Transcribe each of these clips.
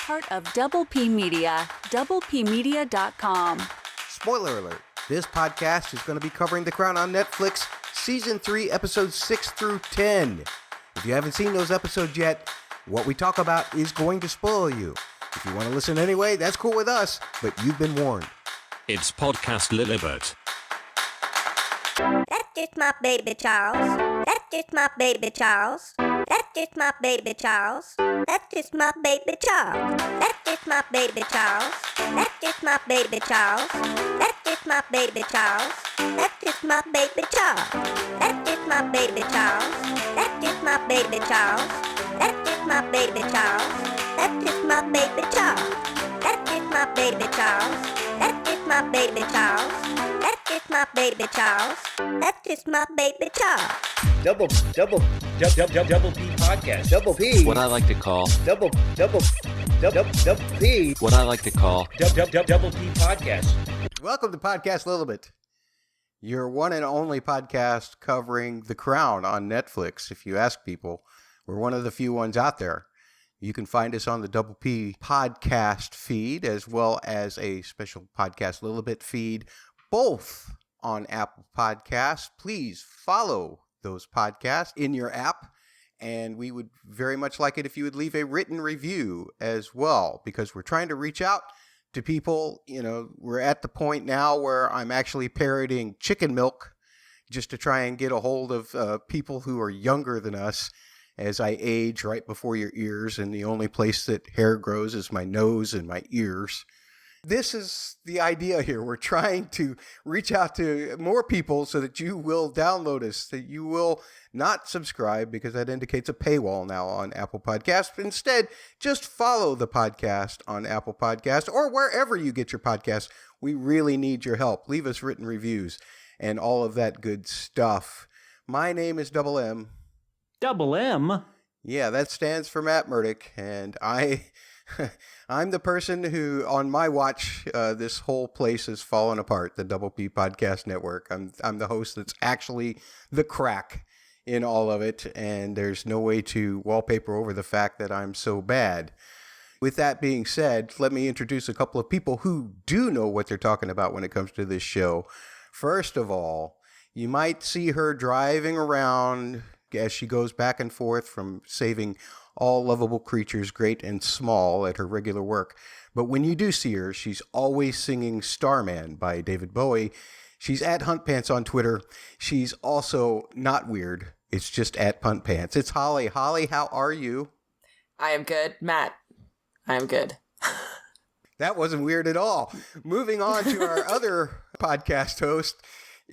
part of Double P Media, doublepmedia.com. Spoiler alert, this podcast is going to be covering The Crown on Netflix, Season 3, Episodes 6 through 10. If you haven't seen those episodes yet, what we talk about is going to spoil you. If you want to listen anyway, that's cool with us, but you've been warned. It's podcast Lilibet. That's just my baby Charles. That's just my baby Charles. That's just my baby Charles. That's just my baby Charles. That's just my baby Charles. That's just my baby Charles. That's just my baby Charles. That's just my baby Charles. That's just my baby Charles. That's just my baby Charles. That's just my baby Charles. That's just my baby Charles. That's just my baby Charles. That's just my baby Charles. That's just my baby Charles. That's just my baby Charles. Double P podcast. Double P. What I like to call Double P. what I like to call Double P podcast. Welcome to Podcast Lilibet, your one and only podcast covering The Crown on Netflix. If you ask people, we're one of the few ones out there. You can find us on the Double P podcast feed, as well as a special Podcast Lilibet feed, both on Apple Podcasts. Please follow those podcasts in your app, and we would very much like it if you would leave a written review as well, because we're trying to reach out to people. You know, we're at the point now where I'm actually parroting chicken milk just to try and get a hold of people who are younger than us as I age right before your ears, and the only place that hair grows is my nose and my ears. This is the idea here. We're trying to reach out to more people so that you will download us, that you will not subscribe, because that indicates a paywall now on Apple Podcasts. Instead, just follow the podcast on Apple Podcasts or wherever you get your podcasts. We really need your help. Leave us written reviews and all of that good stuff. My name is Double M. Double M? Yeah, that stands for Matt Murdoch, and I'm the person who, on my watch, this whole place has fallen apart, the Double P Podcast Network. I'm the host that's actually the crack in all of it, and there's no way to wallpaper over the fact that I'm so bad. With that being said, let me introduce a couple of people who do know what they're talking about when it comes to this show. First of all, you might see her driving around as she goes back and forth from saving all lovable creatures, great and small, at her regular work. But when you do see her, she's always singing Starman by David Bowie. She's at Hunt Pants on Twitter. She's also not weird. It's just at Punt Pants. It's Holly. Holly, how are you? I am good. Matt, I am good. That wasn't weird at all. Moving on to our other podcast host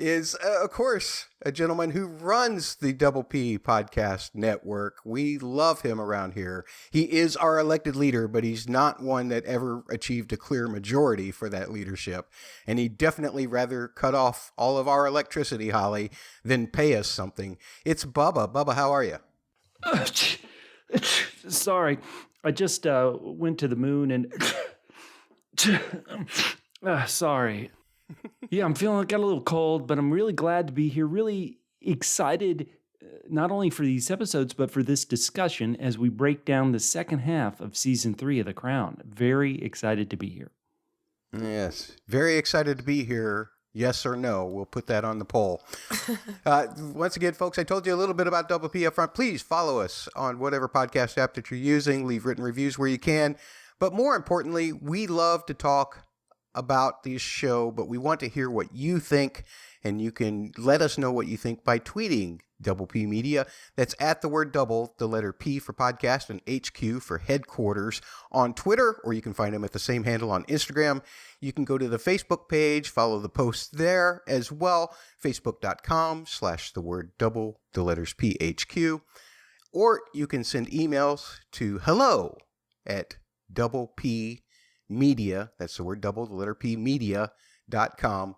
is, of course, a gentleman who runs the Double P Podcast Network. We love him around here. He is our elected leader, but he's not one that ever achieved a clear majority for that leadership. And he'd definitely rather cut off all of our electricity, Holly, than pay us something. It's Bubba. Bubba, how are you? Sorry, I just went to the moon and... sorry. Yeah, I'm feeling got a little cold, but I'm really glad to be here. Really excited, not only for these episodes, but for this discussion as we break down the second half of Season 3 of The Crown. Very excited to be here. Yes, very excited to be here. Yes or no? We'll put that on the poll. Once again, folks, I told you a little bit about Double P up front. Please follow us on whatever podcast app that you're using. Leave written reviews where you can. But more importantly, we love to talk about this show, but we want to hear what you think, and you can let us know what you think by tweeting Double P Media. That's at the word double, the letter P for podcast, and HQ for headquarters on Twitter, or you can find them at the same handle on Instagram. You can go to the Facebook page, follow the posts there as well, facebook.com/the word double, the letters PHQ, or you can send emails to hello@doublepmedia, that's the word double, the letter P, media.com.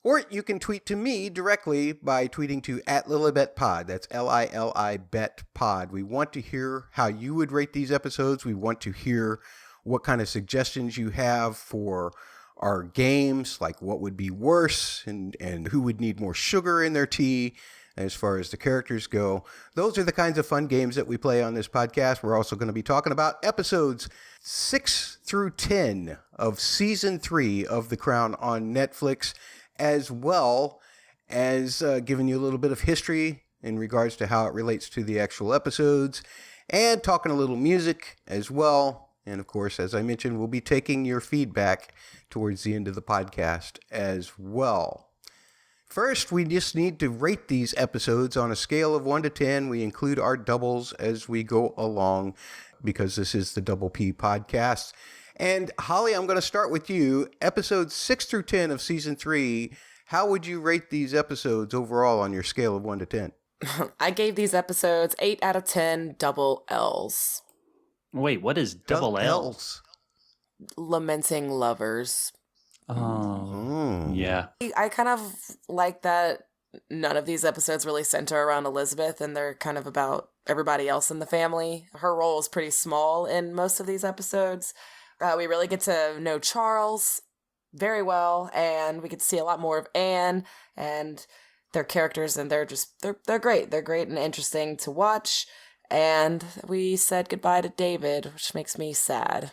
Or you can tweet to me directly by tweeting to @LilibetPod. That's LILIBetPod. We want to hear how you would rate these episodes. We want to hear what kind of suggestions you have for our games, like what would be worse and who would need more sugar in their tea. as far as the characters go. Those are the kinds of fun games that we play on this podcast. We're also going to be talking about episodes 6 through 10 of Season 3 of The Crown on Netflix, as well as giving you a little bit of history in regards to how it relates to the actual episodes, and talking a little music as well. And of course, as I mentioned, we'll be taking your feedback towards the end of the podcast as well. First, we just need to rate these episodes on a scale of 1 to 10. We include our doubles as we go along because this is the Double P podcast. And Holly, I'm going to start with you. Episodes 6 through 10 of Season 3, how would you rate these episodes overall on your scale of 1 to 10? I gave these episodes 8 out of 10 double L's. Wait, what is double L's? Lamenting lovers. Oh, yeah. I kind of like that none of these episodes really center around Elizabeth, and they're kind of about everybody else in the family. Her role is pretty small in most of these episodes. We really get to know Charles very well, and we get to see a lot more of Anne and their characters, and they're great. They're great and interesting to watch. And we said goodbye to David, which makes me sad.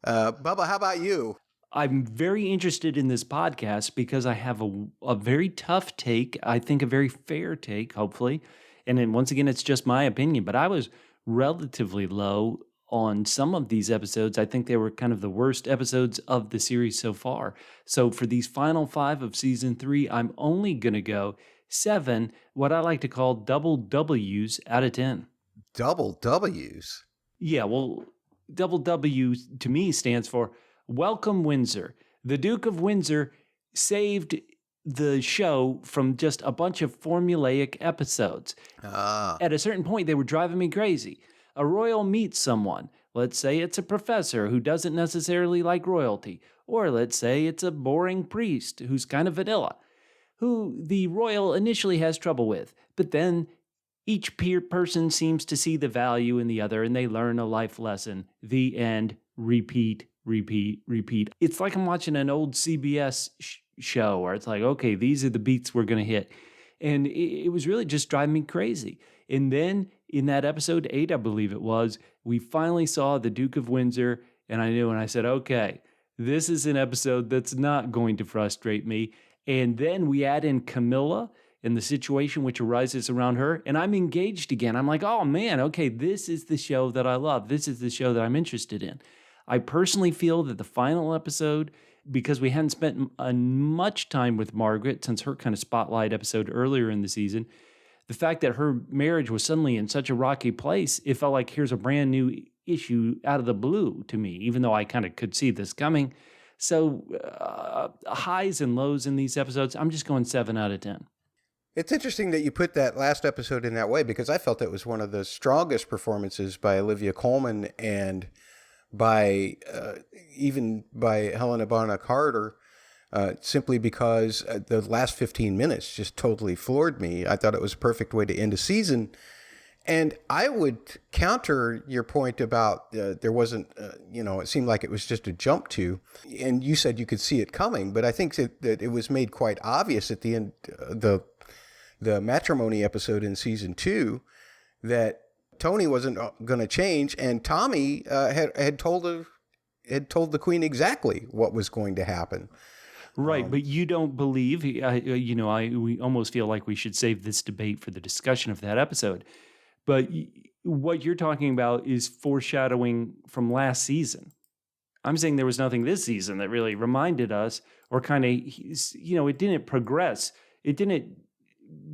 Bubba, how about you? I'm very interested in this podcast because I have a very tough take, I think a very fair take, hopefully. And then once again, it's just my opinion, but I was relatively low on some of these episodes. I think they were kind of the worst episodes of the series so far. So for these final 5 of Season 3, I'm only going to go 7, what I like to call double W's out of 10. Double W's? Yeah, well, double W to me stands for Welcome Windsor. The Duke of Windsor saved the show from just a bunch of formulaic episodes. At a certain point, they were driving me crazy. A royal meets someone. Let's say it's a professor who doesn't necessarily like royalty. Or let's say it's a boring priest who's kind of vanilla, who the royal initially has trouble with. But then each person seems to see the value in the other, and they learn a life lesson. The end. Repeat, repeat, repeat. It's like I'm watching an old CBS show where it's like, okay, these are the beats we're going to hit. And it was really just driving me crazy. And then in that episode 8, I believe it was, we finally saw the Duke of Windsor, and I knew, and I said, okay, this is an episode that's not going to frustrate me. And then we add in Camilla and the situation which arises around her, and I'm engaged again. I'm like, oh man, okay, this is the show that I love. This is the show that I'm interested in. I personally feel that the final episode, because we hadn't spent much time with Margaret since her kind of spotlight episode earlier in the season, the fact that her marriage was suddenly in such a rocky place, it felt like here's a brand new issue out of the blue to me, even though I kind of could see this coming. So highs and lows in these episodes, I'm just going 7 out of 10. It's interesting that you put that last episode in that way, because I felt it was one of the strongest performances by Olivia Colman and by even by Helena Bonham Carter, simply because the last 15 minutes just totally floored me. I thought it was a perfect way to end a season. And I would counter your point about there wasn't, it seemed like it was just a jump to, and you said you could see it coming, but I think that it was made quite obvious at the end, the matrimony episode in season 2, that Tony wasn't going to change, and Tommy had told the Queen exactly what was going to happen. Right, but you don't believe, we almost feel like we should save this debate for the discussion of that episode. But what you're talking about is foreshadowing from last season. I'm saying there was nothing this season that really reminded us, or kind of, it didn't progress. It didn't,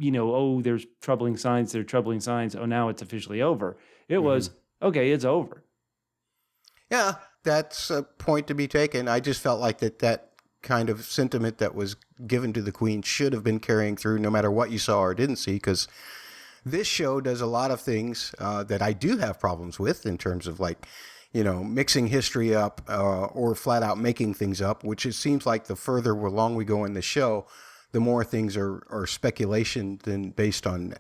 there's troubling signs, there are troubling signs. Oh, now it's officially over. It was, okay, it's over. Yeah, that's a point to be taken. I just felt like that kind of sentiment that was given to the Queen should have been carrying through no matter what you saw or didn't see, because this show does a lot of things that I do have problems with in terms of mixing history up or flat out making things up, which it seems like the further along we go in the show, the more things are speculation than based on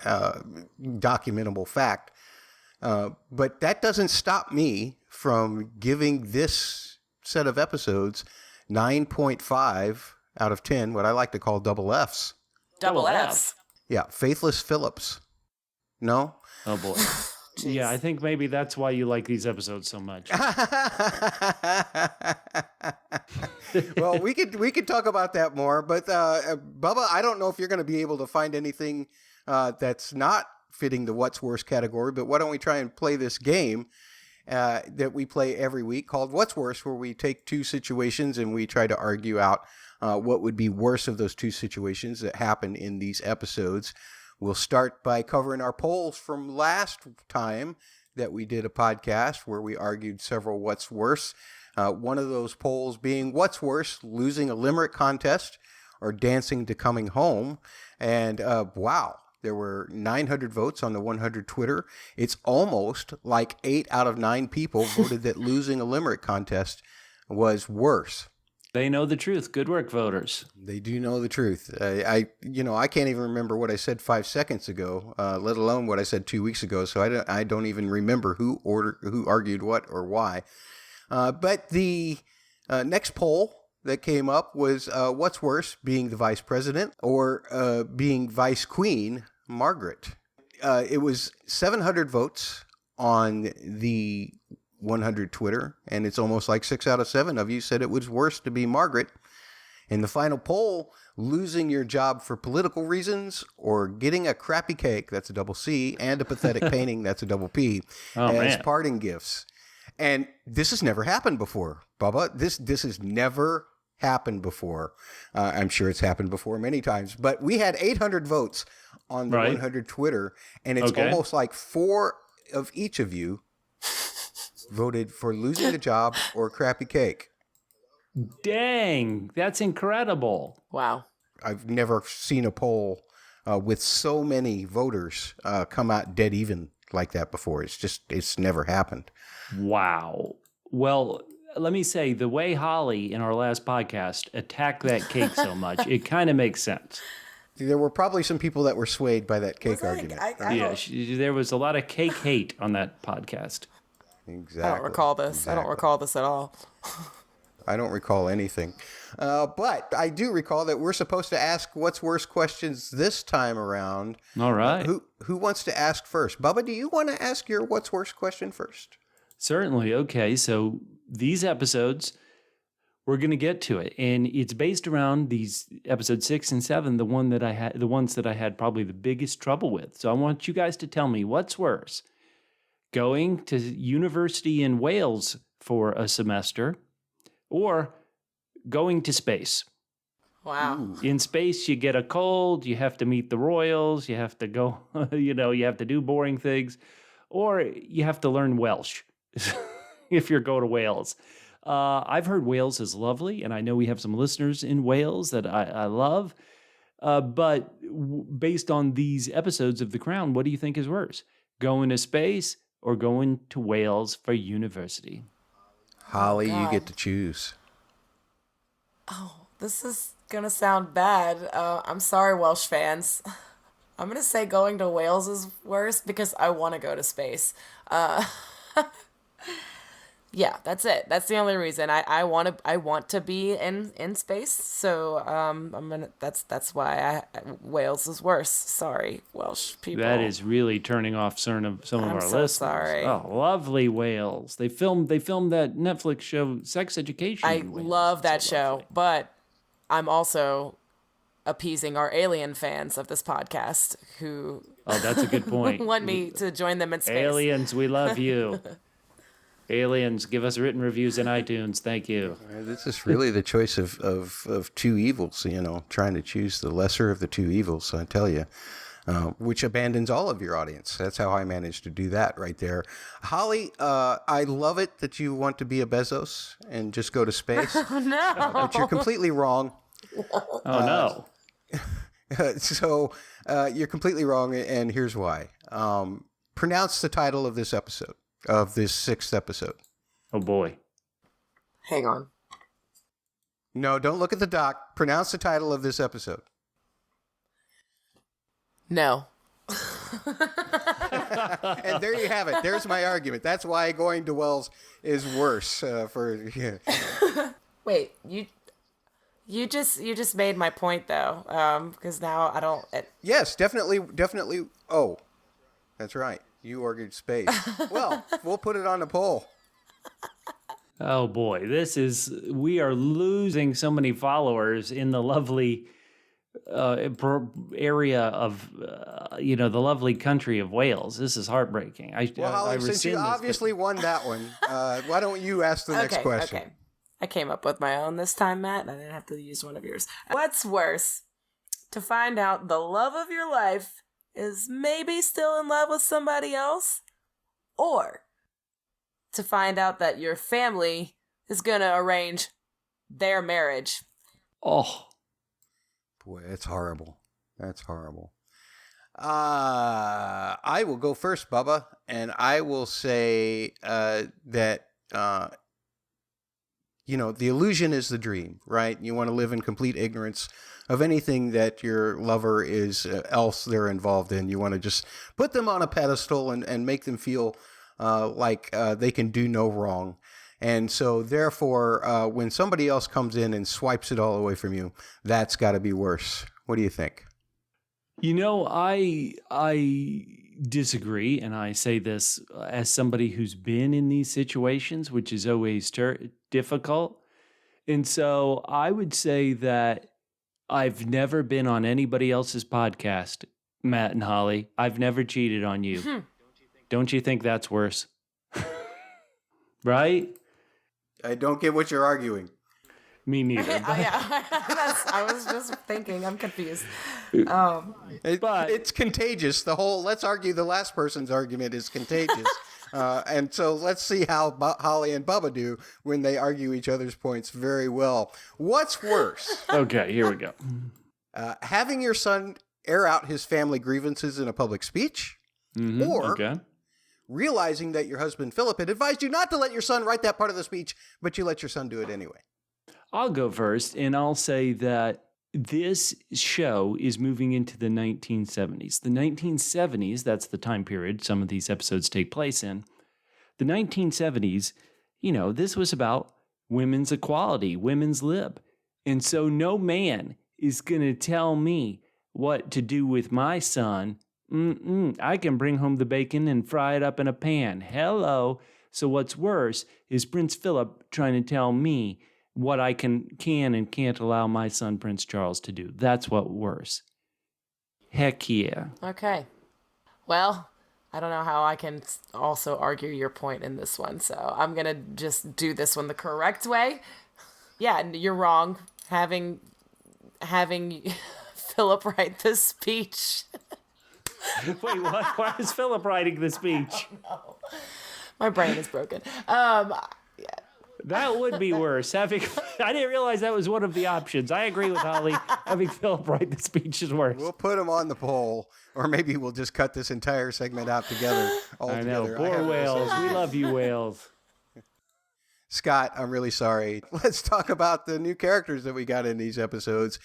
documentable fact. But that doesn't stop me from giving this set of episodes 9.5 out of 10, what I like to call double Fs. Double Fs. Yeah, Faithless Phillips. No? Oh boy. Yeah, I think maybe that's why you like these episodes so much. Well, we could talk about that more, but Bubba, I don't know if you're going to be able to find anything that's not fitting the What's Worse category, but why don't we try and play this game that we play every week called What's Worse, where we take two situations and we try to argue out what would be worse of those two situations that happen in these episodes. We'll start by covering our polls from last time that we did a podcast where we argued several What's Worse. One of those polls being What's Worse, losing a limerick contest or dancing to coming home. And wow, there were 900 votes on the 100 Twitter. It's almost like 8 out of 9 people voted that losing a limerick contest was worse. They know the truth. Good work, voters. They do know the truth. I can't even remember what I said 5 seconds ago, let alone what I said 2 weeks ago. So I don't even remember who argued what or why. But the next poll that came up was what's worse, being the vice president or being vice queen, Margaret. It was 700 votes on the 100 Twitter, and it's almost like 6 out of 7 of you said it was worse to be Margaret. In the final poll, losing your job for political reasons or getting a crappy cake, that's a double C, and a pathetic painting, that's a double P, as parting gifts. And this has never happened before, Bubba. This has never happened before. I'm sure it's happened before many times, but we had 800 votes on the 100 Twitter, and it's almost like 4 of each of you voted for losing the job or crappy cake. Dang, that's incredible. Wow. I've never seen a poll with so many voters come out dead even like that before. It's never happened. Wow. Well, let me say, the way Holly in our last podcast attacked that cake so much, it kind of makes sense. There were probably some people that were swayed by that cake argument. There was a lot of cake hate on that podcast. Exactly. I don't recall this. Exactly. I don't recall this at all. I don't recall anything. But I do recall that we're supposed to ask what's worse questions this time around. All right. Who wants to ask first? Bubba, do you want to ask your what's worse question first? Certainly. Okay. So these episodes, we're going to get to it. And it's based around these episodes 6 and 7, the ones that I had probably the biggest trouble with. So I want you guys to tell me what's worse. Going to university in Wales for a semester or going to space. Wow. In space, you get a cold, you have to meet the royals, you have to go, you have to do boring things, or you have to learn Welsh if you're going to Wales. I've heard Wales is lovely, and I know we have some listeners in Wales that I love. But based on these episodes of The Crown, what do you think is worse? Going to space or going to Wales for university? Holly, you get to choose. Oh, this is going to sound bad. I'm sorry, Welsh fans. I'm going to say going to Wales is worse because I want to go to space. Yeah, that's it. That's the only reason. I want to be in space. So that's why Wales is worse. Sorry, Welsh people. That is really turning off some of our listeners. Sorry. Oh, lovely Wales. They filmed that Netflix show Sex Education. I love that show, but I'm also appeasing our alien fans of this podcast who that's a good point. want me to join them in space. Aliens, we love you. Aliens, give us written reviews in iTunes. Thank you. This is really the choice of two evils, trying to choose the lesser of the two evils, I tell you, which abandons all of your audience. That's how I managed to do that right there. Holly, I love it that you want to be a Bezos and just go to space. Oh, no. But you're completely wrong. Oh, no. So you're completely wrong, and here's why. Pronounce the title of this episode. Of this 6th episode. Oh, boy. Hang on. No, don't look at the doc. Pronounce the title of this episode. No. And there you have it. There's my argument. That's why going to Wales is worse. Wait, You just made my point though, because now I don't. Yes, definitely. Oh, that's right. You argued space. Well, we'll put it on the poll. Oh boy, we are losing so many followers in the lovely area of, the lovely country of Wales. This is heartbreaking. Well, Holly, since you obviously won that one, why don't you ask the next question? Okay. I came up with my own this time, Matt, and I didn't have to use one of yours. What's worse, to find out the love of your life is maybe still in love with somebody else, or to find out that your family is going to arrange their marriage? Oh. Boy, that's horrible. That's horrible. I will go first, Bubba, and I will say that, the illusion is the dream, right? You want to live in complete ignorance of anything that your lover is else they're involved in. You want to just put them on a pedestal and make them feel like they can do no wrong. And so, therefore, when somebody else comes in and swipes it all away from you, that's got to be worse. What do you think? I disagree, and I say this as somebody who's been in these situations, which is always difficult. And so I would say that I've never been on anybody else's podcast, Matt and Holly. I've never cheated on you. Don't you think that's worse? Right? I don't get what you're arguing. Me neither. Yeah, I was just thinking. I'm confused. It's contagious. The whole let's argue the last person's argument is contagious. And so let's see how Holly and Bubba do when they argue each other's points very well. What's worse? Okay, here we go. Having your son air out his family grievances in a public speech, or realizing that your husband Philip had advised you not to let your son write that part of the speech, but you let your son do it anyway. I'll go first, and I'll say that this show is moving into the 1970s. The 1970s, that's the time period some of these episodes take place in. The 1970s, this was about women's equality, women's lib. And so no man is going to tell me what to do with my son. I can bring home the bacon and fry it up in a pan. Hello. So what's worse is Prince Philip trying to tell me what I can and can't allow my son Prince Charles to do. That's what's worse. Heck yeah. Okay. Well, I don't know how I can also argue your point in this one, so I'm going to just do this one the correct way. Yeah, you're wrong. Having Philip write this speech. Wait, what? Why is Philip writing the speech? No. My brain is broken. That would be worse. I didn't realize that was one of the options. I agree with Holly. Having Philip write the speech is worse. We'll put him on the poll, or maybe we'll just cut this entire segment out together. I know. Poor Wales. We love you, Wales. Scott, I'm really sorry. Let's talk about the new characters that we got in these episodes.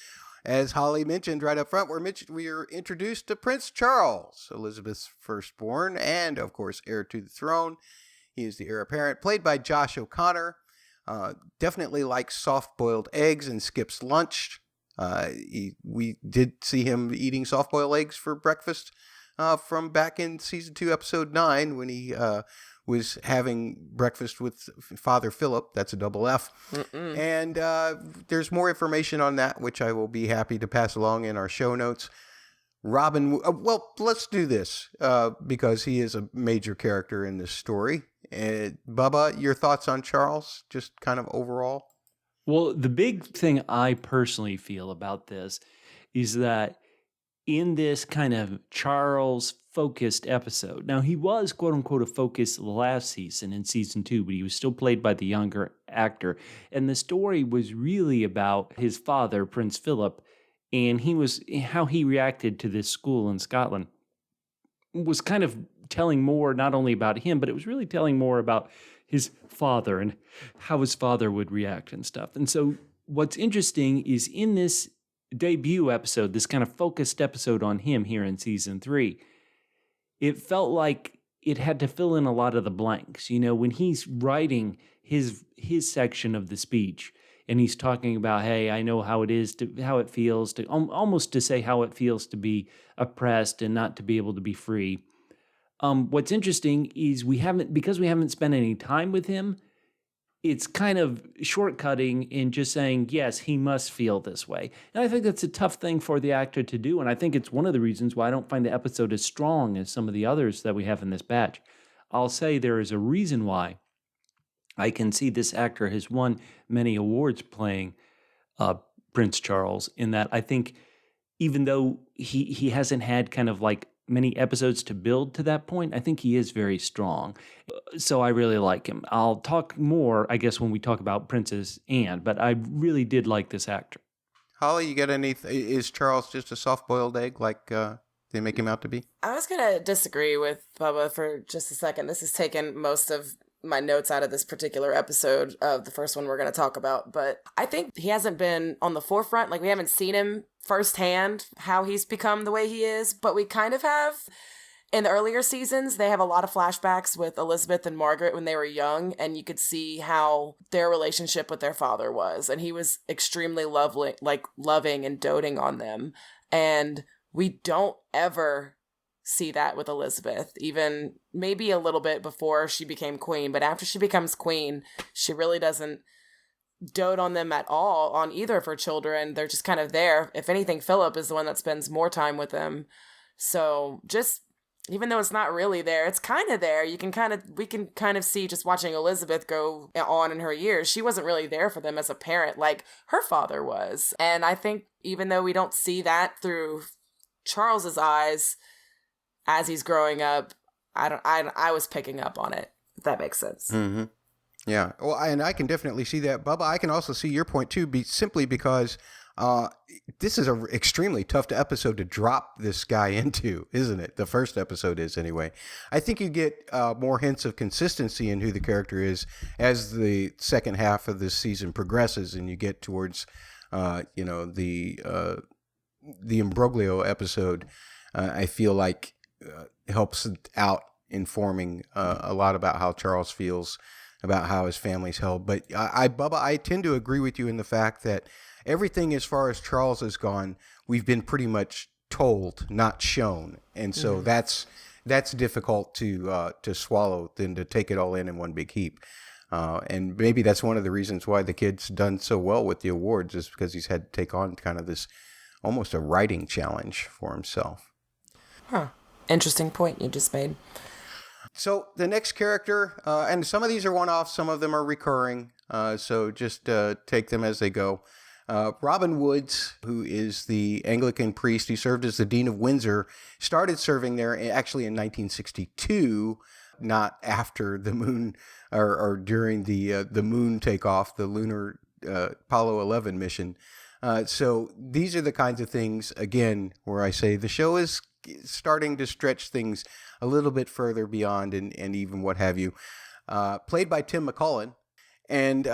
As Holly mentioned right up front, we're introduced to Prince Charles, Elizabeth's firstborn, and, of course, heir to the throne. He is the heir apparent, played by Josh O'Connor. Definitely likes soft-boiled eggs and skips lunch. We did see him eating soft-boiled eggs for breakfast from back in Season 2, Episode 9, when he was having breakfast with Father Philip. That's a double F. And there's more information on that, which I will be happy to pass along in our show notes. Robin, well, let's do this because he is a major character in this story. Bubba, your thoughts on Charles, just kind of overall? Well, the big thing I personally feel about this is that in this kind of Charles-focused episode, now he was, quote-unquote, a focus last season in Season 2, but he was still played by the younger actor. And the story was really about his father, Prince Philip, and how he reacted to this school in Scotland was kind of telling more not only about him, but it was really telling more about his father and how his father would react and stuff. And so what's interesting is in this debut episode, this kind of focused episode on him here in Season 3, it felt like it had to fill in a lot of the blanks. When he's writing his section of the speech, and he's talking about, hey, I know how it feels to almost to say how it feels to be oppressed and not to be able to be free. What's interesting is because we haven't spent any time with him, it's kind of shortcutting in just saying, yes, he must feel this way. And I think that's a tough thing for the actor to do. And I think it's one of the reasons why I don't find the episode as strong as some of the others that we have in this batch. I'll say there is a reason why I can see this actor has won many awards playing Prince Charles, in that I think even though he hasn't had kind of like many episodes to build to that point, I think he is very strong. So I really like him. I'll talk more, I guess, when we talk about Princess Anne, but I really did like this actor. Holly, you got is Charles just a soft-boiled egg like they make him out to be? I was going to disagree with Bubba for just a second. This has taken most of my notes out of this particular episode of the first one we're going to talk about, but I think he hasn't been on the forefront. Like, we haven't seen him firsthand how he's become the way he is, but we kind of have. In the earlier seasons, they have a lot of flashbacks with Elizabeth and Margaret when they were young, and you could see how their relationship with their father was, and he was extremely loving and doting on them. And we don't ever see that with Elizabeth, even maybe a little bit before she became queen, but after she becomes queen, she really doesn't dote on them at all, on either of her children. They're just kind of there. If anything, Philip is the one that spends more time with them. So just, even though it's not really there, it's kind of there. We can kind of see, just watching Elizabeth go on in her years, she wasn't really there for them as a parent like her father was. And I think even though we don't see that through Charles's eyes as he's growing up, I was picking up on it, if that makes sense. Mm-hmm. Yeah. Well, and I can definitely see that. Bubba, I can also see your point too, simply because this is an extremely tough episode to drop this guy into, isn't it? The first episode is, anyway. I think you get more hints of consistency in who the character is as the second half of this season progresses, and you get towards, the Imbroglio episode. I feel like helps out informing a lot about how Charles feels about how his family's held. But Bubba, I tend to agree with you in the fact that everything as far as Charles has gone, we've been pretty much told, not shown. And so that's difficult to swallow than to take it all in one big heap. And maybe that's one of the reasons why the kid's done so well with the awards, is because he's had to take on kind of this almost a writing challenge for himself. Huh. Interesting point you just made. So the next character, and some of these are one-offs, some of them are recurring, so just take them as they go. Robin Woods, who is the Anglican priest, he served as the Dean of Windsor, started serving there actually in 1962, not after the moon, or during the moon takeoff, the lunar Apollo 11 mission. So these are the kinds of things, again, where I say the show is starting to stretch things a little bit further beyond and even what have you. Played by Tim McCullen. And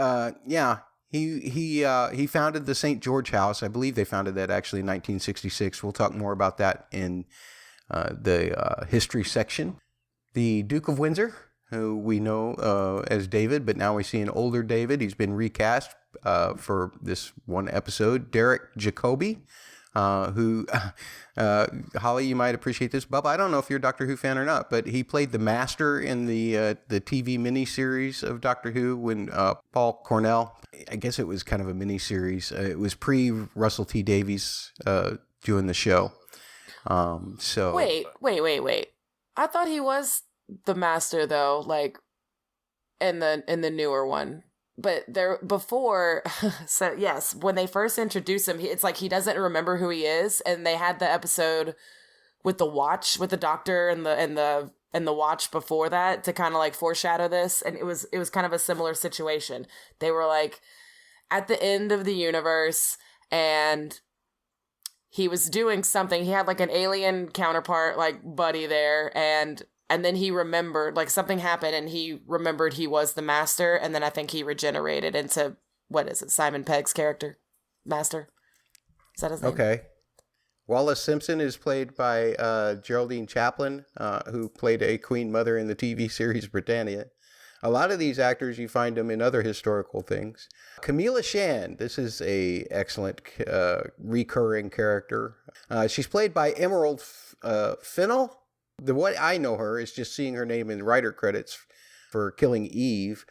he founded the St. George House. I believe they founded that actually in 1966. We'll talk more about that in the history section. The Duke of Windsor, who we know as David, but now we see an older David. He's been recast for this one episode. Derek Jacobi, who, Holly, you might appreciate this. Bubba, I don't know if you're a Doctor Who fan or not, but he played the Master in the TV miniseries of Doctor Who when Paul Cornell, I guess it was kind of a miniseries. It was pre-Russell T. Davies doing the show. So Wait. I thought he was the Master, though, like in the newer one. But there before, so yes, when they first introduce him, it's like he doesn't remember who he is, and they had the episode with the watch, with the Doctor and the watch before that to kind of like foreshadow this, and it was kind of a similar situation. They were like at the end of the universe, and he was doing something. He had like an alien counterpart, like buddy there, and then he remembered, like something happened and he remembered he was the Master. And then I think he regenerated into, what is it, Simon Pegg's character? Master? Is that his name? Okay. Wallace Simpson is played by Geraldine Chaplin, who played a Queen Mother in the TV series Britannia. A lot of these actors, you find them in other historical things. Camilla Shand, this is a excellent recurring character. She's played by Emerald Fennell. The way I know her is just seeing her name in writer credits for Killing Eve.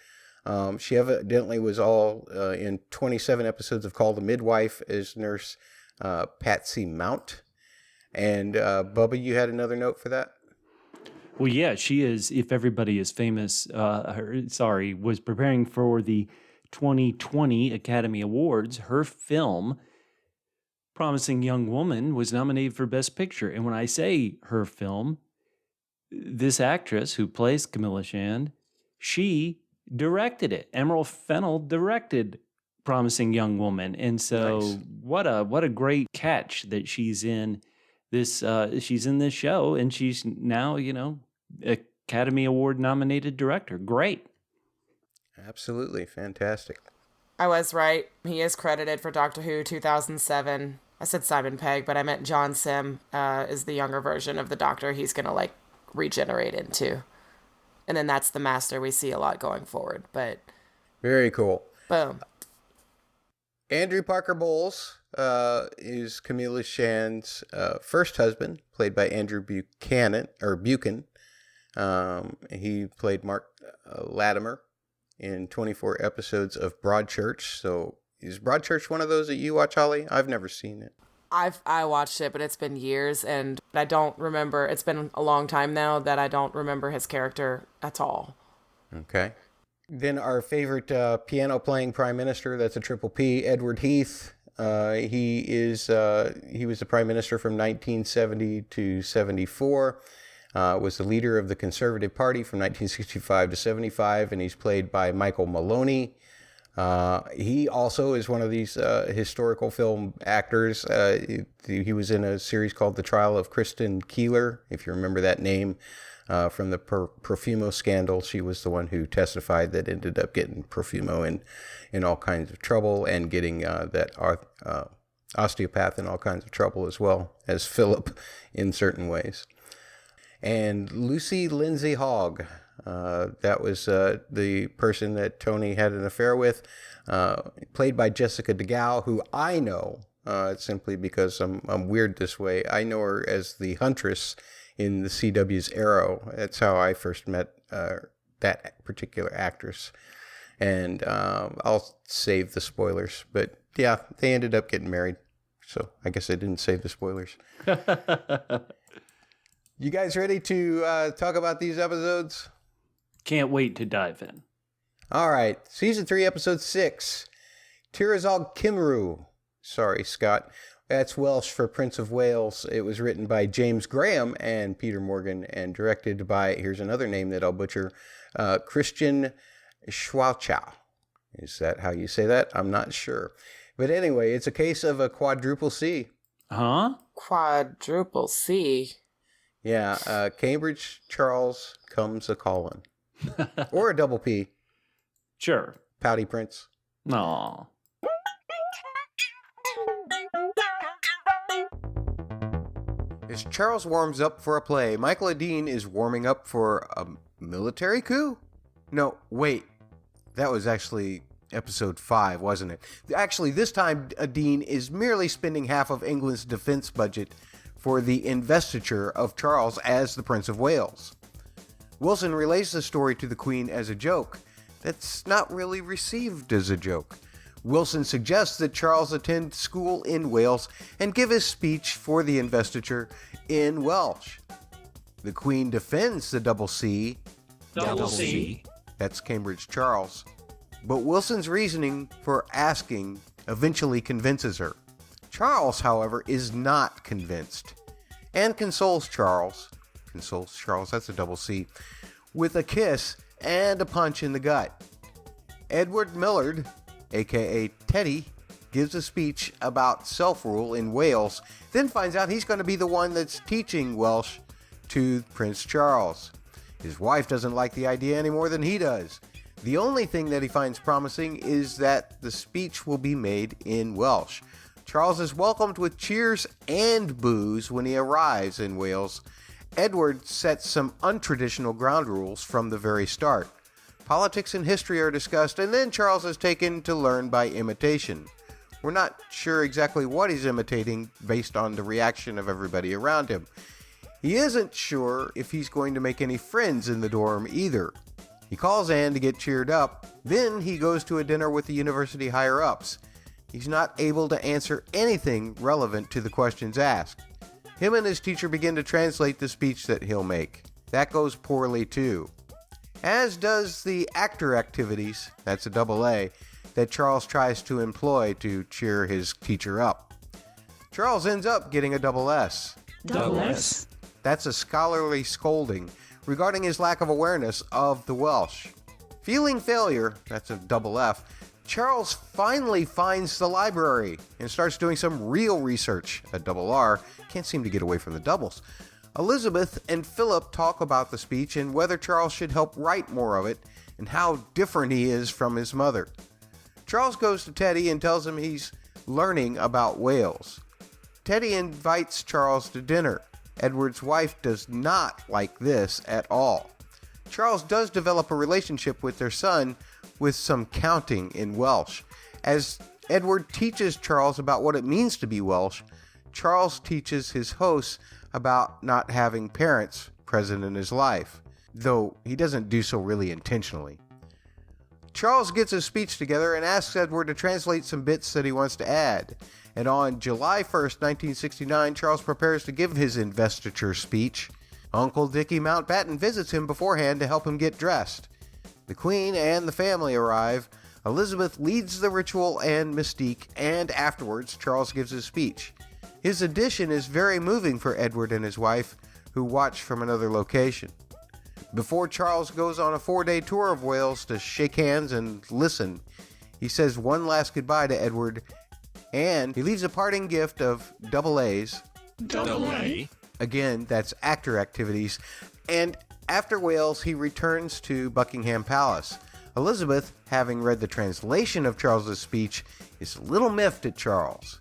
She evidently was all in 27 episodes of Call the Midwife as Nurse Patsy Mount. And Bubba, you had another note for that? Well, yeah, she is, if everybody is famous, was preparing for the 2020 Academy Awards. Her film, Promising Young Woman, was nominated for Best Picture. And when I say her film, this actress who plays Camilla Shand, she directed it. Emerald Fennell directed Promising Young Woman. And so nice. What a great catch that she's in this show, and she's now, Academy Award nominated director. Great. Absolutely fantastic. I was right. He is credited for Doctor Who 2007. I said Simon Pegg, but I meant John Sim is the younger version of the Doctor he's going to regenerate into. And then that's the Master we see a lot going forward. But very cool. Boom. Andrew Parker Bowles is Camilla Shand's first husband, played by Andrew Buchanan. He played Mark Latimer in 24 episodes of Broadchurch. So is Broadchurch one of those that you watch, Holly? I've never seen it. I watched it, but it's been years, and I don't remember. It's been a long time now that I don't remember his character at all. Okay. Then our favorite piano-playing prime minister, that's a triple P, Edward Heath. He was the prime minister from 1970 to 74. Was the leader of the Conservative Party from 1965 to 75, and he's played by Michael Maloney. He also is one of these historical film actors. He was in a series called The Trial of Kristen Keeler, if you remember that name. From the Profumo scandal. She was the one who testified that ended up getting Profumo in all kinds of trouble, and getting that osteopath in all kinds of trouble, as well as Philip in certain ways. And Lucy Lindsay Hogg, that was the person that Tony had an affair with, played by Jessica DeGao, who I know, simply because I'm weird this way, I know her as the Huntress in the CW's Arrow. That's how I first met that particular actress. And I'll save the spoilers. But yeah, they ended up getting married. So I guess I didn't save the spoilers. You guys ready to talk about these episodes? Can't wait to dive in. All right. Season 3, Episode 6. Tywysog Cymru. Sorry, Scott. That's Welsh for Prince of Wales. It was written by James Graham and Peter Morgan, and directed by, here's another name that I'll butcher, Christian Schwalchow. Is that how you say that? I'm not sure. But anyway, it's a case of a quadruple C. Huh? Quadruple C? Yeah, Cambridge Charles comes a-callin'. Or a double P. Sure. Pouty Prince. Aw. As Charles warms up for a play, Michael Adine is warming up for a military coup? No, wait. That was actually episode 5, wasn't it? Actually, this time Adine is merely spending half of England's defense budget for the investiture of Charles as the Prince of Wales. Wilson relays the story to the Queen as a joke that's not really received as a joke. Wilson suggests that Charles attend school in Wales and give his speech for the investiture in Welsh. The Queen defends the double C. Double C. That's Cambridge Charles. But Wilson's reasoning for asking eventually convinces her. Charles, however, is not convinced, and consoles Charles, that's a double C, with a kiss and a punch in the gut. Edward Millard, aka Teddy, gives a speech about self-rule in Wales, then finds out he's going to be the one that's teaching Welsh to Prince Charles. His wife doesn't like the idea any more than he does. The only thing that he finds promising is that the speech will be made in Welsh. Charles is welcomed with cheers and boos when he arrives in Wales. Edward sets some untraditional ground rules from the very start. Politics and history are discussed, and then Charles is taken to learn by imitation. We're not sure exactly what he's imitating based on the reaction of everybody around him. He isn't sure if he's going to make any friends in the dorm either. He calls Anne to get cheered up, then he goes to a dinner with the university higher-ups. He's not able to answer anything relevant to the questions asked. Him and his teacher begin to translate the speech that he'll make. That goes poorly too. As does the actor activities, that's a double A, that Charles tries to employ to cheer his teacher up. Charles ends up getting a double S. Double S. That's a scholarly scolding regarding his lack of awareness of the Welsh. Feeling failure, that's a double F, Charles finally finds the library and starts doing some real research, a double R. Can't seem to get away from the doubles. Elizabeth and Philip talk about the speech and whether Charles should help write more of it and how different he is from his mother. Charles goes to Teddy and tells him he's learning about Wales. Teddy invites Charles to dinner. Edward's wife does not like this at all. Charles does develop a relationship with their son with some counting in Welsh. As Edward teaches Charles about what it means to be Welsh, Charles teaches his hosts about not having parents present in his life, though he doesn't do so really intentionally. Charles gets his speech together and asks Edward to translate some bits that he wants to add. And on July 1st, 1969, Charles prepares to give his investiture speech. Uncle Dickie Mountbatten visits him beforehand to help him get dressed. The Queen and the family arrive. Elizabeth leads the ritual and mystique, and afterwards, Charles gives his speech. His addition is very moving for Edward and his wife, who watch from another location. Before Charles goes on a 4-day tour of Wales to shake hands and listen, he says one last goodbye to Edward, and he leaves a parting gift of double A's. Double A. Again, that's actor activities. And after Wales, he returns to Buckingham Palace. Elizabeth, having read the translation of Charles's speech, is a little miffed at Charles.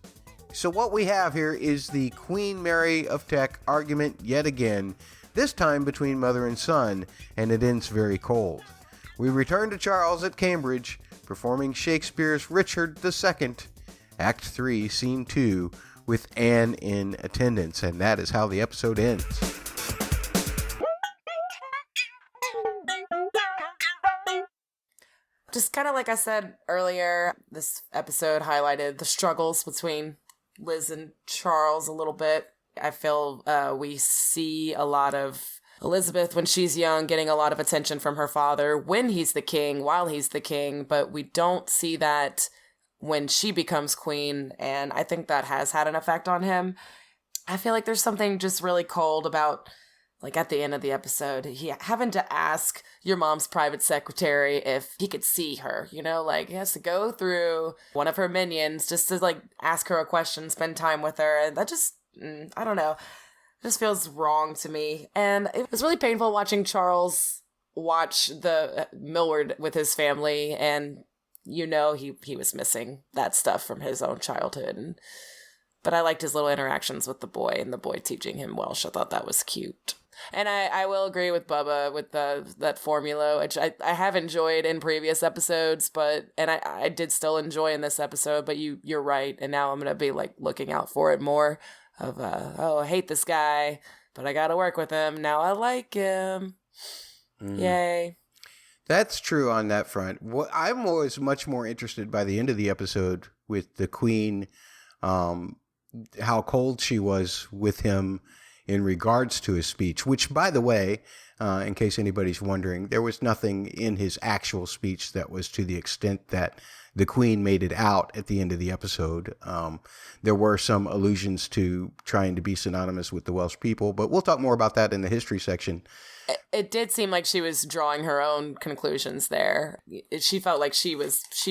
So what we have here is the Queen Mary of Tech argument yet again, this time between mother and son, and it ends very cold. We return to Charles at Cambridge, performing Shakespeare's Richard II, Act 3, Scene 2, with Anne in attendance, and that is how the episode ends. Just kind of like I said earlier, this episode highlighted the struggles between Liz and Charles a little bit. I feel we see a lot of Elizabeth when she's young getting a lot of attention from her father when he's the king, while he's the king, but we don't see that when she becomes queen, and I think that has had an effect on him. I feel like there's something just really cold about, like, at the end of the episode, he having to ask your mom's private secretary if he could see her, you know, like, he has to go through one of her minions just to, like, ask her a question, spend time with her, and that just, I don't know, just feels wrong to me. And it was really painful watching Charles watch the Millward with his family, and you know he was missing that stuff from his own childhood. But I liked his little interactions with the boy and the boy teaching him Welsh. I thought that was cute. And I will agree with Bubba with that formula, which I have enjoyed in previous episodes, and I did still enjoy in this episode, but you're right. And now I'm going to be like looking out for it more of, I hate this guy, but I got to work with him. Now I like him. Yay. That's true on that front. I'm always much more interested by the end of the episode with the Queen, how cold she was with him in regards to his speech, which, by the way, in case anybody's wondering, there was nothing in his actual speech that was to the extent that the Queen made it out at the end of the episode. There were some allusions to trying to be synonymous with the Welsh people, but we'll talk more about that in the history section. It did seem like she was drawing her own conclusions there. She felt like she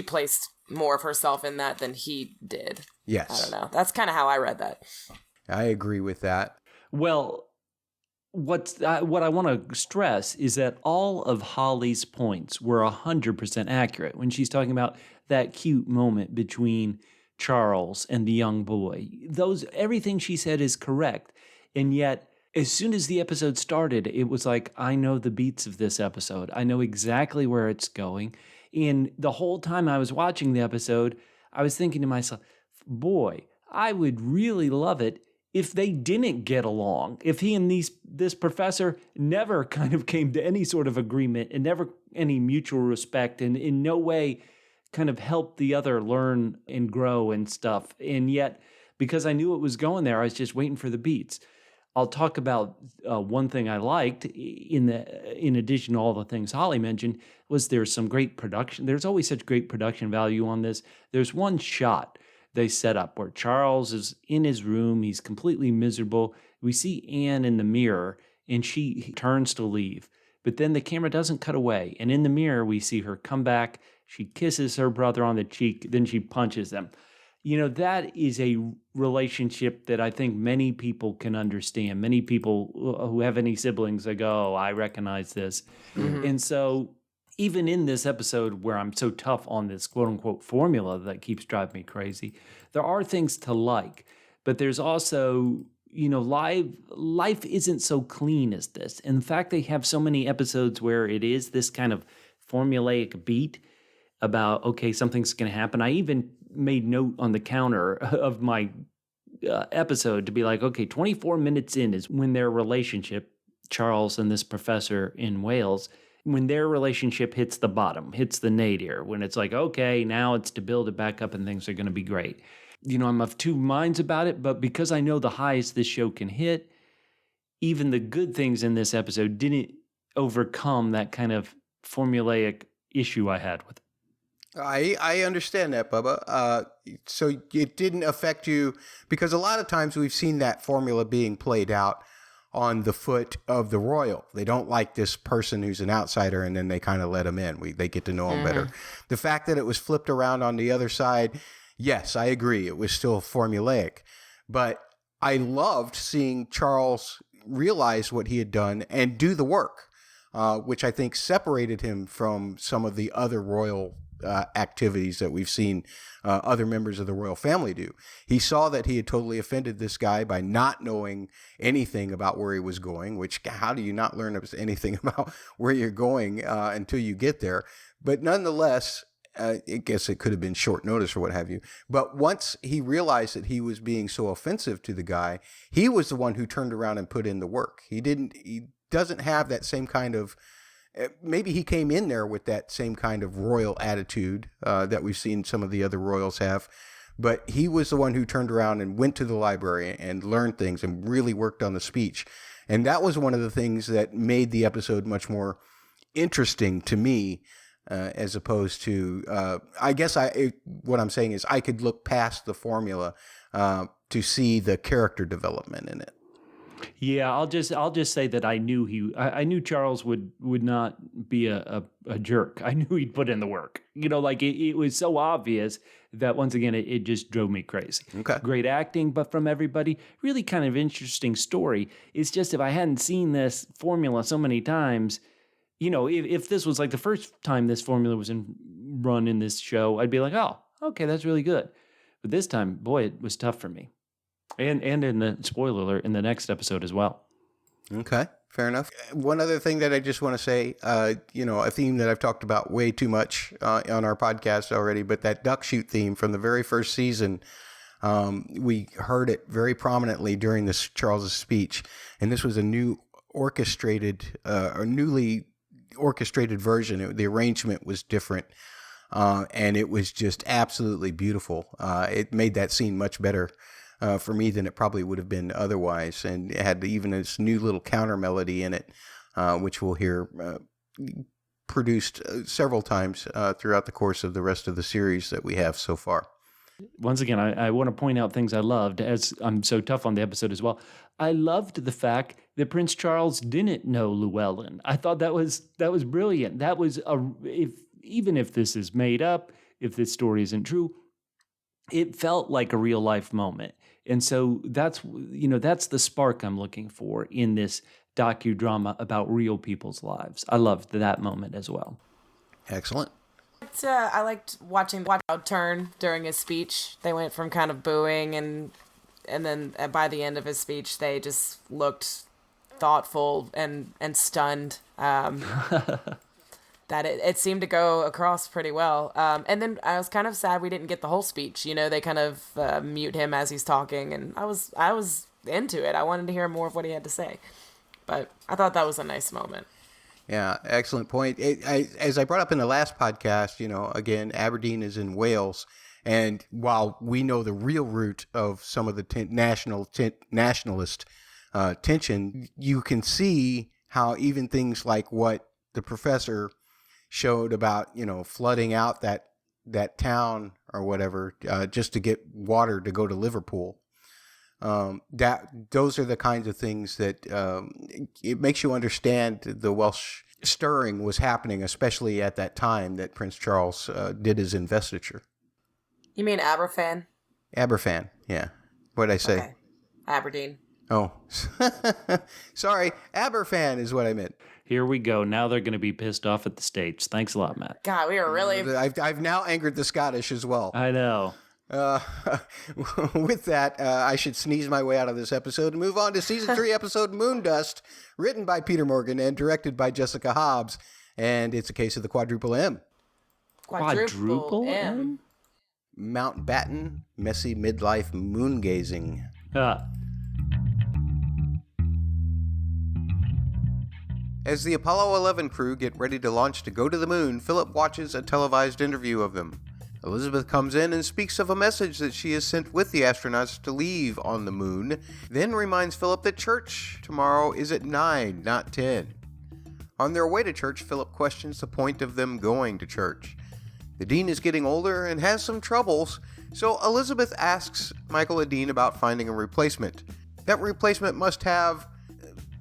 placed more of herself in that than he did. Yes. I don't know. That's kind of how I read that. I agree with that. Well, what I want to stress is that all of Holly's points were 100% accurate when she's talking about that cute moment between Charles and the young boy. Everything she said is correct, and yet as soon as the episode started, it was like, I know the beats of this episode. I know exactly where it's going. And the whole time I was watching the episode, I was thinking to myself, boy, I would really love it if they didn't get along, if he and this professor never kind of came to any sort of agreement and never any mutual respect, and in no way kind of helped the other learn and grow and stuff. And yet, because I knew it was going there, I was just waiting for the beats. I'll talk about one thing I liked in addition to all the things Holly mentioned, was there's some great production. There's always such great production value on this. There's one shot they set up where Charles is in his room. He's completely miserable. We see Anne in the mirror, and she turns to leave. But then the camera doesn't cut away. And in the mirror, we see her come back. She kisses her brother on the cheek. Then she punches them. You know, that is a relationship that I think many people can understand. Many people who have any siblings, they go, oh, I recognize this. Mm-hmm. And so even in this episode where I'm so tough on this quote unquote formula that keeps driving me crazy, there are things to like, but there's also, you know, life isn't so clean as this. And the fact they have so many episodes where it is this kind of formulaic beat about, okay, something's going to happen. I even made note on the counter of my episode to be like, okay, 24 minutes in is when their relationship, Charles and this professor in Wales, when their relationship hits the bottom, hits the nadir, when it's like, okay, now it's to build it back up and things are going to be great. You know, I'm of two minds about it, but because I know the highs this show can hit, even the good things in this episode didn't overcome that kind of formulaic issue I had with it. I understand that, Bubba. So it didn't affect you because a lot of times we've seen that formula being played out on the foot of the royal. They don't like this person who's an outsider, and then they kind of let him in. They get to know him better. The fact that it was flipped around on the other side, yes, I agree. It was still formulaic. But I loved seeing Charles realize what he had done and do the work, which I think separated him from some of the other royal activities that we've seen other members of the royal family do. He saw that he had totally offended this guy by not knowing anything about where he was going, which how do you not learn anything about where you're going until you get there? But nonetheless, I guess it could have been short notice or what have you. But once he realized that he was being so offensive to the guy, he was the one who turned around and put in the work. He doesn't have that same kind of maybe he came in there with that same kind of royal attitude that we've seen some of the other royals have. But he was the one who turned around and went to the library and learned things and really worked on the speech. And that was one of the things that made the episode much more interesting to me as opposed to, I guess what I'm saying is I could look past the formula to see the character development in it. Yeah, I'll just say that I knew Charles would not be a jerk. I knew he'd put in the work. You know, like it was so obvious that once again it just drove me crazy. Okay. Great acting, but from everybody, really kind of interesting story. It's just if I hadn't seen this formula so many times, you know, if this was like the first time this formula was run in this show, I'd be like, oh, okay, that's really good. But this time, boy, it was tough for me. And in the spoiler alert in the next episode as well. Okay, fair enough. One other thing that I just want to say, a theme that I've talked about way too much on our podcast already, but that duck shoot theme from the very first season, we heard it very prominently during this Charles's speech, and this was a newly orchestrated version. The arrangement was different, and it was just absolutely beautiful. It made that scene much better for me than it probably would have been otherwise. And it had even this new little counter melody in it, which we'll hear produced several times throughout the course of the rest of the series that we have so far. Once again, I want to point out things I loved, as I'm so tough on the episode as well. I loved the fact that Prince Charles didn't know Llewellyn. I thought that was brilliant. That was even if this is made up, if this story isn't true, it felt like a real life moment. And so that's the spark I'm looking for in this docudrama about real people's lives. I loved that moment as well. Excellent. I liked watching the crowd turn during his speech. They went from kind of booing and then by the end of his speech, they just looked thoughtful and stunned. That it seemed to go across pretty well. And then I was kind of sad we didn't get the whole speech. You know, they kind of mute him as he's talking, and I was into it. I wanted to hear more of what he had to say. But I thought that was a nice moment. Yeah, excellent point. As I brought up in the last podcast, you know, again, Aberdeen is in Wales. And while we know the real root of some of the nationalist tension, you can see how even things like what the professor showed about, you know, flooding out that town or whatever, just to get water to go to Liverpool. Those are the kinds of things that it makes you understand the Welsh stirring was happening, especially at that time that Prince Charles did his investiture. You mean Aberfan? Aberfan, yeah. What'd I say? Okay. Aberdeen. Oh, sorry. Aberfan is what I meant. Here we go. Now they're going to be pissed off at the States. Thanks a lot, Matt. God, we were really... I've now angered the Scottish as well. I know. With that, I should sneeze my way out of this episode and move on to Season 3 episode Moondust, written by Peter Morgan and directed by Jessica Hobbs. And it's a case of the quadruple M. Quadruple M? Mountbatten, messy midlife moongazing. As the Apollo 11 crew get ready to launch to go to the moon, Philip watches a televised interview of them. Elizabeth comes in and speaks of a message that she has sent with the astronauts to leave on the moon, then reminds Philip that church tomorrow is at 9, not 10. On their way to church, Philip questions the point of them going to church. The dean is getting older and has some troubles, so Elizabeth asks Michael Adine about finding a replacement. That replacement must have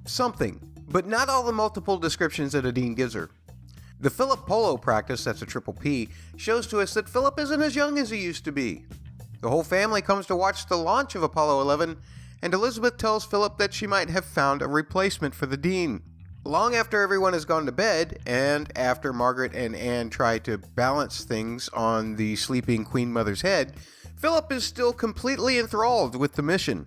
something, but not all the multiple descriptions that Adine gives her. The Philip Polo practice, that's a triple P, shows to us that Philip isn't as young as he used to be. The whole family comes to watch the launch of Apollo 11, and Elizabeth tells Philip that she might have found a replacement for the dean. Long after everyone has gone to bed, and after Margaret and Anne try to balance things on the sleeping Queen Mother's head, Philip is still completely enthralled with the mission.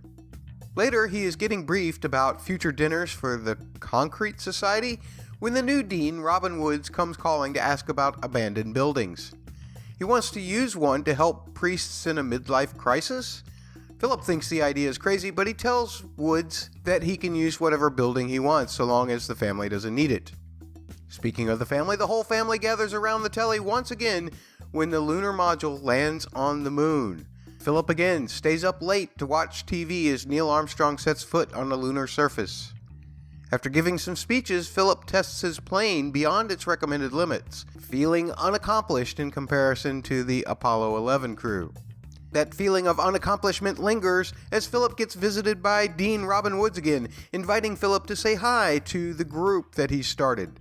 Later, he is getting briefed about future dinners for the Concrete Society when the new dean, Robin Woods, comes calling to ask about abandoned buildings. He wants to use one to help priests in a midlife crisis. Philip thinks the idea is crazy, but he tells Woods that he can use whatever building he wants so long as the family doesn't need it. Speaking of the family, the whole family gathers around the telly once again when the lunar module lands on the moon. Philip again stays up late to watch TV as Neil Armstrong sets foot on the lunar surface. After giving some speeches, Philip tests his plane beyond its recommended limits, feeling unaccomplished in comparison to the Apollo 11 crew. That feeling of unaccomplishment lingers as Philip gets visited by Dean Robin Woods again, inviting Philip to say hi to the group that he started.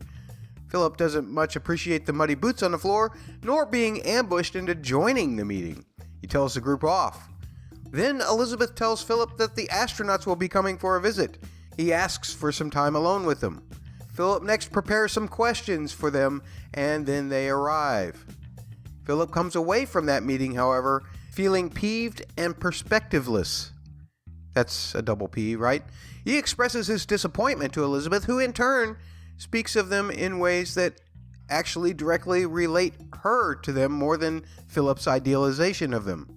Philip doesn't much appreciate the muddy boots on the floor, nor being ambushed into joining the meeting. He tells the group off. Then Elizabeth tells Philip that the astronauts will be coming for a visit. He asks for some time alone with them. Philip next prepares some questions for them, and then they arrive. Philip comes away from that meeting, however, feeling peeved and perspectiveless. That's a double P, right? He expresses his disappointment to Elizabeth, who in turn speaks of them in ways that actually directly relate her to them more than Philip's idealization of them.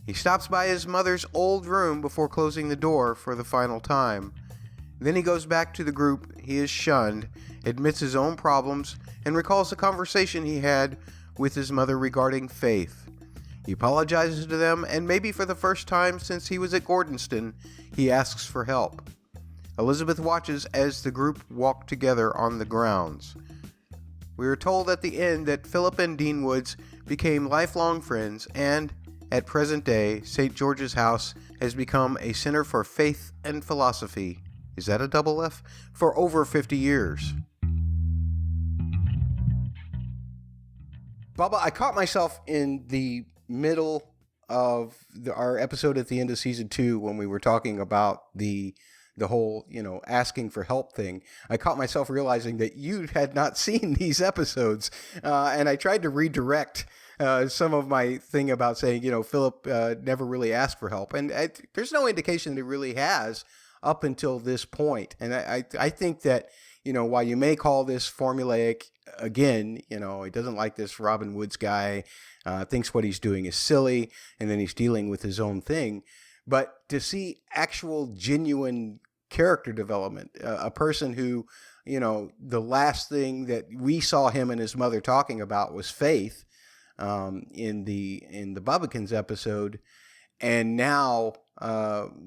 He stops by his mother's old room before closing the door for the final time. Then he goes back to the group he has shunned, admits his own problems, and recalls the conversation he had with his mother regarding faith. He apologizes to them, and maybe for the first time since he was at Gordonston, he asks for help. Elizabeth watches as the group walk together on the grounds. We are told at the end that Philip and Dean Woods became lifelong friends, and, at present day, St. George's House has become a center for faith and philosophy. Is that a double F? For over 50 years. Bubba, I caught myself in the middle of our episode at the end of season 2 when we were talking about the whole, asking for help thing. I caught myself realizing that you had not seen these episodes, and I tried to redirect some of my thing about saying, Philip never really asked for help, and there's no indication that he really has, up until this point. And I think that, while you may call this formulaic, again, he doesn't like this Robin Woods guy, thinks what he's doing is silly, and then he's dealing with his own thing. But to see actual genuine character development, a person who, the last thing that we saw him and his mother talking about was faith, in the Bubbikins episode, and now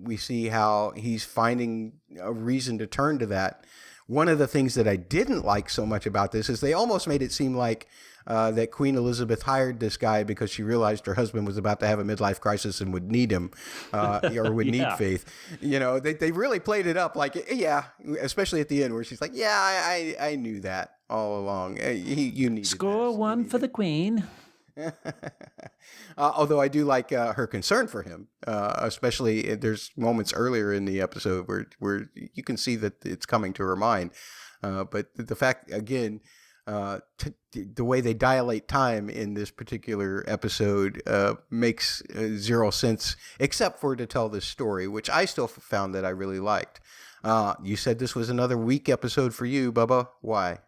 we see how he's finding a reason to turn to that. One of the things that I didn't like so much about this is they almost made it seem like that Queen Elizabeth hired this guy because she realized her husband was about to have a midlife crisis and would need him, or would need faith. They really played it up like, yeah, especially at the end where she's like, yeah, I knew that all along. You needed Score this. one for the Queen. Although I do like her concern for him, especially there's moments earlier in the episode where you can see that it's coming to her mind. But the fact, again, the way they dilate time in this particular episode makes zero sense, except for to tell this story, which I still found that I really liked. You said this was another weak episode for you, Bubba. Why?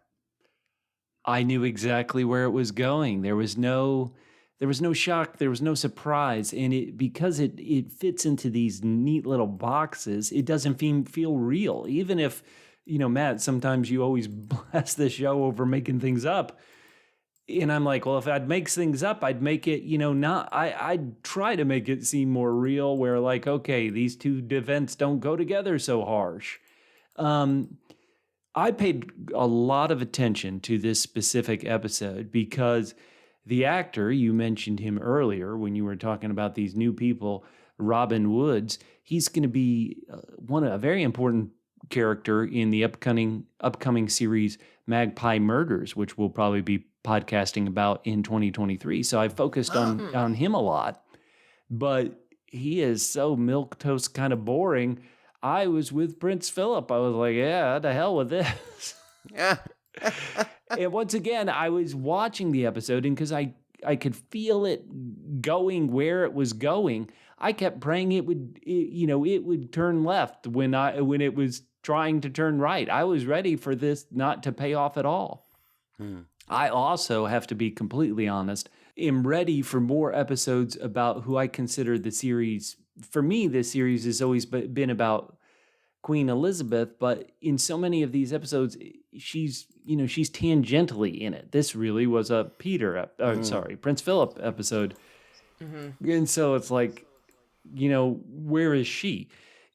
I knew exactly where it was going. There was no shock. There was no surprise. And because it fits into these neat little boxes, it doesn't feel real. Even if, Matt, sometimes you always blast the show over making things up. And I'm like, well, if I'd make things up, I'd make it, I'd try to make it seem more real where like, okay, these two events don't go together so harsh. I paid a lot of attention to this specific episode because the actor, you mentioned him earlier when you were talking about these new people, Robin Woods, he's going to be a very important character in the upcoming series Magpie Murders, which we'll probably be podcasting about in 2023. So I focused on him a lot, but he is so milquetoast kind of boring. I was with Prince Philip. I was like, yeah, the hell with this. Yeah. And once again, I was watching the episode, and because I could feel it going where it was going, I kept praying it would turn left when it was trying to turn right. I was ready for this not to pay off at all. I also have to be completely honest, am ready for more episodes about who I consider the series. For me, this series has always been about Queen Elizabeth, but in so many of these episodes, she's tangentially in it. This really was a Prince Philip episode. Mm-hmm. And so it's like, where is she?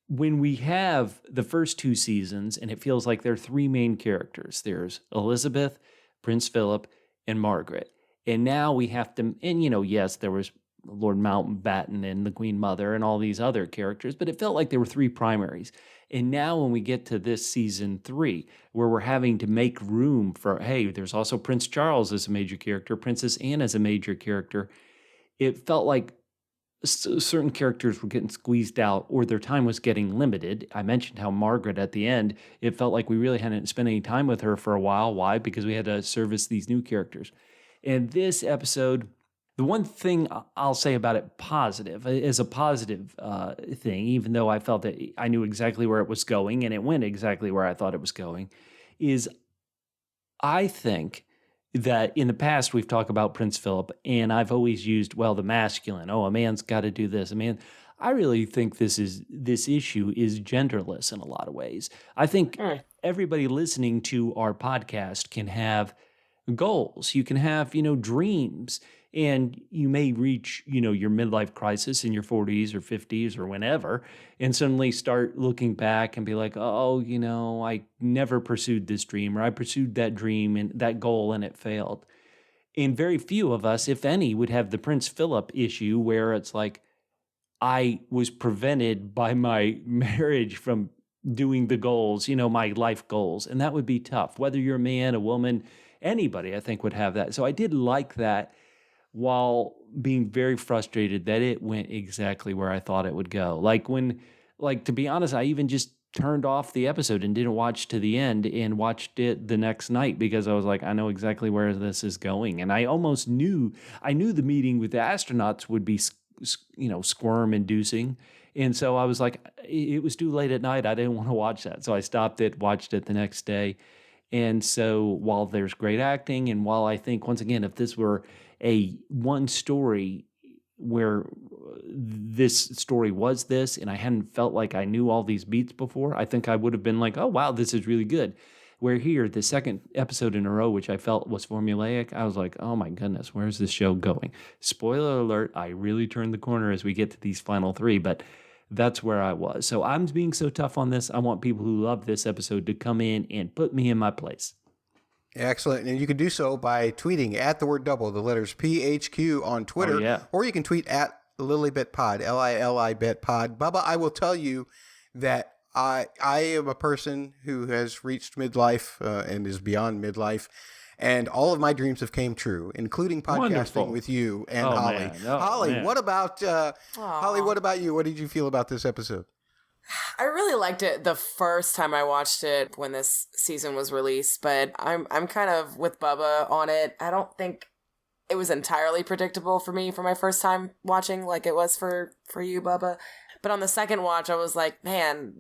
When we have the first two seasons, and it feels like there are three main characters. There's Elizabeth, Prince Philip, and Margaret. And now we have to, and yes, there was Lord Mountbatten and the Queen Mother and all these other characters, but it felt like there were three primaries. And now when we get to this season 3, where we're having to make room for, hey, there's also Prince Charles as a major character, Princess Anne as a major character, it felt like certain characters were getting squeezed out or their time was getting limited. I mentioned how Margaret at the end, it felt like we really hadn't spent any time with her for a while. Why? Because we had to service these new characters. And this episode, the one thing I'll say about it positive, is a positive thing, even though I felt that I knew exactly where it was going and it went exactly where I thought it was going, is I think that in the past we've talked about Prince Philip and I've always used, the masculine. Oh, a man's got to do this. I really think this issue is genderless in a lot of ways. I think everybody listening to our podcast can have goals. You can have, dreams. And you may reach, your midlife crisis in your 40s or 50s or whenever, and suddenly start looking back and be like, oh, I never pursued this dream, or I pursued that dream and that goal and it failed. And very few of us, if any, would have the Prince Philip issue where it's like, I was prevented by my marriage from doing the goals, my life goals. And that would be tough. Whether you're a man, a woman, anybody, I think would have that. So I did like that, while being very frustrated that it went exactly where I thought it would go. To be honest, I even just turned off the episode and didn't watch to the end and watched it the next night because I was like, I know exactly where this is going. And I almost knew the meeting with the astronauts would be squirm inducing. And so I was like, it was too late at night. I didn't want to watch that. So I stopped it, watched it the next day. And so while there's great acting, and while I think, once again, if this were a one story where this story was this, and I hadn't felt like I knew all these beats before, I think I would have been like, oh, wow, this is really good. Where here, the second episode in a row, which I felt was formulaic, I was like, oh my goodness, where's this show going? Spoiler alert, I really turned the corner as we get to these final three, but that's where I was. So I'm being so tough on this. I want people who love this episode to come in and put me in my place. Excellent. And you can do so by tweeting at the word double, the letters PHQ on Twitter. Oh, yeah. Or you can tweet at Lilibet Pod, Lilibet Pod. Bubba, I will tell you that I am a person who has reached midlife and is beyond midlife. And all of my dreams have came true, including podcasting Wonderful. with you and Oh, Holly. man. Oh, Holly, man. what about Holly? What about you? What did you feel about this episode? I really liked it the first time I watched it when this season was released, but I'm kind of with Bubba on it. I don't think it was entirely predictable for me for my first time watching like it was for you, Bubba. But on the second watch, I was like, man,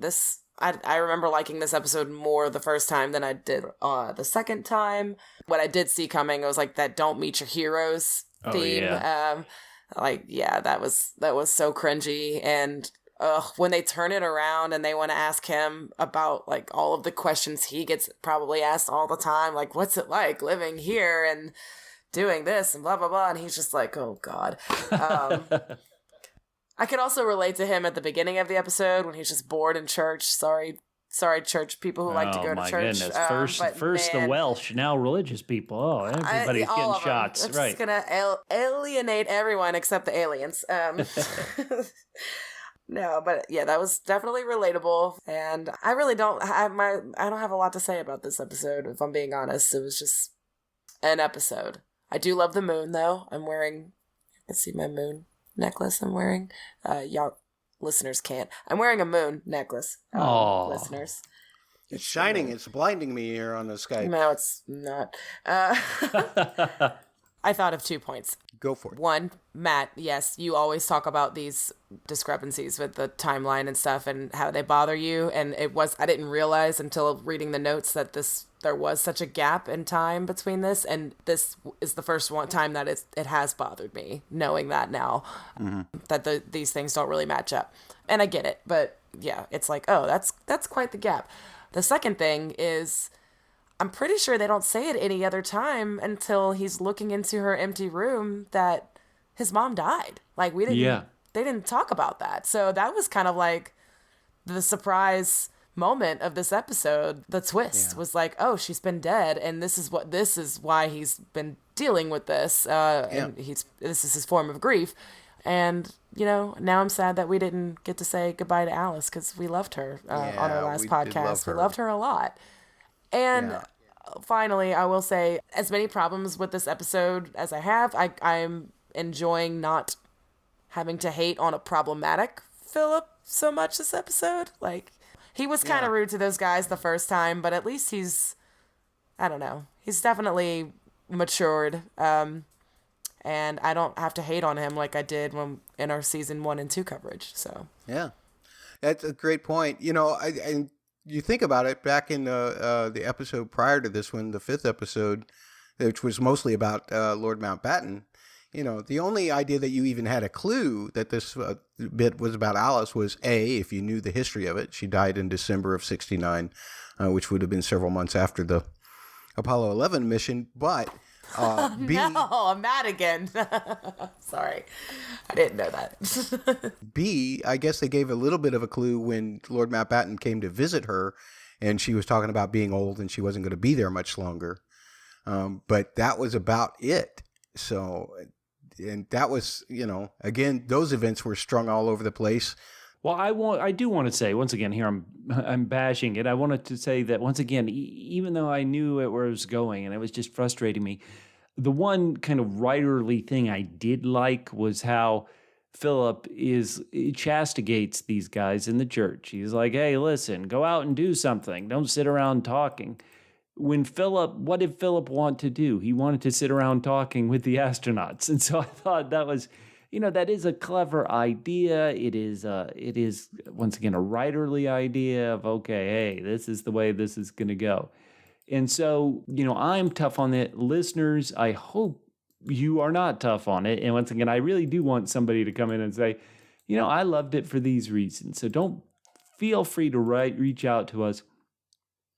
I remember liking this episode more the first time than I did the second time. What I did see coming, it was like that "Don't Meet Your Heroes" theme. Yeah. That was so cringy. And when they turn it around and they want to ask him about like all of the questions he gets probably asked all the time, like what's it like living here and doing this and blah blah blah, and he's just like, oh god. I could also relate to him at the beginning of the episode when he's just bored in church. Sorry, church people who like to go to church. Goodness. First the Welsh, now religious people. Oh, everybody's getting shots. I'm right. just gonna alienate everyone except the aliens. No, but yeah, that was definitely relatable, and I really don't. I don't have a lot to say about this episode. If I'm being honest, it was just an episode. I do love the moon, though. I'm wearing. Let's see my moon necklace I'm wearing. Y'all listeners can't. I'm wearing a moon necklace. Listeners. It's shining. It's blinding me here on the Skype. No, it's not. I thought of 2 points. Go for it. One, Matt, yes, you always talk about these discrepancies with the timeline and stuff and how they bother you. And I didn't realize until reading the notes that there was such a gap in time between this. And this is the first time that it has bothered me, knowing that now, that these things don't really match up. And I get it. But yeah, it's like, oh, that's quite the gap. The second thing is, I'm pretty sure they don't say it any other time until he's looking into her empty room that his mom died. Like they didn't talk about that. So that was kind of like the surprise moment of this episode. The twist was like, oh, she's been dead, and this is why he's been dealing with this. And this is his form of grief. And now I'm sad that we didn't get to say goodbye to Alice because we loved her on our last podcast. We loved her a lot. And finally, I will say, as many problems with this episode as I have, I'm enjoying not having to hate on a problematic Philip so much this episode. Like, he was kind of rude to those guys the first time, but at least he's definitely matured. And I don't have to hate on him like I did in our season 1 and 2 coverage. So yeah, that's a great point. You think about it, back in the episode prior to this one, the 5th episode, which was mostly about Lord Mountbatten, the only idea that you even had a clue that this bit was about Alice was, A, if you knew the history of it. She died in December of 1969, which would have been several months after the Apollo 11 mission, but... B, no, I'm mad again. Sorry. I didn't know that. B, I guess they gave a little bit of a clue when Lord Mountbatten came to visit her, and she was talking about being old and she wasn't going to be there much longer. But that was about it. So, and that was, again, those events were strung all over the place. Well, I do want to say, once again, here I'm bashing it. I wanted to say that, once again, even though I knew where it was going and it was just frustrating me, the one kind of writerly thing I did like was how Philip chastigates these guys in the church. He's like, hey, listen, go out and do something. Don't sit around talking. What did Philip want to do? He wanted to sit around talking with the astronauts. And so I thought that was that is a clever idea. It is once again a writerly idea of, okay, hey, this is the way this is going to go. And so, I'm tough on it. Listeners, I hope you are not tough on it. And once again, I really do want somebody to come in and say, I loved it for these reasons. So don't feel free to reach out to us.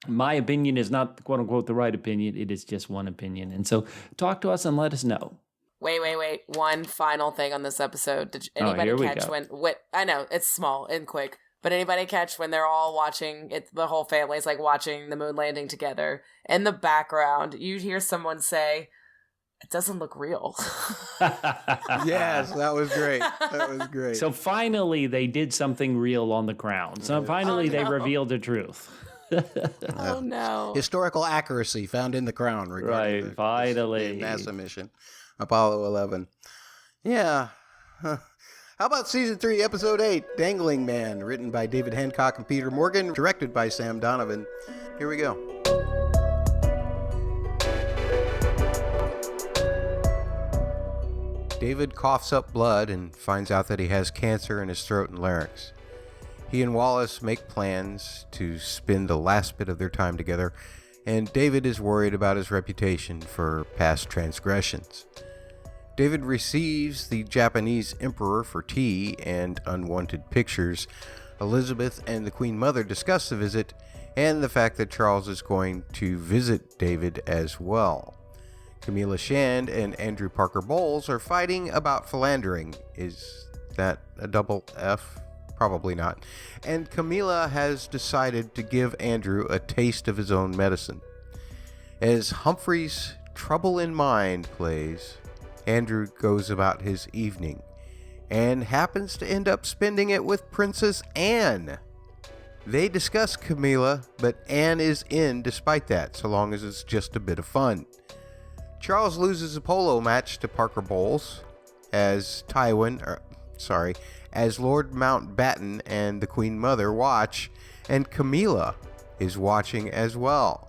My opinion is not, quote unquote, the right opinion. It is just one opinion. And so talk to us and let us know. Wait. One final thing on this episode. Did anybody catch when I know it's small and quick, but anybody catch when they're all watching it, the whole family's like watching the moon landing together. In the background, you hear someone say, "It doesn't look real." Yes, that was great. So finally they did something real on the crown. So finally they revealed the truth. Oh no. Historical accuracy found in the crown regarding right, finally. the NASA mission, Apollo 11. Yeah. How about Season 3, Episode 8, Dangling Man, written by David Hancock and Peter Morgan, directed by Sam Donovan. Here we go. David coughs up blood and finds out that he has cancer in his throat and larynx. He and Wallace make plans to spend the last bit of their time together, and David is worried about his reputation for past transgressions. David receives the Japanese emperor for tea and unwanted pictures. Elizabeth and the Queen Mother discuss the visit and the fact that Charles is going to visit David as well. Camilla Shand and Andrew Parker Bowles are fighting about philandering. Is that a double F? Probably not. And Camilla has decided to give Andrew a taste of his own medicine. As Humphrey's Trouble in Mind plays, Andrew goes about his evening and happens to end up spending it with Princess Anne. They discuss Camilla, but Anne is in despite that, so long as it's just a bit of fun. Charles loses a polo match to Parker Bowles as as Lord Mountbatten and the Queen Mother watch, and Camilla is watching as well.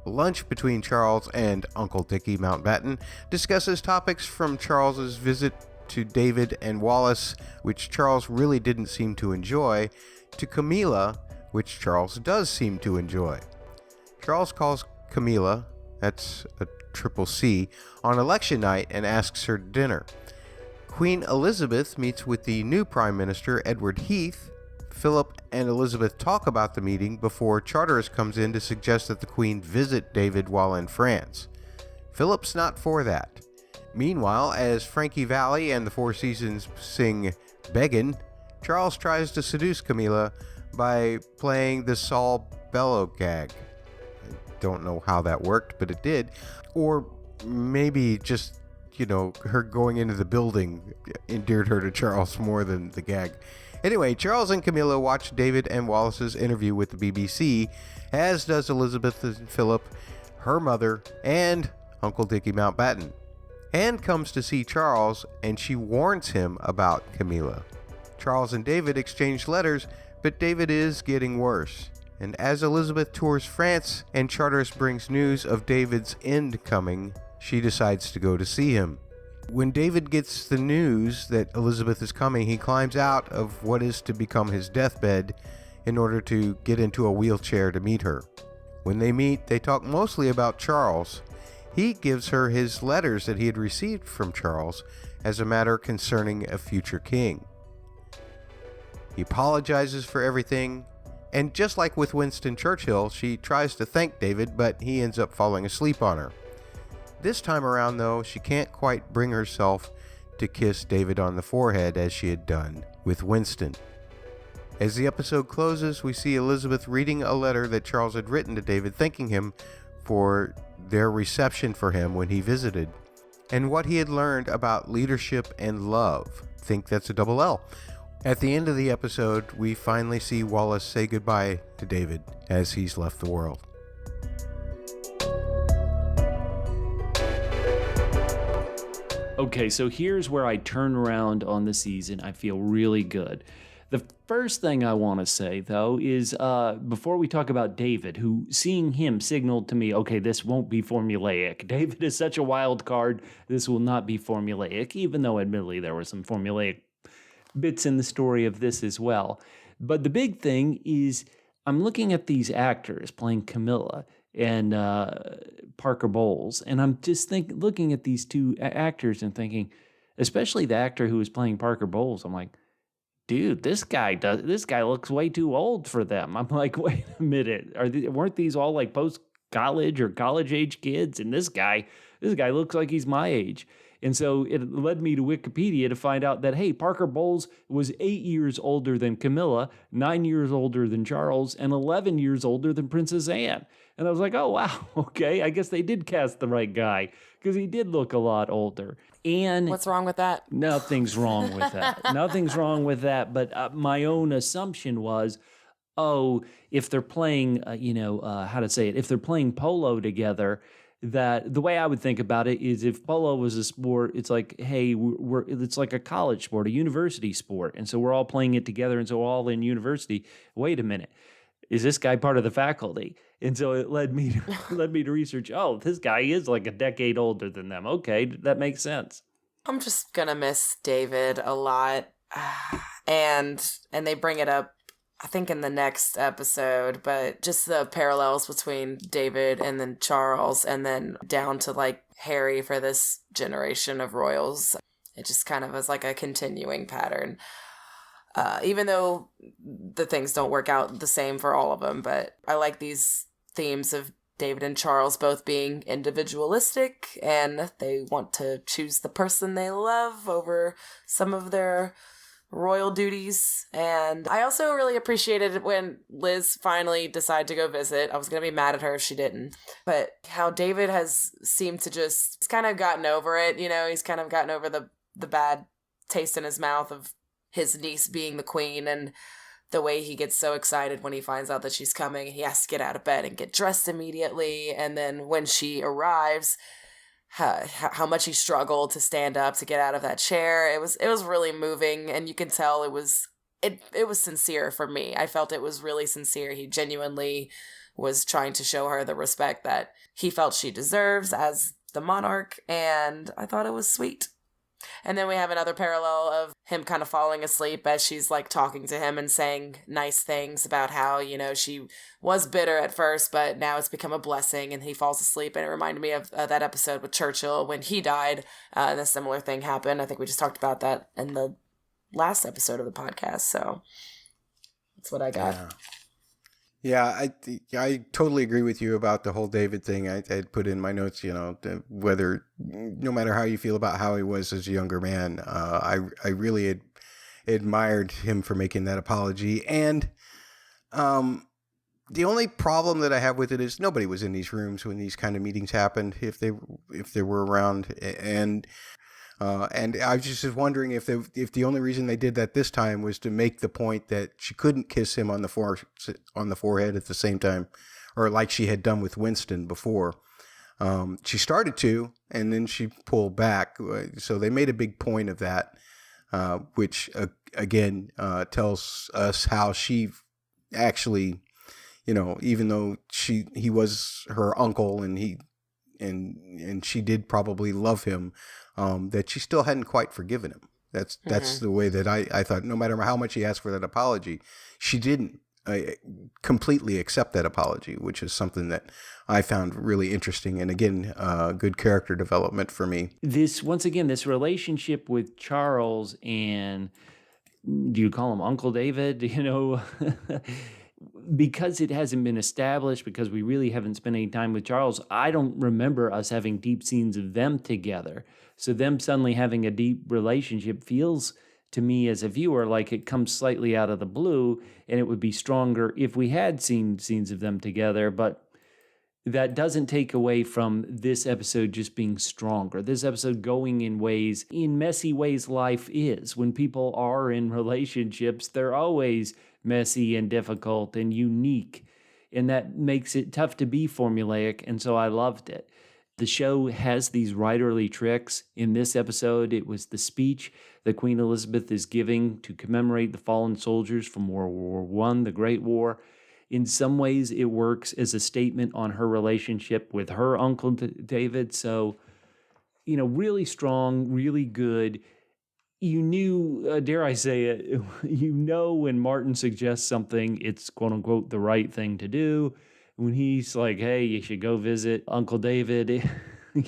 Lunch between Charles and Uncle Dickie Mountbatten discusses topics from Charles's visit to David and Wallace, which Charles really didn't seem to enjoy, to Camilla, which Charles does seem to enjoy. Charles calls Camilla, that's a triple C, on election night and asks her to dinner. Queen Elizabeth meets with the new Prime Minister, Edward Heath. Philip and Elizabeth talk about the meeting before Charteris comes in to suggest that the Queen visit David while in France. Philip's not for that. Meanwhile, as Frankie Valli and the Four Seasons sing Beggin', Charles tries to seduce Camilla by playing the Saul Bellow gag. I don't know how that worked, but it did. Or maybe just, her going into the building endeared her to Charles more than the gag. Anyway, Charles and Camilla watch David and Wallace's interview with the BBC, as does Elizabeth and Philip, her mother, and Uncle Dickie Mountbatten. Anne comes to see Charles, and she warns him about Camilla. Charles and David exchange letters, but David is getting worse. And as Elizabeth tours France and Charteris brings news of David's end coming, she decides to go to see him. When David gets the news that Elizabeth is coming, he climbs out of what is to become his deathbed in order to get into a wheelchair to meet her. When they meet, they talk mostly about Charles. He gives her his letters that he had received from Charles as a matter concerning a future king. He apologizes for everything, and just like with Winston Churchill, she tries to thank David, but he ends up falling asleep on her. This time around, though, she can't quite bring herself to kiss David on the forehead as she had done with Winston. As the episode closes, we see Elizabeth reading a letter that Charles had written to David, thanking him for their reception for him when he visited, and what he had learned about leadership and love. Think that's a double L. At the end of the episode, we finally see Wallace say goodbye to David as he's left the world. Okay, so here's where I turn around on the season. I feel really good. The first thing I want to say, though, is before we talk about David, who seeing him signaled to me, okay, this won't be formulaic. David is such a wild card. This will not be formulaic, even though admittedly there were some formulaic bits in the story of this as well. But the big thing is I'm looking at these actors playing Camilla and Parker Bowles, and I'm just looking at these two actors and thinking, especially the actor who was playing Parker Bowles, I'm like, dude, this guy looks way too old for them. I'm like, wait a minute, weren't these all like post-college or college-age kids? And this guy looks like he's my age. And so it led me to Wikipedia to find out that, hey, Parker Bowles was 8 years older than Camilla, 9 years older than Charles, and 11 years older than Princess Anne. And I was like, oh, wow, okay, I guess they did cast the right guy, because he did look a lot older. And What's wrong with that? nothing's wrong with that. Nothing's wrong with that. But my own assumption was, oh, if they're playing, if they're playing polo together, that the way I would think about it is if polo was a sport, it's like, hey, it's like a college sport, a university sport. And so we're all playing it together. And so we're all in university. Wait a minute. Is this guy part of the faculty? And so it led me to research, oh, this guy is like a decade older than them. Okay, that makes sense. I'm just gonna miss David a lot. And they bring it up, I think, in the next episode, but just the parallels between David and then Charles and then down to like Harry for this generation of royals. It just kind of was like a continuing pattern. Even though the things don't work out the same for all of them, but I like these themes of David and Charles both being individualistic and they want to choose the person they love over some of their royal duties. And I also really appreciated when Liz finally decided to go visit. I was going to be mad at her if she didn't. But how David has seemed to he's kind of gotten over it. You know, he's kind of gotten over the bad taste in his mouth of his niece being the queen, and the way he gets so excited when he finds out that she's coming. He has to get out of bed and get dressed immediately. And then when she arrives, how much he struggled to stand up to get out of that chair. It was really moving, and you can tell it was sincere for me. I felt it was really sincere. He genuinely was trying to show her the respect that he felt she deserves as the monarch, and I thought it was sweet. And then we have another parallel of him kind of falling asleep as she's like talking to him and saying nice things about how, you know, she was bitter at first, but now it's become a blessing, and he falls asleep. And it reminded me of that episode with Churchill when he died, and a similar thing happened. I think we just talked about that in the last episode of the podcast. So that's what I got. Yeah, I totally agree with you about the whole David thing. I put in my notes, you know, whether, no matter how you feel about how he was as a younger man, I really admired him for making that apology. And the only problem that I have with it is nobody was in these rooms when these kind of meetings happened, if they were around. And I was just wondering if the only reason they did that this time was to make the point that she couldn't kiss him on the forehead at the same time, or like she had done with Winston before. She started to, and then she pulled back. So they made a big point of that, which again tells us how she actually, you know, even though he was her uncle and she did probably love him, that she still hadn't quite forgiven him. That's the way that I thought. No matter how much he asked for that apology, she didn't completely accept that apology, which is something that I found really interesting. And again, good character development for me. This relationship with Charles and, do you call him Uncle David? You know, because it hasn't been established, because we really haven't spent any time with Charles, I don't remember us having deep scenes of them together. So them suddenly having a deep relationship feels to me as a viewer like it comes slightly out of the blue, and it would be stronger if we had seen scenes of them together. But that doesn't take away from this episode just being stronger. This episode going in messy ways life is. When people are in relationships, they're always messy and difficult and unique. And that makes it tough to be formulaic. And so I loved it. The show has these writerly tricks. In this episode, it was the speech that Queen Elizabeth is giving to commemorate the fallen soldiers from World War I, the Great War. In some ways, it works as a statement on her relationship with her uncle David. So, really strong, really good. You knew, dare I say it, when Martin suggests something, it's quote unquote the right thing to do. When he's like, hey, you should go visit Uncle David,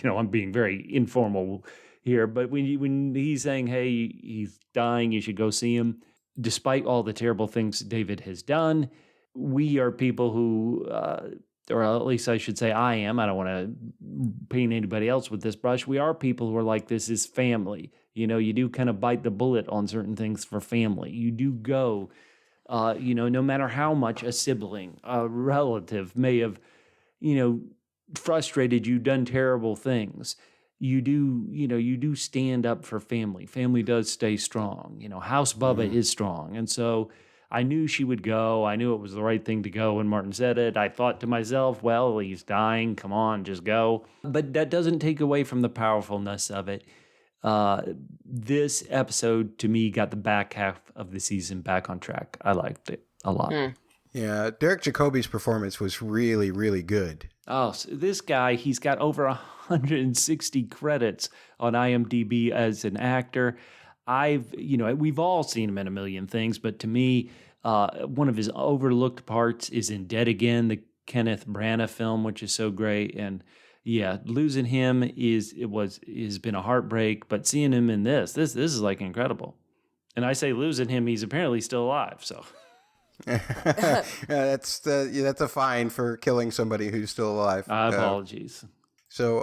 I'm being very informal here, but when he's saying, hey, he's dying, you should go see him, despite all the terrible things David has done, we are people who, or at least I should say I am, I don't want to paint anybody else with this brush, we are people who are like, this is family. You do kind of bite the bullet on certain things for family. You do go, no matter how much a sibling, a relative may have, frustrated you, done terrible things. You do stand up for family. Family does stay strong. House Bubba is strong. And so I knew she would go. I knew it was the right thing to go when Martin said it. I thought to myself, well, he's dying. Come on, just go. But that doesn't take away from the powerfulness of it. This episode, to me, got the back half of the season back on track. I liked it a lot. Yeah, Derek Jacobi's performance was really, really good. Oh, so this guy, he's got over 160 credits on IMDb as an actor. We've all seen him in a million things, but to me, one of his overlooked parts is in Dead Again, the Kenneth Branagh film, which is so great. And yeah, losing him has been a heartbreak, but seeing him in this is like incredible. And I say losing him, he's apparently still alive. So that's a fine for killing somebody who's still alive. Apologies. So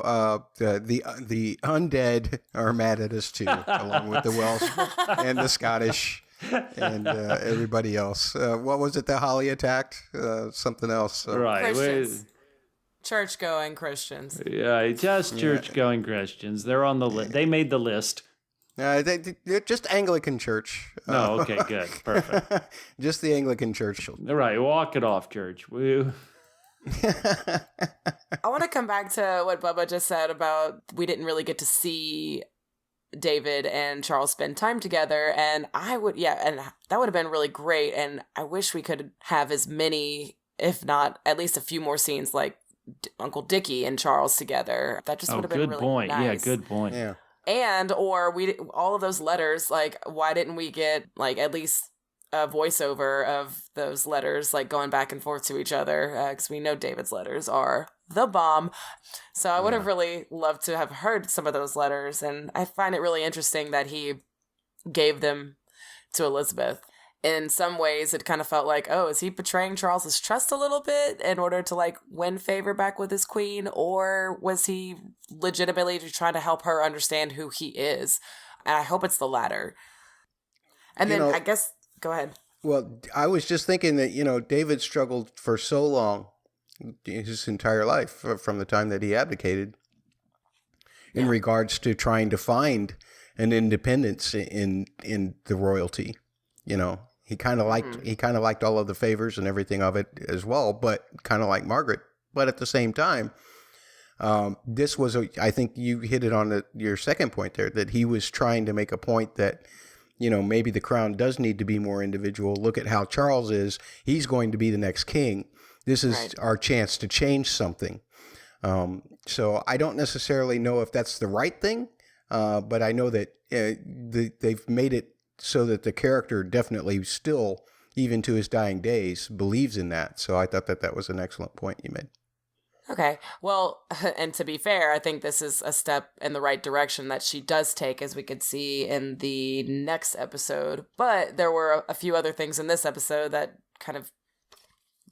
the undead are mad at us too, along with the Welsh and the Scottish and everybody else. What was it that Holly attacked? Something else. Right. Christians. Church-going Christians. Yeah, just church-going Christians. They're on the list. They made the list. They're just Anglican Church. No, okay, good. Perfect. Just the Anglican Church. All right, walk it off, church. Woo. I want to come back to what Bubba just said about we didn't really get to see David and Charles spend time together, and and that would have been really great, and I wish we could have as many, if not at least a few more scenes like Uncle Dickie and Charles together. That just would have been really point. nice. Yeah, good point. Yeah. And or all of those letters, like why didn't we get like at least a voiceover of those letters, like going back and forth to each other, because we know David's letters are the bomb. So I would have really loved to have heard some of those letters, and I find it really interesting that he gave them to Elizabeth. In some ways, it kind of felt like, oh, is he betraying Charles's trust a little bit in order to like win favor back with his queen, or was he legitimately trying to help her understand who he is? And I hope it's the latter. And then I guess, go ahead. Well, I was just thinking that, David struggled for so long, his entire life, from the time that he abdicated, in regards to trying to find an independence in the royalty. He kind of liked all of the favors and everything of it as well, but kind of like Margaret. But at the same time, this was I think you hit it on your second point there, that he was trying to make a point that, maybe the crown does need to be more individual. Look at how Charles is. He's going to be the next king. This is our chance to change something. So I don't necessarily know if that's the right thing, but I know that they've made it so that the character definitely still, even to his dying days, believes in that. So I thought that was an excellent point you made. Okay. Well, and to be fair, I think this is a step in the right direction that she does take, as we could see in the next episode. But there were a few other things in this episode that kind of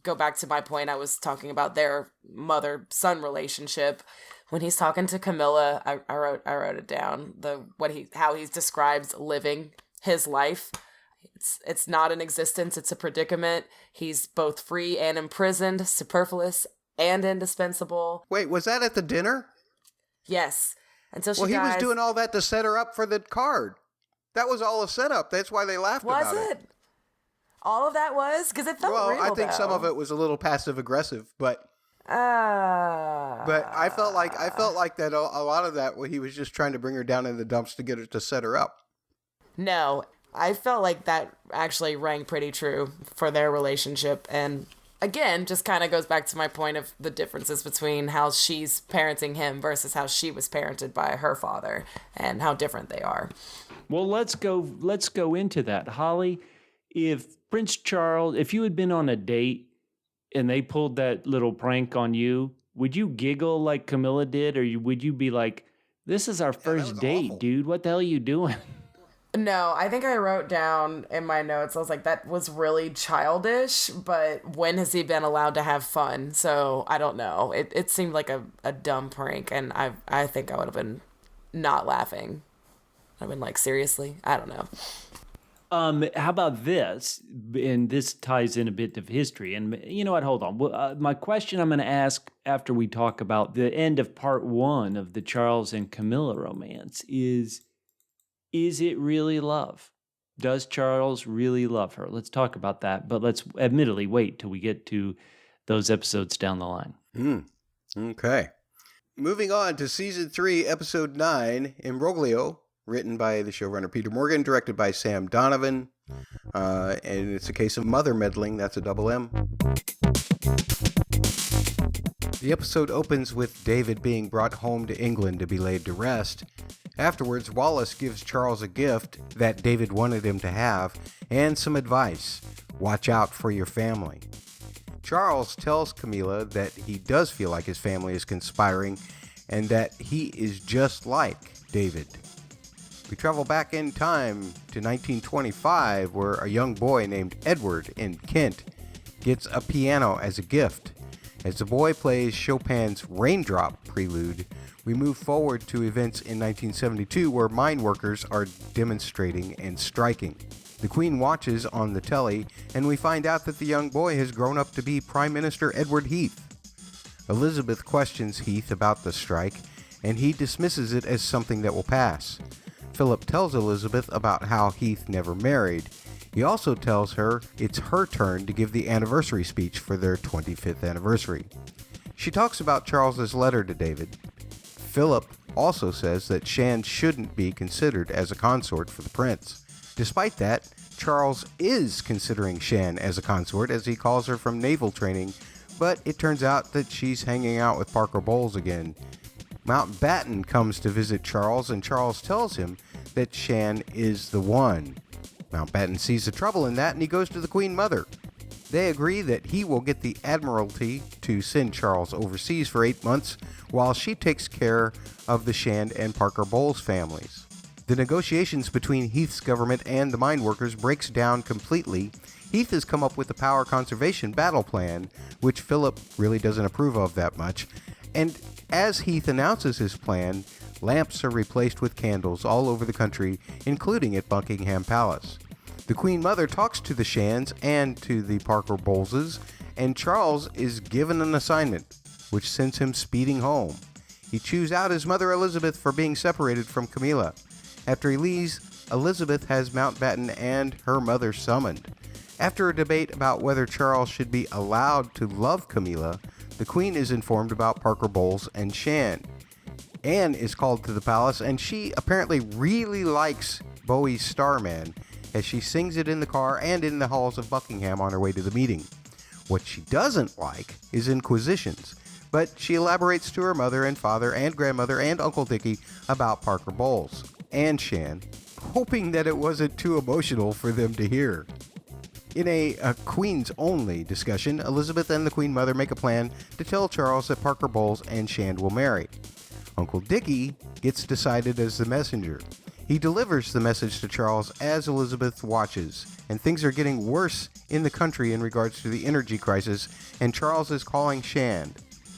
go back to my point. I was talking about their mother-son relationship. When he's talking to Camilla, I wrote it down. How he describes living his life. It's not an existence, it's a predicament. He's both free and imprisoned, superfluous and indispensable. Wait, was that at the dinner? Yes. Until she dies. Well, he was doing all that to set her up for the card. That was all a setup. That's why they laughed about it. Was it? All of that was? Because it felt real, I think some of it was a little passive-aggressive, but But I felt like that a lot of that, he was just trying to bring her down in the dumps to get her to set her up. No, I felt like that actually rang pretty true for their relationship. And again, just kind of goes back to my point of the differences between how she's parenting him versus how she was parented by her father and how different they are. Well, let's go into that. Holly, if Prince Charles, if you had been on a date and they pulled that little prank on you, would you giggle like Camilla did, or would you be like, this is our first date, awful. dude. What the hell are you doing? No, I think I wrote down in my notes, I was like, that was really childish, but when has he been allowed to have fun? So I don't know. It seemed like a dumb prank, and I think I would have been not laughing. I've been like, seriously? I don't know. How about this? And this ties in a bit of history. And you know what? Hold on. My question I'm going to ask after we talk about the end of part 1 of the Charles and Camilla romance is it really love? Does Charles really love her? Let's talk about that. But let's admittedly wait till we get to those episodes down the line. Okay. Moving on to Season 3, Episode 9, Imbroglio, written by the showrunner Peter Morgan, directed by Sam Donovan. And it's a case of mother meddling. That's a double M. The episode opens with David being brought home to England to be laid to rest. Afterwards, Wallace gives Charles a gift that David wanted him to have and some advice. Watch out for your family. Charles tells Camilla that he does feel like his family is conspiring and that he is just like David. We travel back in time to 1925, where a young boy named Edward in Kent gets a piano as a gift. As the boy plays Chopin's Raindrop Prelude, we move forward to events in 1972 where mine workers are demonstrating and striking. The Queen watches on the telly, and we find out that the young boy has grown up to be Prime Minister Edward Heath. Elizabeth questions Heath about the strike, and he dismisses it as something that will pass. Philip tells Elizabeth about how Heath never married. He also tells her it's her turn to give the anniversary speech for their 25th anniversary. She talks about Charles's letter to David. Philip also says that Shan shouldn't be considered as a consort for the prince. Despite that, Charles is considering Shan as a consort, as he calls her from naval training, but it turns out that she's hanging out with Parker Bowles again. Mountbatten comes to visit Charles, and Charles tells him that Shan is the one. Mountbatten sees the trouble in that, and he goes to the Queen Mother. They agree that he will get the Admiralty to send Charles overseas for 8 months, while she takes care of the Shand and Parker Bowles families. The negotiations between Heath's government and the mine workers breaks down completely. Heath has come up with a power conservation battle plan, which Philip really doesn't approve of that much. And as Heath announces his plan, lamps are replaced with candles all over the country, including at Buckingham Palace. The Queen Mother talks to the Shands and to the Parker Bowleses, and Charles is given an assignment, which sends him speeding home. He chews out his mother Elizabeth for being separated from Camilla. After he leaves, Elizabeth has Mountbatten and her mother summoned. After a debate about whether Charles should be allowed to love Camilla, the Queen is informed about Parker Bowles and Shan. Anne is called to the palace, and she apparently really likes Bowie's Starman, as she sings it in the car and in the halls of Buckingham on her way to the meeting. What she doesn't like is inquisitions, but she elaborates to her mother and father and grandmother and Uncle Dickie about Parker Bowles and Shan, hoping that it wasn't too emotional for them to hear. In a Queens-only discussion, Elizabeth and the Queen Mother make a plan to tell Charles that Parker Bowles and Shand will marry. Uncle Dickie gets decided as the messenger. He delivers the message to Charles as Elizabeth watches, and things are getting worse in the country in regards to the energy crisis, and Charles is calling Shand.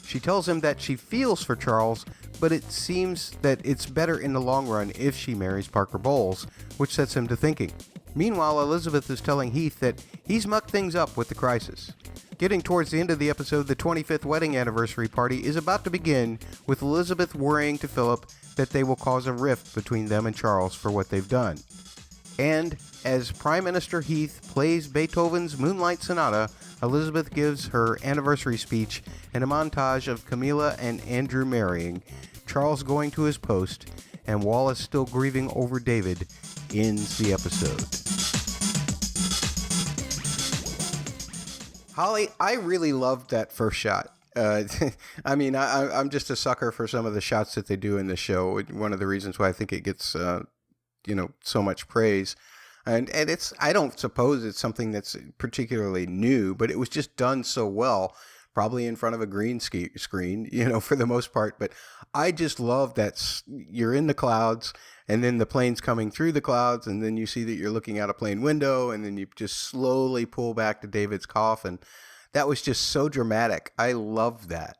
She tells him that she feels for Charles, but it seems that it's better in the long run if she marries Parker Bowles, which sets him to thinking. Meanwhile, Elizabeth is telling Heath that he's mucked things up with the crisis. Getting towards the end of the episode, the 25th wedding anniversary party is about to begin, with Elizabeth worrying to Philip that they will cause a rift between them and Charles for what they've done. And as Prime Minister Heath plays Beethoven's Moonlight Sonata, Elizabeth gives her anniversary speech and a montage of Camilla and Andrew marrying, Charles going to his post, and Wallace still grieving over David ends the episode. Holly, I really loved that first shot. I mean, I'm just a sucker for some of the shots that they do in the show. One of the reasons why I think it gets, so much praise. And I don't suppose it's something that's particularly new, but it was just done so well, probably in front of a green screen, for the most part. But I just love that you're in the clouds and then the plane's coming through the clouds and then you see that you're looking out a plane window and then you just slowly pull back to David's coffin. That was just so dramatic. I love that.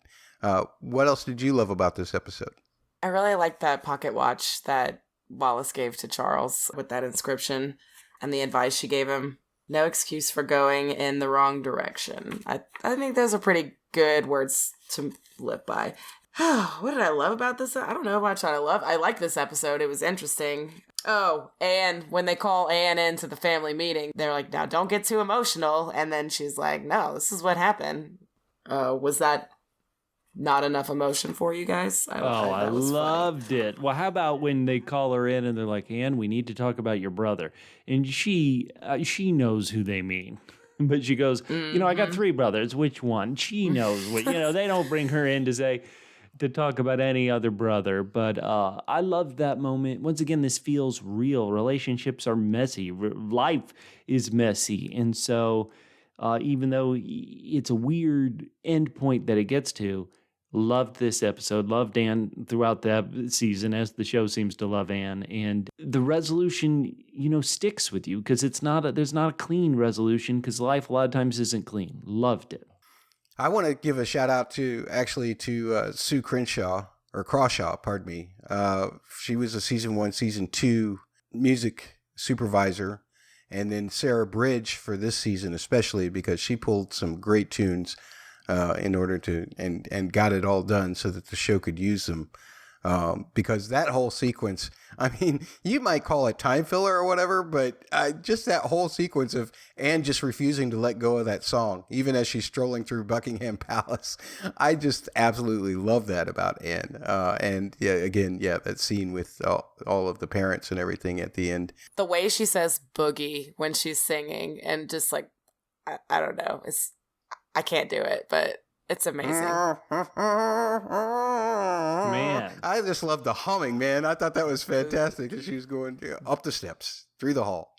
What else did you love about this episode? I really liked that pocket watch that Wallace gave to Charles with that inscription and the advice she gave him. No excuse for going in the wrong direction. I think those are pretty good words to live by. What did I love about this? I don't know how much I love. I like this episode. It was interesting. Oh, and when they call Anne into the family meeting, they're like, now don't get too emotional. And then she's like, no, this is what happened. Was that not enough emotion for you guys? I loved it. Well, how about when they call her in and they're like, Anne, we need to talk about your brother. And she knows who they mean. But she goes, I got 3 brothers. Which one? She knows what, they don't bring her in to talk about any other brother. But I loved that moment. Once again, this feels real. Relationships are messy. Life is messy. And so even though it's a weird end point that it gets to, loved this episode, loved Anne throughout the season, as the show seems to love Anne. And the resolution, sticks with you because there's not a clean resolution because life a lot of times isn't clean. Loved it. I want to give a shout out to Sue Crawshaw, pardon me. She was a season 1, season 2 music supervisor. And then Sarah Bridge for this season, especially because she pulled some great tunes in order to, and got it all done so that the show could use them. Because that whole sequence, I mean, you might call it time filler or whatever, but just that whole sequence of Anne just refusing to let go of that song, even as she's strolling through Buckingham Palace. I just absolutely love that about Anne. And that scene with all of the parents and everything at the end. The way she says boogie when she's singing and just like, I don't know, I can't do it, but it's amazing. Man. I just love the humming, man. I thought that was fantastic as she was going up the steps, through the hall.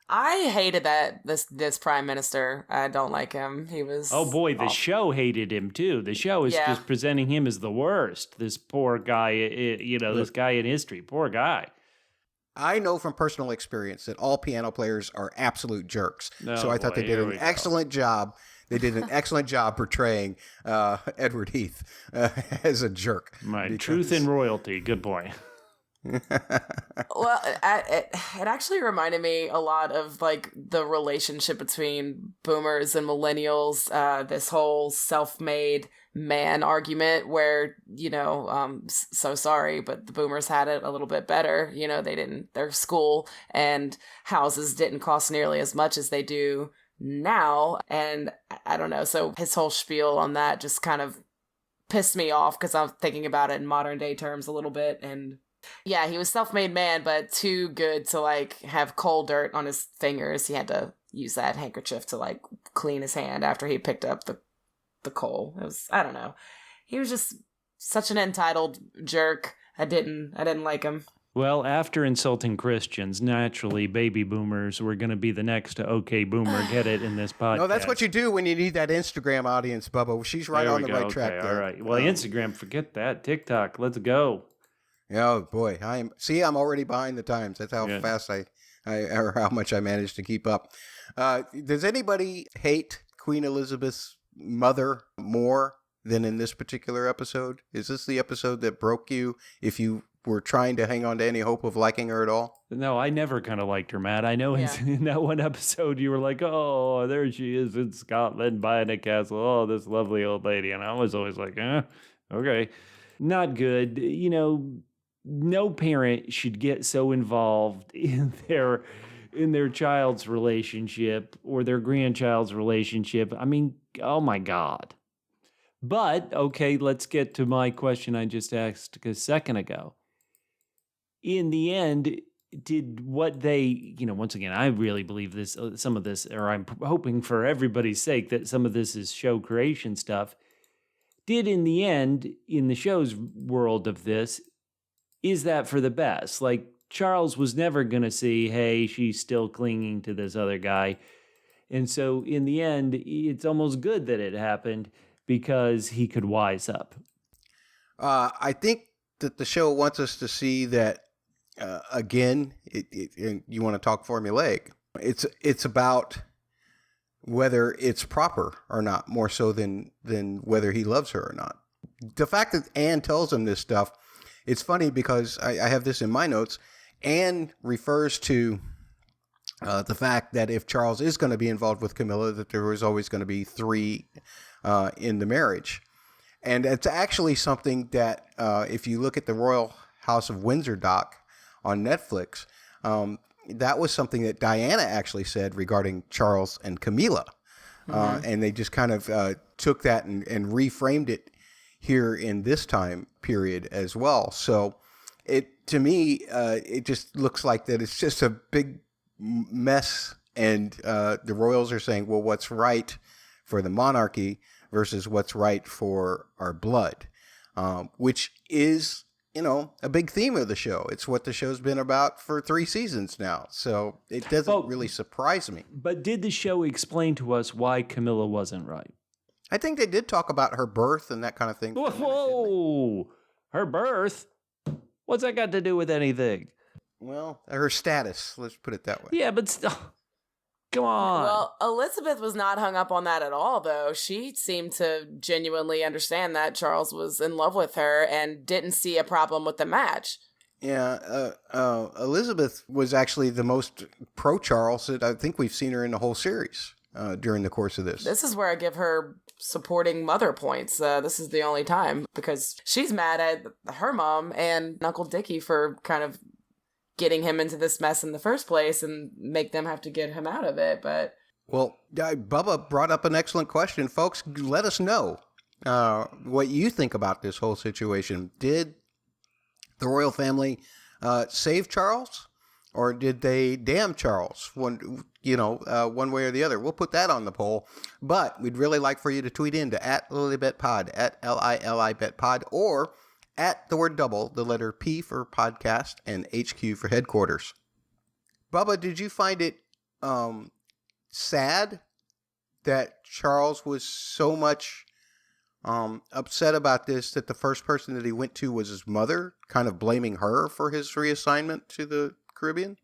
I hated that this prime minister. I don't like him. He was... Oh, boy, the show hated him, too. The show is just presenting him as the worst. This poor guy, this guy in history. Poor guy. I know from personal experience that all piano players are absolute jerks. So I thought they did an excellent job. They did an excellent job portraying Edward Heath as a jerk. Right. Truth and royalty. Good point. Well, it actually reminded me a lot of like the relationship between boomers and millennials, this whole self-made man argument where, so sorry, but the boomers had it a little bit better. Their school and houses didn't cost nearly as much as they do now. And I don't know. So his whole spiel on that just kind of pissed me off because I'm thinking about it in modern day terms a little bit. And yeah, he was self-made man, but too good to like have coal dirt on his fingers. He had to use that handkerchief to like clean his hand after he picked up the coal. I don't know. He was just such an entitled jerk. I didn't like him. Well, after insulting Christians, naturally, baby boomers were going to be the next okay boomer. Get it in this podcast. No, that's what you do when you need that Instagram audience, Bubba. She's right on the right track there. All right. Well, Instagram, forget that. TikTok, let's go. Oh, boy. I'm already behind the times. That's how fast or how much I managed to keep up. Does anybody hate Queen Elizabeth's mother more than in this particular episode? Is this the episode that broke you if you were trying to hang on to any hope of liking her at all? No, I never kind of liked her, Matt. I know in that one episode you were like, oh, there she is in Scotland buying a castle. Oh, this lovely old lady. And I was always like, okay. Not good. No parent should get so involved in in their child's relationship or their grandchild's relationship. I mean, oh my God. But, okay, let's get to my question I just asked a second ago. In the end, did what they, once again, I really believe this, some of this, or I'm hoping for everybody's sake that some of this is show creation stuff, did in the end, in the show's world of this, is that for the best? Like, Charles was never going to see, hey, she's still clinging to this other guy. And so in the end, it's almost good that it happened because he could wise up. I think that the show wants us to see that, again, you want to talk formulaic. It's about whether it's proper or not, more so than whether he loves her or not. The fact that Anne tells him this stuff, it's funny because I have this in my notes. Anne refers to the fact that if Charles is going to be involved with Camilla, that there was always going to be 3 in the marriage. And it's actually something that if you look at the Royal House of Windsor doc on Netflix, that was something that Diana actually said regarding Charles and Camilla. And they just kind of took that and reframed it here in this time period as well. So to me, it just looks like that it's just a big mess. And the royals are saying, well, what's right for the monarchy versus what's right for our blood, which is, a big theme of the show. It's what the show's been about for 3 seasons now. So it doesn't really surprise me. But did the show explain to us why Camilla wasn't right? I think they did talk about her birth and that kind of thing. Whoa! Her birth? What's that got to do with anything? Well, her status, let's put it that way. Yeah, but still, come on. Well, Elizabeth was not hung up on that at all, though. She seemed to genuinely understand that Charles was in love with her and didn't see a problem with the match. Yeah, Elizabeth was actually the most pro-Charles that I think we've seen her in the whole series during the course of this. This is where I give her supporting mother points. This is the only time, because she's mad at her mom and Uncle Dickie for kind of getting him into this mess in the first place and make them have to get him out of it. But well, Bubba brought up an excellent question. Folks, let us know what you think about this whole situation. Did the royal family save Charles, or did they damn Charles? One way or the other. We'll put that on the poll. But we'd really like for you to tweet in to @LilibetPod, @LILIBetPod, or at the word double, the letter P for podcast, and HQ for headquarters. Bubba, did you find it sad that Charles was so much upset about this that the first person that he went to was his mother, kind of blaming her for his reassignment to the Caribbean?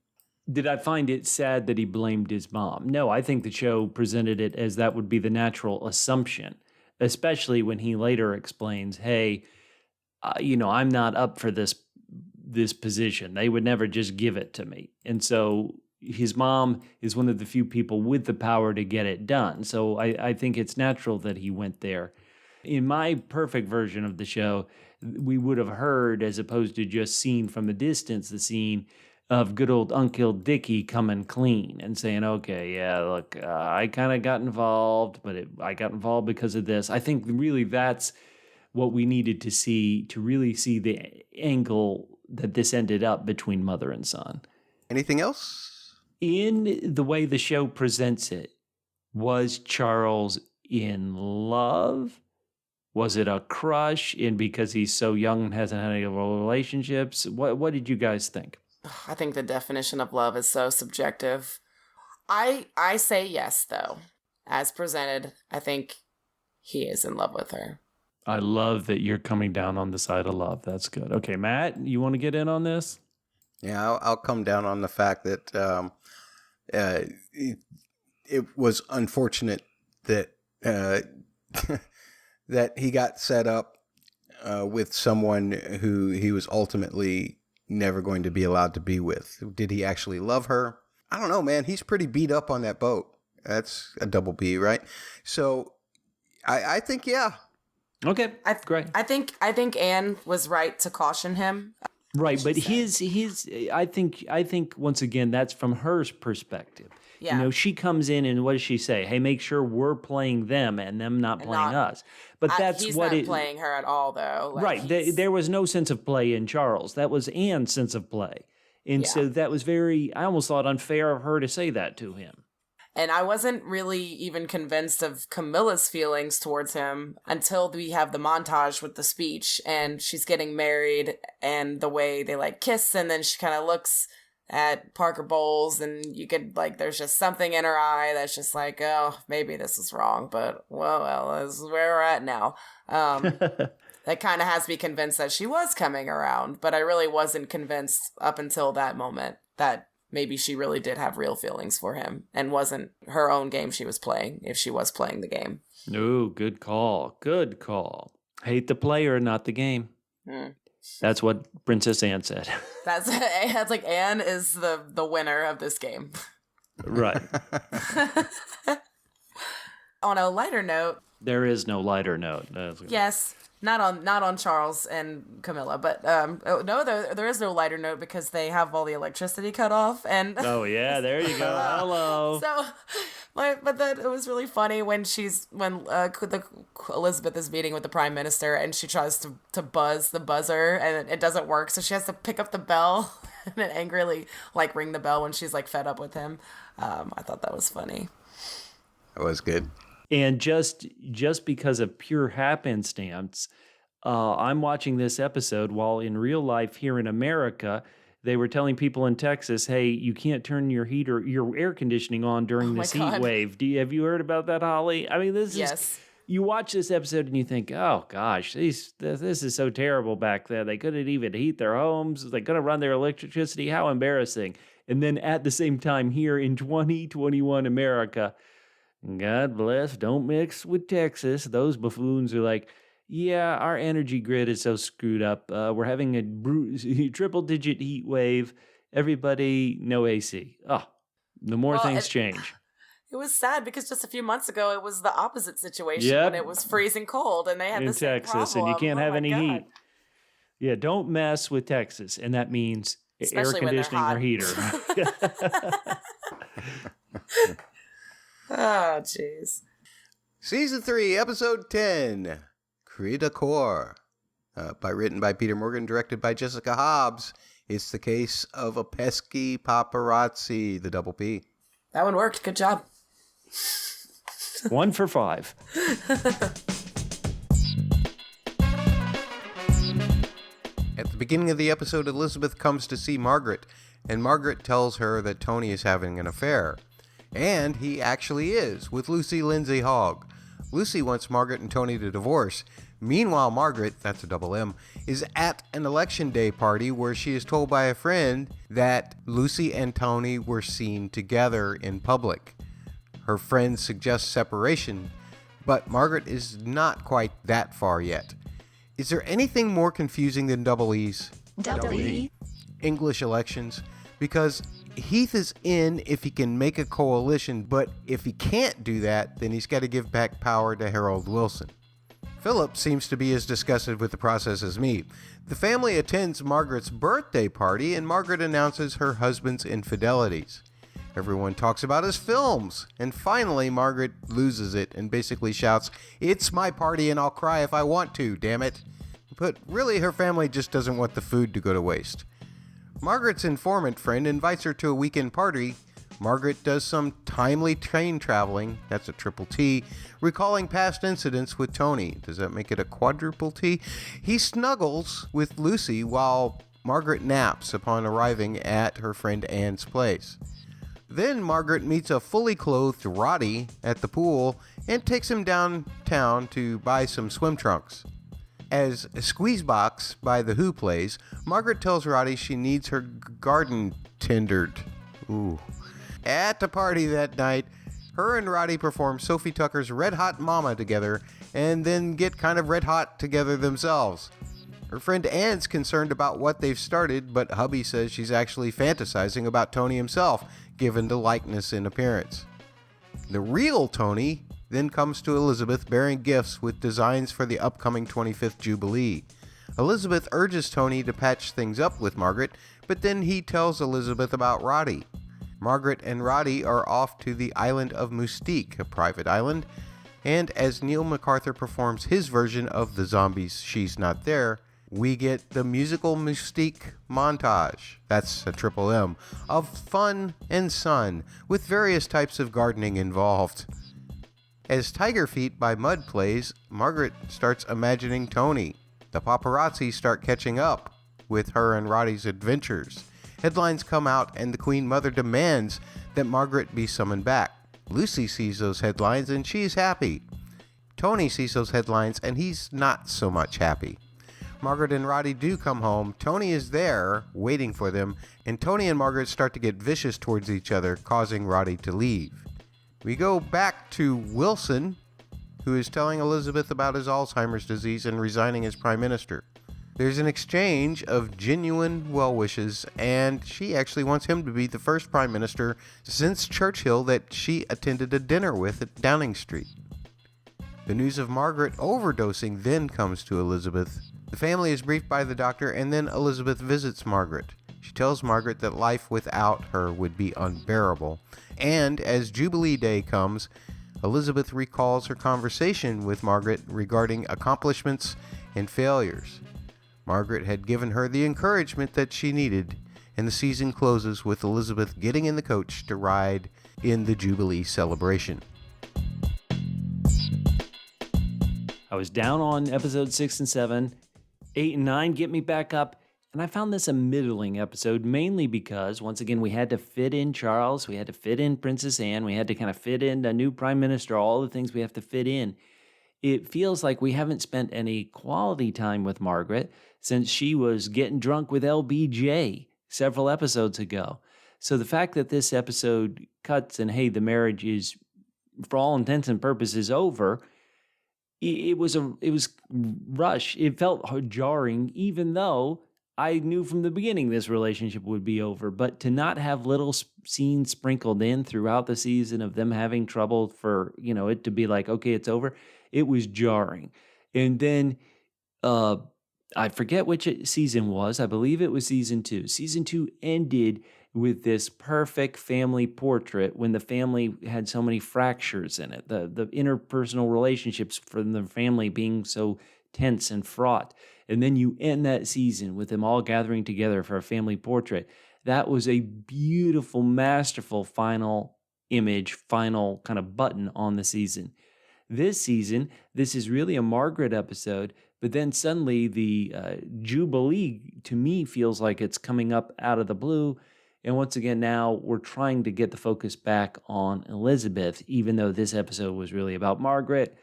Did I find it sad that he blamed his mom? No, I think the show presented it as that would be the natural assumption, especially when he later explains, hey, I'm not up for this position. They would never just give it to me. And so his mom is one of the few people with the power to get it done. So I think it's natural that he went there. In my perfect version of the show, we would have heard, as opposed to just seen from a distance, the scene of good old Uncle Dickie coming clean and saying, okay, yeah, look, I kind of got involved, but I got involved because of this. I think really that's what we needed to see to really see the angle that this ended up between mother and son. Anything else? In the way the show presents it, was Charles in love? Was it a crush? And because he's so young and hasn't had any relationships? What did you guys think? I think the definition of love is so subjective. I say yes, though. As presented, I think he is in love with her. I love that you're coming down on the side of love. That's good. Okay, Matt, you want to get in on this? Yeah, I'll come down on the fact that it was unfortunate that that he got set up with someone who he was ultimately never going to be allowed to be with. Did he actually love her? I don't know, man. He's pretty beat up on that boat. That's a double B, right? So I think, yeah. Okay, great. I think Anne was right to caution him. Right, she but said. I think once again that's from her perspective. Yeah. You know, she comes in and what does she say? Hey, make sure we're playing them and them not And playing not- us. But that's he's what not it playing her at all, though. Like, right. There was no sense of play in Charles. That was Anne's sense of play. And so that was I almost thought unfair of her to say that to him. And I wasn't really even convinced of Camilla's feelings towards him until we have the montage with the speech and she's getting married and the way they like kiss, and then she kind of looks at Parker Bowles and you could like, there's just something in her eye that's just like, oh, maybe this is wrong, but well, this is where we're at now. That kind of has me convinced that she was coming around, but I really wasn't convinced up until that moment that maybe she really did have real feelings for him and wasn't her own game she was playing, if she was playing the game. No, good call. Good call. Hate the player, not the game. That's what Princess Anne said. That's like Anne is the winner of this game. Right. On a lighter note. There is no lighter note. Yes. Not on Charles and Camilla, but no, there is no lighter note because they have all the electricity cut off, and oh yeah, there you go. Hello. So, but then it was really funny when Elizabeth is meeting with the Prime Minister and she tries to buzz the buzzer and it doesn't work, so she has to pick up the bell and then angrily like ring the bell when she's like fed up with him. I thought that was funny. That was good. And just because of pure happenstance, I'm watching this episode while in real life here in America, they were telling people in Texas, hey, you can't turn your air conditioning on during this heat wave. Have you heard about that, Holly? I mean, you watch this episode and you think, oh gosh, this is so terrible back then. They couldn't even heat their homes. They couldn't run their electricity. How embarrassing. And then at the same time here in 2021 America, God bless, don't mix with Texas. Those buffoons are like, yeah, our energy grid is so screwed up. We're having a triple-digit heat wave. Everybody, no AC. Oh, the more things change. It was sad because just a few months ago, it was the opposite situation when it was freezing cold and they had the same Texas, problem. And you can't have any heat. Yeah, don't mess with Texas, and that means especially air conditioning or heater. Oh, jeez. Season 3, Episode 10, Cri de Coeur. Written by Peter Morgan, directed by Jessica Hobbs. It's the case of a pesky paparazzi, the double P. That one worked. Good job. 1 for 5. At the beginning of the episode, Elizabeth comes to see Margaret, and Margaret tells her that Tony is having an affair. And he actually is, with Lucy Lindsay Hogg. Lucy wants Margaret and Tony to divorce. Meanwhile, Margaret, that's a double M, is at an election day party where she is told by a friend that Lucy and Tony were seen together in public. Her friend suggests separation, but Margaret is not quite that far yet. Is there anything more confusing than double E's? Double E? English elections, because Heath is in if he can make a coalition, but if he can't do that, then he's got to give back power to Harold Wilson. Philip seems to be as disgusted with the process as me. The family attends Margaret's birthday party, and Margaret announces her husband's infidelities. Everyone talks about his films, and finally Margaret loses it and basically shouts, "It's my party and I'll cry if I want to, damn it." But really her family just doesn't want the food to go to waste. Margaret's informant friend invites her to a weekend party. Margaret does some timely train traveling, that's a triple T, recalling past incidents with Tony. Does that make it a quadruple T? He snuggles with Lucy while Margaret naps upon arriving at her friend Anne's place. Then Margaret meets a fully clothed Roddy at the pool and takes him downtown to buy some swim trunks. As Squeezebox by The Who plays, Margaret tells Roddy she needs her garden tendered. Ooh. At the party that night, her and Roddy perform Sophie Tucker's Red Hot Mama together and then get kind of red hot together themselves. Her friend Anne's concerned about what they've started, but hubby says she's actually fantasizing about Tony himself, given the likeness in appearance. The real Tony then comes to Elizabeth bearing gifts with designs for the upcoming 25th Jubilee. Elizabeth urges Tony to patch things up with Margaret, but then he tells Elizabeth about Roddy. Margaret and Roddy are off to the island of Moustique, a private island, and as Neil MacArthur performs his version of the zombies' She's Not There, we get the musical Moustique montage, that's a triple M, of fun and sun, with various types of gardening involved. As Tiger Feet by Mud plays, Margaret starts imagining Tony. The paparazzi start catching up with her and Roddy's adventures. Headlines come out and the Queen Mother demands that Margaret be summoned back. Lucy sees those headlines and she's happy. Tony sees those headlines and he's not so much happy. Margaret and Roddy do come home. Tony is there, waiting for them, and Tony and Margaret start to get vicious towards each other, causing Roddy to leave. We go back to Wilson, who is telling Elizabeth about his Alzheimer's disease and resigning as Prime Minister. There's an exchange of genuine well wishes, and she actually wants him to be the first Prime Minister since Churchill that she attended a dinner with at Downing Street. The news of Margaret overdosing then comes to Elizabeth. The family is briefed by the doctor, and then Elizabeth visits Margaret. She tells Margaret that life without her would be unbearable, and as Jubilee Day comes, Elizabeth recalls her conversation with Margaret regarding accomplishments and failures. Margaret had given her the encouragement that she needed, and the season closes with Elizabeth getting in the coach to ride in the Jubilee celebration. I was down on episode 6 and 7. 8 and 9 get me back up, and I found this a middling episode, mainly because, once again, we had to fit in Charles, we had to fit in Princess Anne, we had to kind of fit in a new prime minister, all the things we have to fit in. It feels like we haven't spent any quality time with Margaret since she was getting drunk with LBJ several episodes ago. So the fact that this episode cuts and, hey, the marriage is, for all intents and purposes, over, it was rush. It felt jarring, even though I knew from the beginning this relationship would be over. But to not have little scenes sprinkled in throughout the season of them having trouble for, it to be like, okay, it's over, it was jarring. And then I forget which season was. I believe it was season 2. Season 2 ended with this perfect family portrait when the family had so many fractures in it, the interpersonal relationships from the family being so tense and fraught. And then you end that season with them all gathering together for a family portrait. That was a beautiful, masterful final image, final kind of button on the season. This season, this is really a Margaret episode, but then suddenly the Jubilee, to me, feels like it's coming up out of the blue. And once again, now we're trying to get the focus back on Elizabeth, even though this episode was really about Margaret.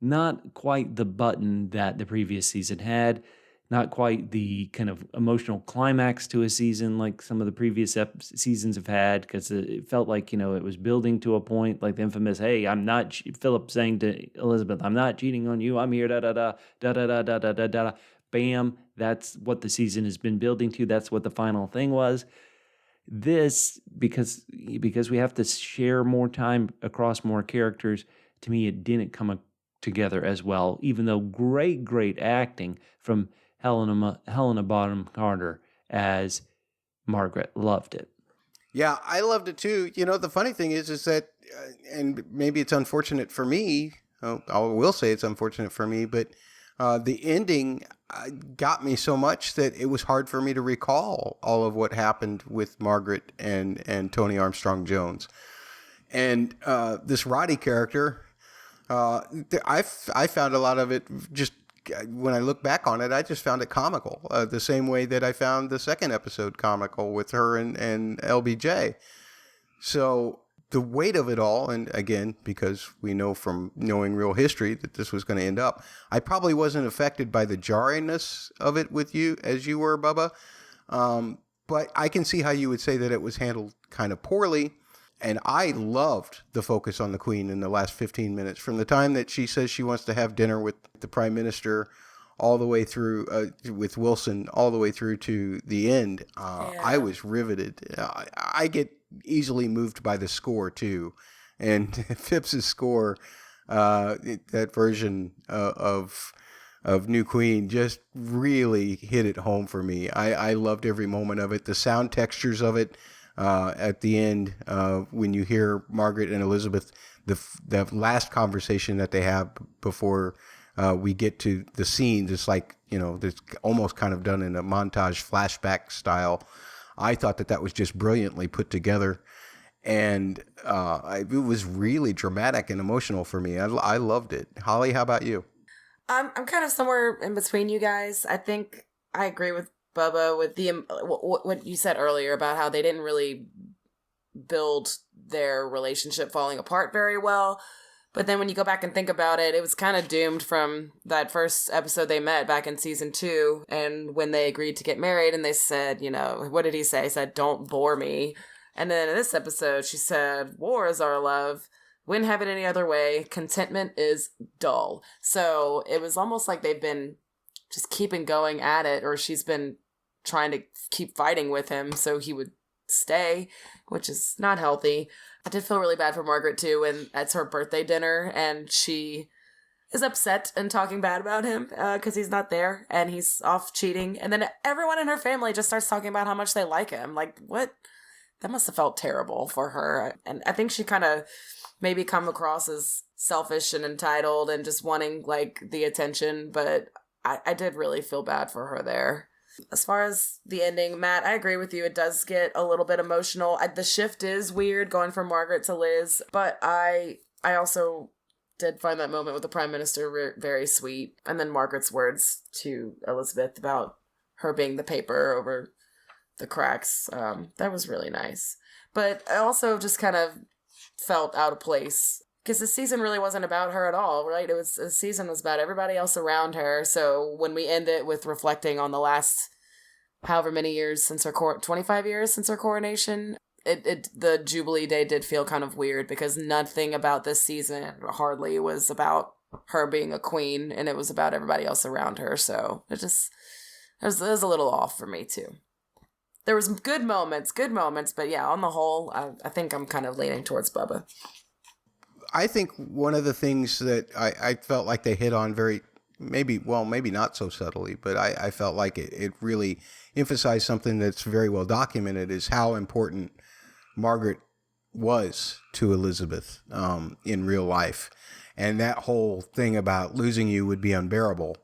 Not quite the button that the previous season had. Not quite the kind of emotional climax to a season like some of the previous seasons have had, because it felt like, it was building to a point, like the infamous, hey, I'm not, Philip saying to Elizabeth, I'm not cheating on you, I'm here, da-da-da, da-da-da, da-da-da, bam, that's what the season has been building to, that's what the final thing was. This, because we have to share more time across more characters, to me, it didn't come together as well, even though great acting from Helena Bonham Carter as Margaret. Loved it. Yeah, I loved it too. The funny thing is that, and maybe it's unfortunate for me, I will say it's unfortunate for me, but the ending got me so much that it was hard for me to recall all of what happened with Margaret and Tony Armstrong Jones. And this Roddy character, I found a lot of it just, when I look back on it, I just found it comical, the same way that I found the second episode comical with her and LBJ. So the weight of it all, and again, because we know from knowing real history that this was going to end up, I probably wasn't affected by the jarringness of it with you as you were, Bubba. But I can see how you would say that it was handled kind of poorly. And I loved the focus on the Queen in the last 15 minutes, from the time that she says she wants to have dinner with the Prime Minister all the way through, with Wilson, all the way through to the end. I was riveted. I get easily moved by the score, too. And Phipps's score, that version of of New Queen just really hit it home for me. I loved every moment of it. The sound textures of it at the end, when you hear Margaret and Elizabeth, the last conversation that they have before we get to the scenes, it's like, it's almost kind of done in a montage flashback style. I thought that was just brilliantly put together. And it was really dramatic and emotional for me. I loved it. Holly, how about you? I'm kind of somewhere in between you guys. I think I agree with Bubba with what you said earlier about how they didn't really build their relationship falling apart very well. But then when you go back and think about it, it was kind of doomed from that first episode they met back in season 2. And when they agreed to get married and they said, what did he say? He said, "Don't bore me." And then in this episode, she said, "War is our love. Wouldn't have it any other way. Contentment is dull." So it was almost like they've been just keeping going at it, or she's been trying to keep fighting with him so he would stay, which is not healthy. I did feel really bad for Margaret too, when it's her birthday dinner and she is upset and talking bad about him because he's not there and he's off cheating. And then everyone in her family just starts talking about how much they like him. Like, what? That must have felt terrible for her. And I think she kind of maybe come across as selfish and entitled and just wanting like the attention, but I did really feel bad for her there. As far as the ending, Matt, I agree with you. It does get a little bit emotional. The shift is weird going from Margaret to Liz, but I also did find that moment with the Prime Minister very sweet. And then Margaret's words to Elizabeth about her being the paper over the cracks. That was really nice. But I also just kind of felt out of place because the season really wasn't about her at all, right? The season was about everybody else around her. So when we end it with reflecting on the last however many years since her 25 years since her coronation, the Jubilee Day did feel kind of weird because nothing about this season hardly was about her being a queen, and it was about everybody else around her. So it was a little off for me too. There was good moments, but yeah, on the whole, I think I'm kind of leaning towards Bubba. I think one of the things that I felt like they hit on maybe not so subtly, but I felt like it really emphasized something that's very well documented, is how important Margaret was to Elizabeth in real life. And that whole thing about losing you would be unbearable,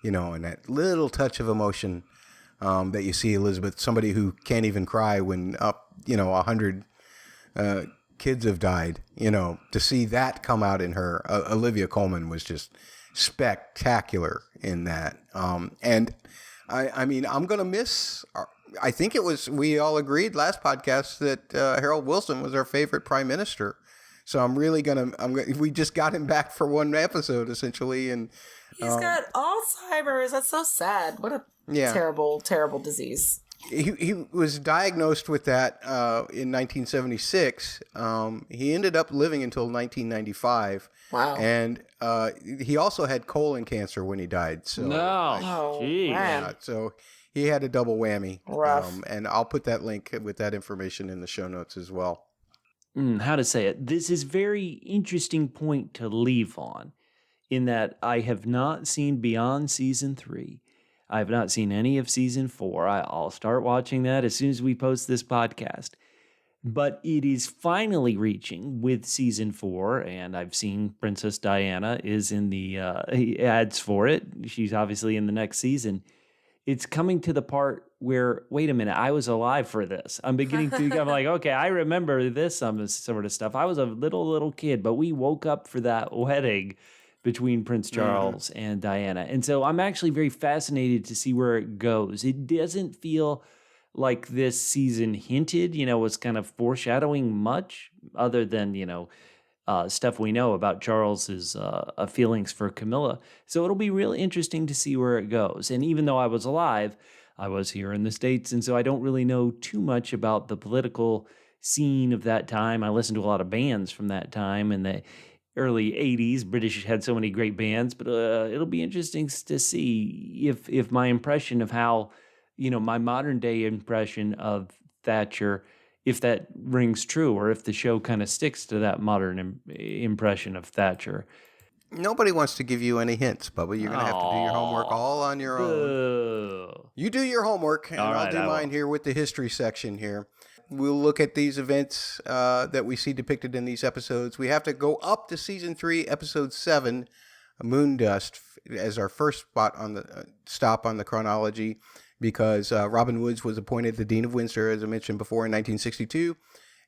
and that little touch of emotion that you see Elizabeth, somebody who can't even cry when 100 kids have died, to see that come out in her. Olivia Colman was just spectacular in that. And I mean, I'm going to miss, I think we all agreed last podcast that Harold Wilson was our favorite prime minister. So I'm really we just got him back for one episode essentially. And he's got Alzheimer's. That's so sad. What a terrible, terrible disease. He was diagnosed with that in 1976. He ended up living until 1995. Wow. And he also had colon cancer when he died. So so he had a double whammy. Rough. And I'll put that link with that information in the show notes as well. How to say it? This is very interesting point to leave on, in that I have not seen beyond season 3. I have not seen any of season 4. I'll start watching that as soon as we post this podcast. But it is finally reaching with season 4, and I've seen Princess Diana is in the ads for it. She's obviously in the next season. It's coming to the part where, wait a minute, I was alive for this. I'm beginning to become like, okay, I remember this sort of stuff. I was a little kid, but we woke up for that wedding between Prince Charles and Diana. And so I'm actually very fascinated to see where it goes. It doesn't feel like this season hinted, was kind of foreshadowing much other than, stuff we know about Charles's feelings for Camilla. So it'll be really interesting to see where it goes. And even though I was alive, I was here in the States, and so I don't really know too much about the political scene of that time. I listened to a lot of bands from that time in the early 80s. British had so many great bands, but it'll be interesting to see if my impression of how, my modern day impression of Thatcher, if that rings true, or if the show kind of sticks to that modern impression of Thatcher. Nobody wants to give you any hints, Bubba. You're going to have to do your homework all on your own. Boo. You do your homework, and All I'll right, do I mine will. here with the history section here. We'll look at these events that we see depicted in these episodes. We have to go up to Season 3, Episode 7, Moondust, as our first stop on the chronology, because Robin Woods was appointed the Dean of Windsor, as I mentioned before, in 1962.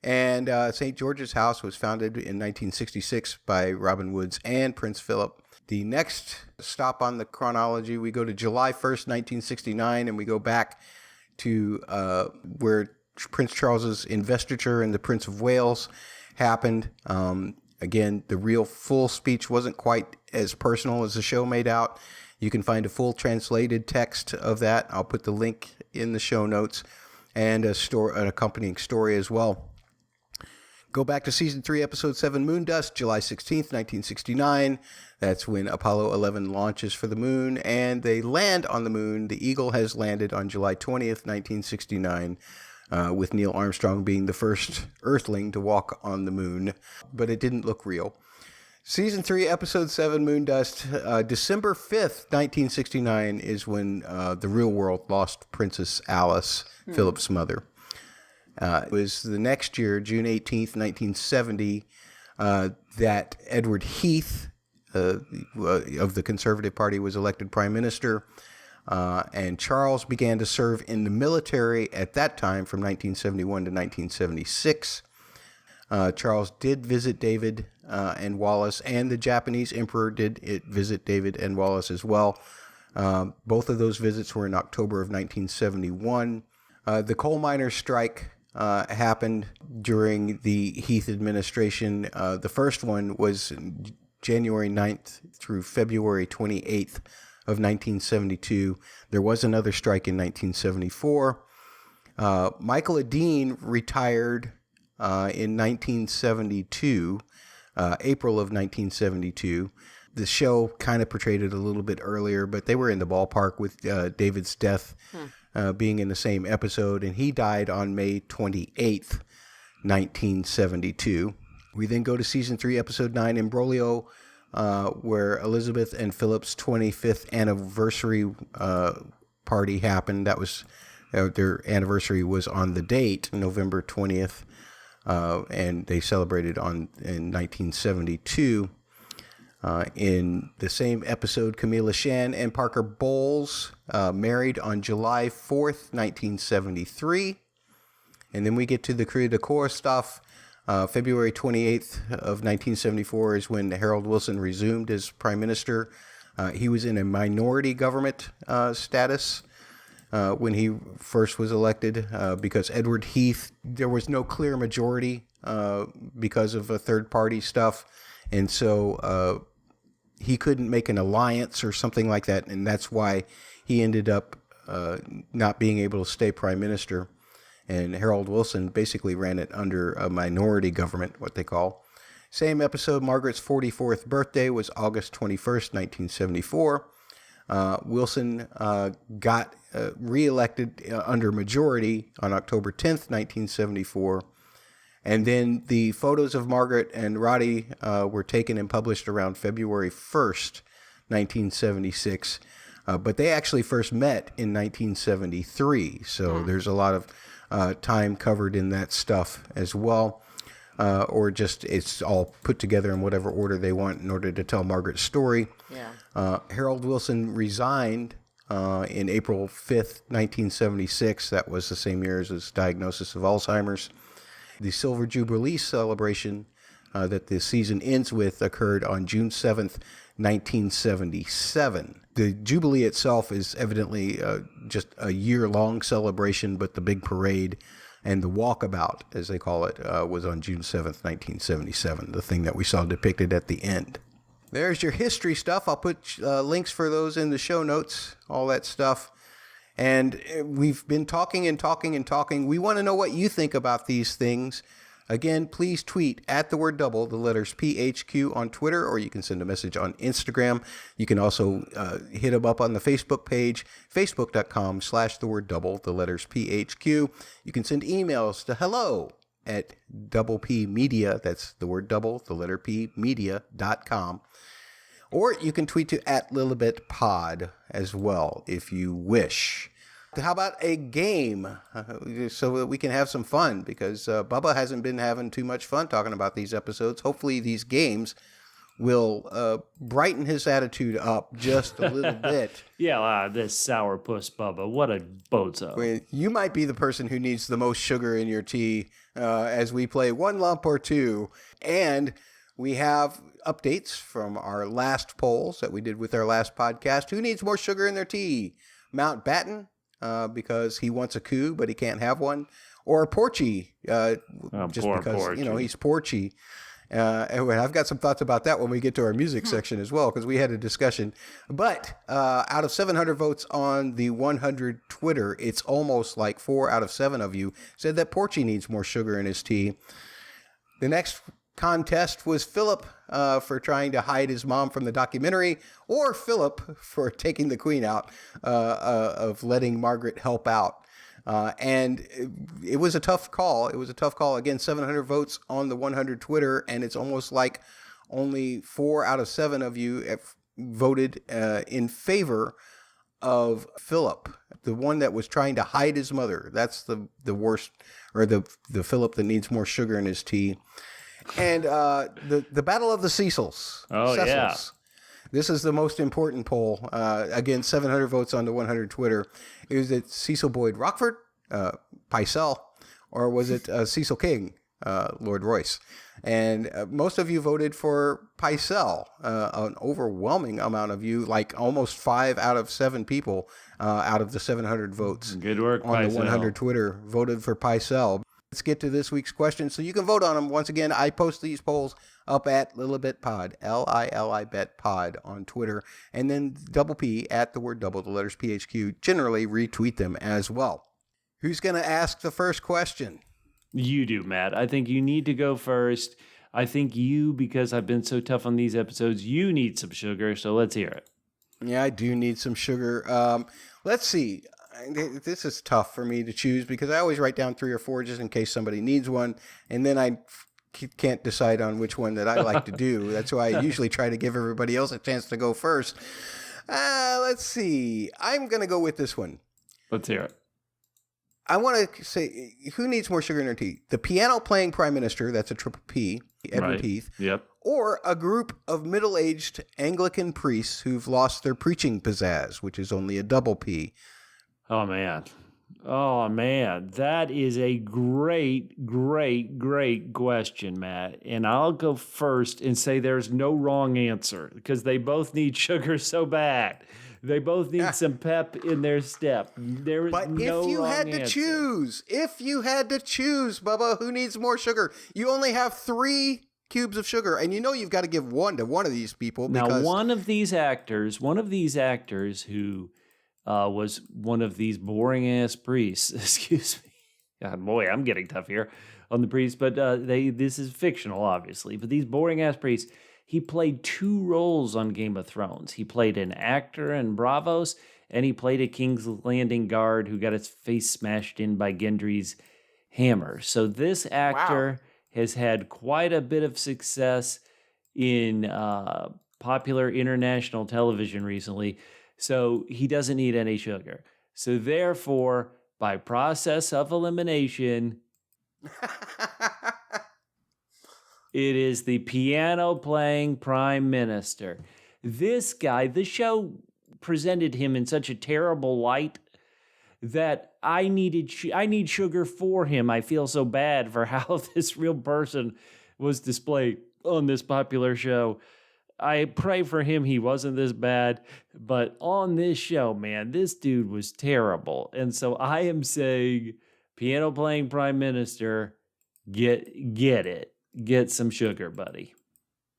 And St. George's House was founded in 1966 by Robin Woods and Prince Philip. The next stop on the chronology, we go to July 1st, 1969, and we go back to where Prince Charles's investiture and the Prince of Wales happened. Again, the real full speech wasn't quite as personal as the show made out. You can find a full translated text of that. I'll put the link in the show notes, and an accompanying story as well. Go back to Season 3, Episode 7, Moondust, July 16th, 1969. That's when Apollo 11 launches for the moon, and they land on the moon. The Eagle has landed on July 20th, 1969, with Neil Armstrong being the first Earthling to walk on the moon. But it didn't look real. Season 3, Episode 7, Moondust, December 5th, 1969 is when the real world lost Princess Alice, Philip's mother. It was the next year, June 18th, 1970, that Edward Heath of the Conservative Party was elected Prime Minister, and Charles began to serve in the military at that time from 1971 to 1976. Charles did visit David and Wallace, and the Japanese Emperor did visit David and Wallace as well. Both of those visits were in October of 1971. The coal miners' strike happened during the Heath administration. The first one was January 9th through February 28th of 1972. There was another strike in 1974. Michael Adine retired in 1972, April of 1972. The show kind of portrayed it a little bit earlier, but they were in the ballpark with David's death being in the same episode, and he died on May 28th, 1972. We then go to Season 3, Episode 9, Imbroglio, where Elizabeth and Philip's 25th anniversary party happened. That was their anniversary was on the date, November 20th, and they celebrated in 1972. In the same episode, Camilla Shan and Parker Bowles married on July 4th, 1973. And then we get to the Coeur de Coeur stuff. February 28th of 1974 is when Harold Wilson resumed as prime minister. He was in a minority government status when he first was elected because Edward Heath, there was no clear majority because of a third-party stuff. And so he couldn't make an alliance or something like that, and that's why he ended up not being able to stay prime minister. And Harold Wilson basically ran it under a minority government, what they call. Same episode, Margaret's 44th birthday was August 21st, 1974. Wilson got reelected under majority on October 10th, 1974. And then the photos of Margaret and Roddy were taken and published around February 1st, 1976. But they actually first met in 1973. So there's a lot of time covered in that stuff as well. Or just it's all put together in whatever order they want in order to tell Margaret's story. Yeah. Harold Wilson resigned in April 5th, 1976. That was the same year as his diagnosis of Alzheimer's. The Silver Jubilee celebration that the season ends with occurred on June 7th, 1977. The Jubilee itself is evidently just a year-long celebration, but the big parade and the walkabout, as they call it, was on June 7th, 1977, the thing that we saw depicted at the end. There's your history stuff. I'll put links for those in the show notes, all that stuff. And we've been talking and talking and talking. We want to know what you think about these things. Again, please tweet at the word double, the letters PHQ on Twitter, or you can send a message on Instagram. You can also hit them up on the Facebook page, facebook.com/the word double, the letters PHQ. You can send emails to hello@doublepmedia, that's the word double, the letter P, media.com. Or you can tweet to @LilibetPod as well if you wish. How about a game so that we can have some fun? Because Bubba hasn't been having too much fun talking about these episodes. Hopefully these games will brighten his attitude up just a little bit. Yeah, this sourpuss Bubba. What a bozo. You might be the person who needs the most sugar in your tea as we play One Lump or Two. And we have updates from our last polls that we did with our last podcast. Who needs more sugar in their tea? Mountbatten, because he wants a coup, but he can't have one. Or Porchy, just because, Porchy. He's Porchy. And I've got some thoughts about that when we get to our music section as well, because we had a discussion. But out of 700 votes on the 100 Twitter, it's almost like 4 out of 7 of you said that Porchy needs more sugar in his tea. The next contest was Philip for trying to hide his mom from the documentary, or Philip for taking the queen out of letting Margaret help out. And it was a tough call. It was a tough call. Again, 700 votes on the 100 Twitter, and it's almost like only 4 out of 7 of you have voted in favor of Philip, the one that was trying to hide his mother. That's the worst, or the Philip that needs more sugar in his tea. And the Battle of the Cecils. Oh, Cecils. yeah. This is the most important poll. Again, 700 votes on the 100 Twitter. Is it Cecil Boyd Rockford, Pycelle, or was it Cecil King, Lord Royce? And most of you voted for Pycelle. An overwhelming amount of you, like almost 5 out of 7 people out of the 700 votes. Good work, on Pycelle. the 100 Twitter voted for Pycelle. Let's get to this week's question. So you can vote on them. Once again, I post these polls up at Lilibet Pod, Lilibet Pod on Twitter. And then double P at the word double, the letters PHQ, generally retweet them as well. Who's going to ask the first question? You do, Matt. I think you need to go first. I think you, because I've been so tough on these episodes, you need some sugar. So let's hear it. Yeah, I do need some sugar. Let's see. This is tough for me to choose because I always write down 3 or 4 just in case somebody needs one. And then I can't decide on which one that I like to do. That's why I usually try to give everybody else a chance to go first. Let's see. I'm going to go with this one. Let's hear it. I want to say, who needs more sugar in their tea? The piano-playing prime minister, that's a triple P, Edward Right. Heath. Yep. Or a group of middle-aged Anglican priests who've lost their preaching pizzazz, which is only a double P. Oh, man. That is a great, great, great question, Matt. And I'll go first and say there's no wrong answer because they both need sugar so bad. They both need some pep in their step. There is But no if you wrong had to answer. choose, Bubba, who needs more sugar? You only have 3 cubes of sugar, and you know you've got to give one to one of these people. Now, Because one of these actors who was one of these boring ass priests. Excuse me. God, boy, I'm getting tough here on the priests, but this is fictional, obviously. But these boring ass priests, he played 2 roles on Game of Thrones. He played an actor in Bravos, and he played a King's Landing guard who got his face smashed in by Gendry's hammer. So this actor has had quite a bit of success in popular international television recently. So he doesn't need any sugar. So therefore, by process of elimination, it is the piano-playing prime minister. This guy, the show presented him in such a terrible light that I need sugar for him. I feel so bad for how this real person was displayed on this popular show. I pray for him he wasn't this bad, but on this show, man, this dude was terrible. And so I am saying, piano-playing prime minister, get it. Get some sugar, buddy.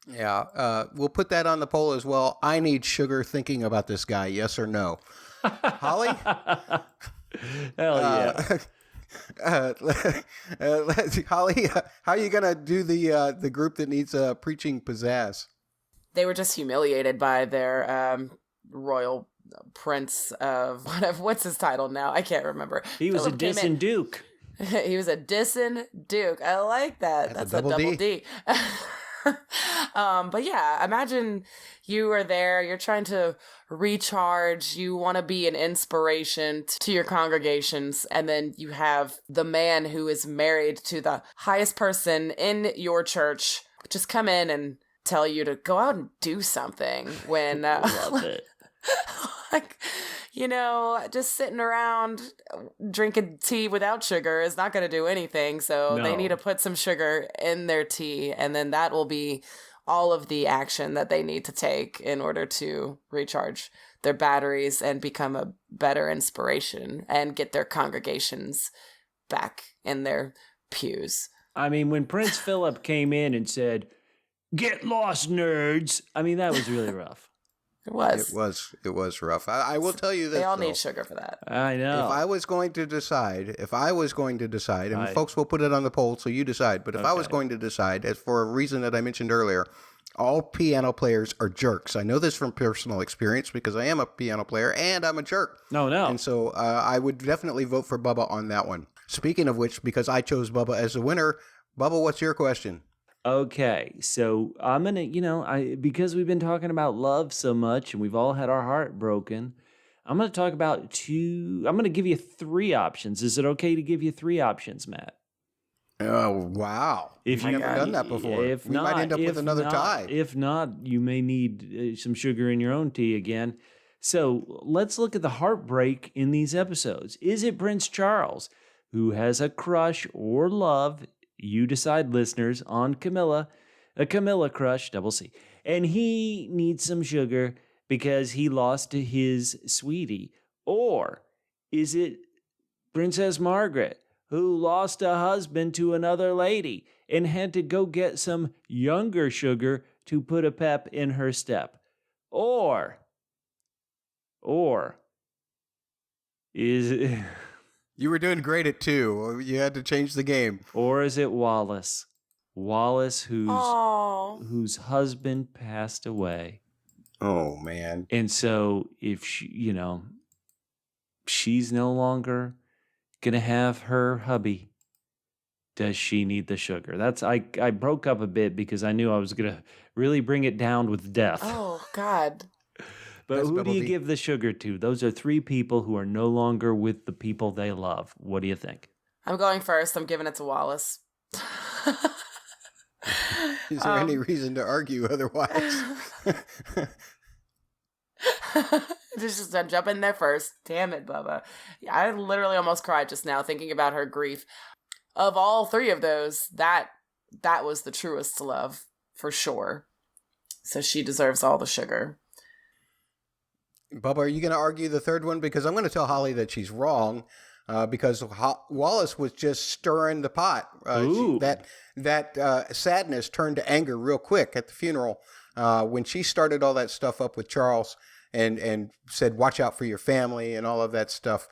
Yeah, we'll put that on the poll as well. I need sugar thinking about this guy, yes or no? Holly? Hell yeah. Holly, how are you going to do the group that needs preaching pizzazz? They were just humiliated by their royal prince of what's his title now? I can't remember. He was a dissin' duke. He was a dissin' duke. I like that. That's a double D. But yeah, imagine you are there, you're trying to recharge, you want to be an inspiration to your congregations, and then you have the man who is married to the highest person in your church just come in and tell you to go out and do something when Love it. like, just sitting around drinking tea without sugar is not going to do anything. So they No. need to put some sugar in their tea, and then that will be all of the action that they need to take in order to recharge their batteries and become a better inspiration and get their congregations back in their pews. I mean, when Prince Philip came in and said, "Get lost, nerds," I mean, that was really rough. It was. It was rough. I will tell you this. They all though. need sugar for that. I know. If I was going to decide, and Right. folks will put it on the poll, so you decide. But if I was Okay. going to decide, as for a reason that I mentioned earlier, all piano players are jerks. I know this from personal experience because I am a piano player and I'm a jerk. No. And so I would definitely vote for Bubba on that one. Speaking of which, because I chose Bubba as the winner, Bubba, what's your question? Okay, so I'm gonna, because we've been talking about love so much and we've all had our heart broken, I'm gonna talk about I'm gonna give you 3 options. Is it okay to give you 3 options, Matt? Oh, wow. If We've you- never done that before. If We not, might end up with if another not- tie. If not, you may need some sugar in your own tea again. So let's look at the heartbreak in these episodes. Is it Prince Charles, who has a crush or love? You decide, listeners, on Camilla, a Camilla crush, double C, and he needs some sugar because he lost to his sweetie? Or is it Princess Margaret, who lost a husband to another lady and had to go get some younger sugar to put a pep in her step? Or is it... You were doing great at 2. You had to change the game. Or is it Wallace? Wallace, Oh, whose husband passed away. Oh, man. And so if she, she's no longer gonna have her hubby, does she need the sugar? I broke up a bit because I knew I was gonna really bring it down with death. oh God. But That's who do Double you D. give the sugar to? Those are 3 people who are no longer with the people they love. What do you think? I'm going first. I'm giving it to Wallace. Is there any reason to argue otherwise? Just jump in there first. Damn it, Bubba. Yeah, I literally almost cried just now thinking about her grief. Of all 3 of those, that was the truest love, for sure. So she deserves all the sugar. Bubba, are you going to argue the third one? Because I'm going to tell Holly that she's wrong. Because Wallace was just stirring the pot. Ooh. That sadness turned to anger real quick at the funeral when she started all that stuff up with Charles and said, "Watch out for your family" and all of that stuff,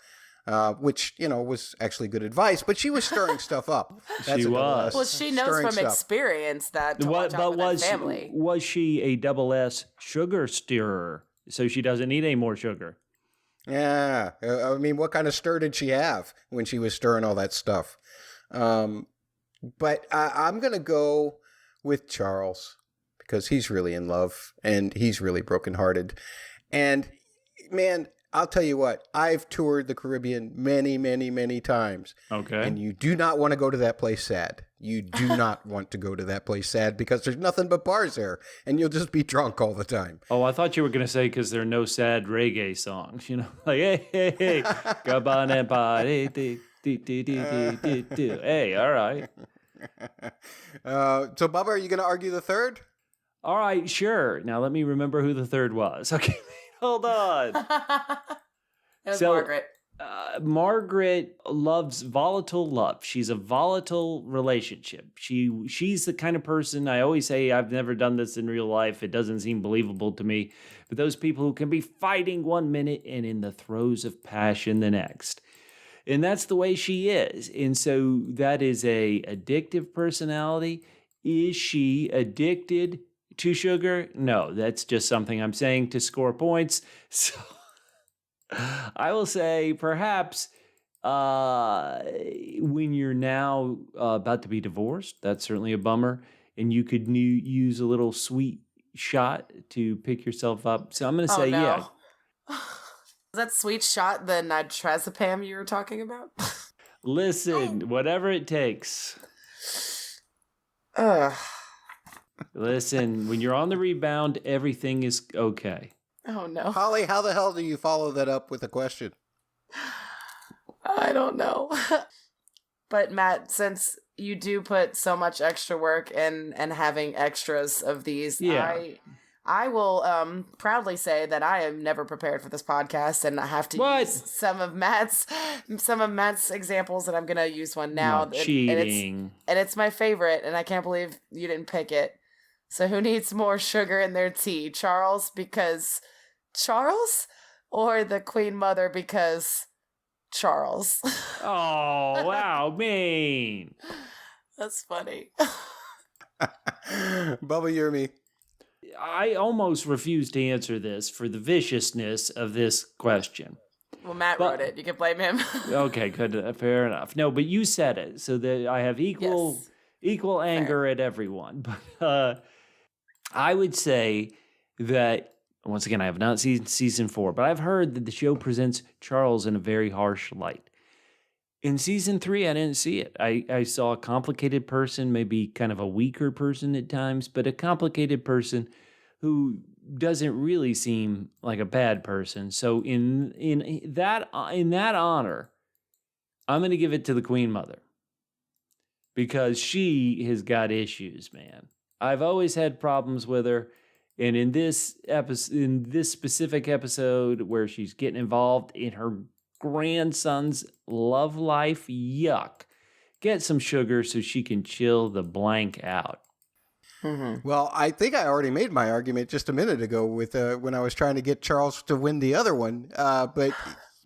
which was actually good advice. But she was stirring stuff up. She was. Well, she knows from experience that to watch out for that family. Was she a double S sugar stirrer? So she doesn't need any more sugar. Yeah, I mean, what kind of stir did she have when she was stirring all that stuff? But I'm going to go with Charles because he's really in love and he's really brokenhearted. And man, I'll tell you what, I've toured the Caribbean many, many, many times. Okay. And you do not want to go to that place sad. You do not want to go to that place sad because there's nothing but bars there and you'll just be drunk all the time. Oh, I thought you were going to say because there are no sad reggae songs, like, hey, come on and party, hey, all right. So, Bubba, are you going to argue the third? All right, sure. Now let me remember who the third was. Okay, hold on. It was So- Margaret. Margaret loves volatile love. She's a volatile relationship. She's the kind of person, I always say, I've never done this in real life. It doesn't seem believable to me. But those people who can be fighting one minute and in the throes of passion the next. And that's the way she is. And so that is a addictive personality. Is she addicted to sugar? No, that's just something I'm saying to score points. So I will say perhaps when you're now about to be divorced, that's certainly a bummer. and you could use a little sweet shot to pick yourself up. So I'm going to say, yeah. Is that sweet shot the nitrazepam you were talking about? Listen, whatever it takes. Listen, when you're on the rebound, everything is okay. Oh, no. Holly, how the hell do you follow that up with a question? I don't know. But Matt, since you do put so much extra work in and having extras of these, I will proudly say that I am never prepared for this podcast, and I have to use some of Matt's examples, and I'm gonna use one now. Cheating. And it's my favorite, and I can't believe you didn't pick it. So who needs more sugar in their tea? Charles because Charles, or the Queen Mother because Charles? Oh, wow, mean. That's funny. Bubba, you're me. I almost refuse to answer this for the viciousness of this question. Well, Matt wrote it. You can blame him. Okay, good. Fair enough. No, but you said it, so that I have equal anger at everyone. But I would say that, once again, I have not seen season 4, but I've heard that the show presents Charles in a very harsh light. In season 3, I didn't see it. I saw a complicated person, maybe kind of a weaker person at times, but a complicated person who doesn't really seem like a bad person. So in that honor, I'm going to give it to the Queen Mother, because she has got issues, man. I've always had problems with her, and in this specific episode where she's getting involved in her grandson's love life, yuck. Get some sugar so she can chill the blank out. Mm-hmm. Well, I think I already made my argument just a minute ago with when I was trying to get Charles to win the other one. But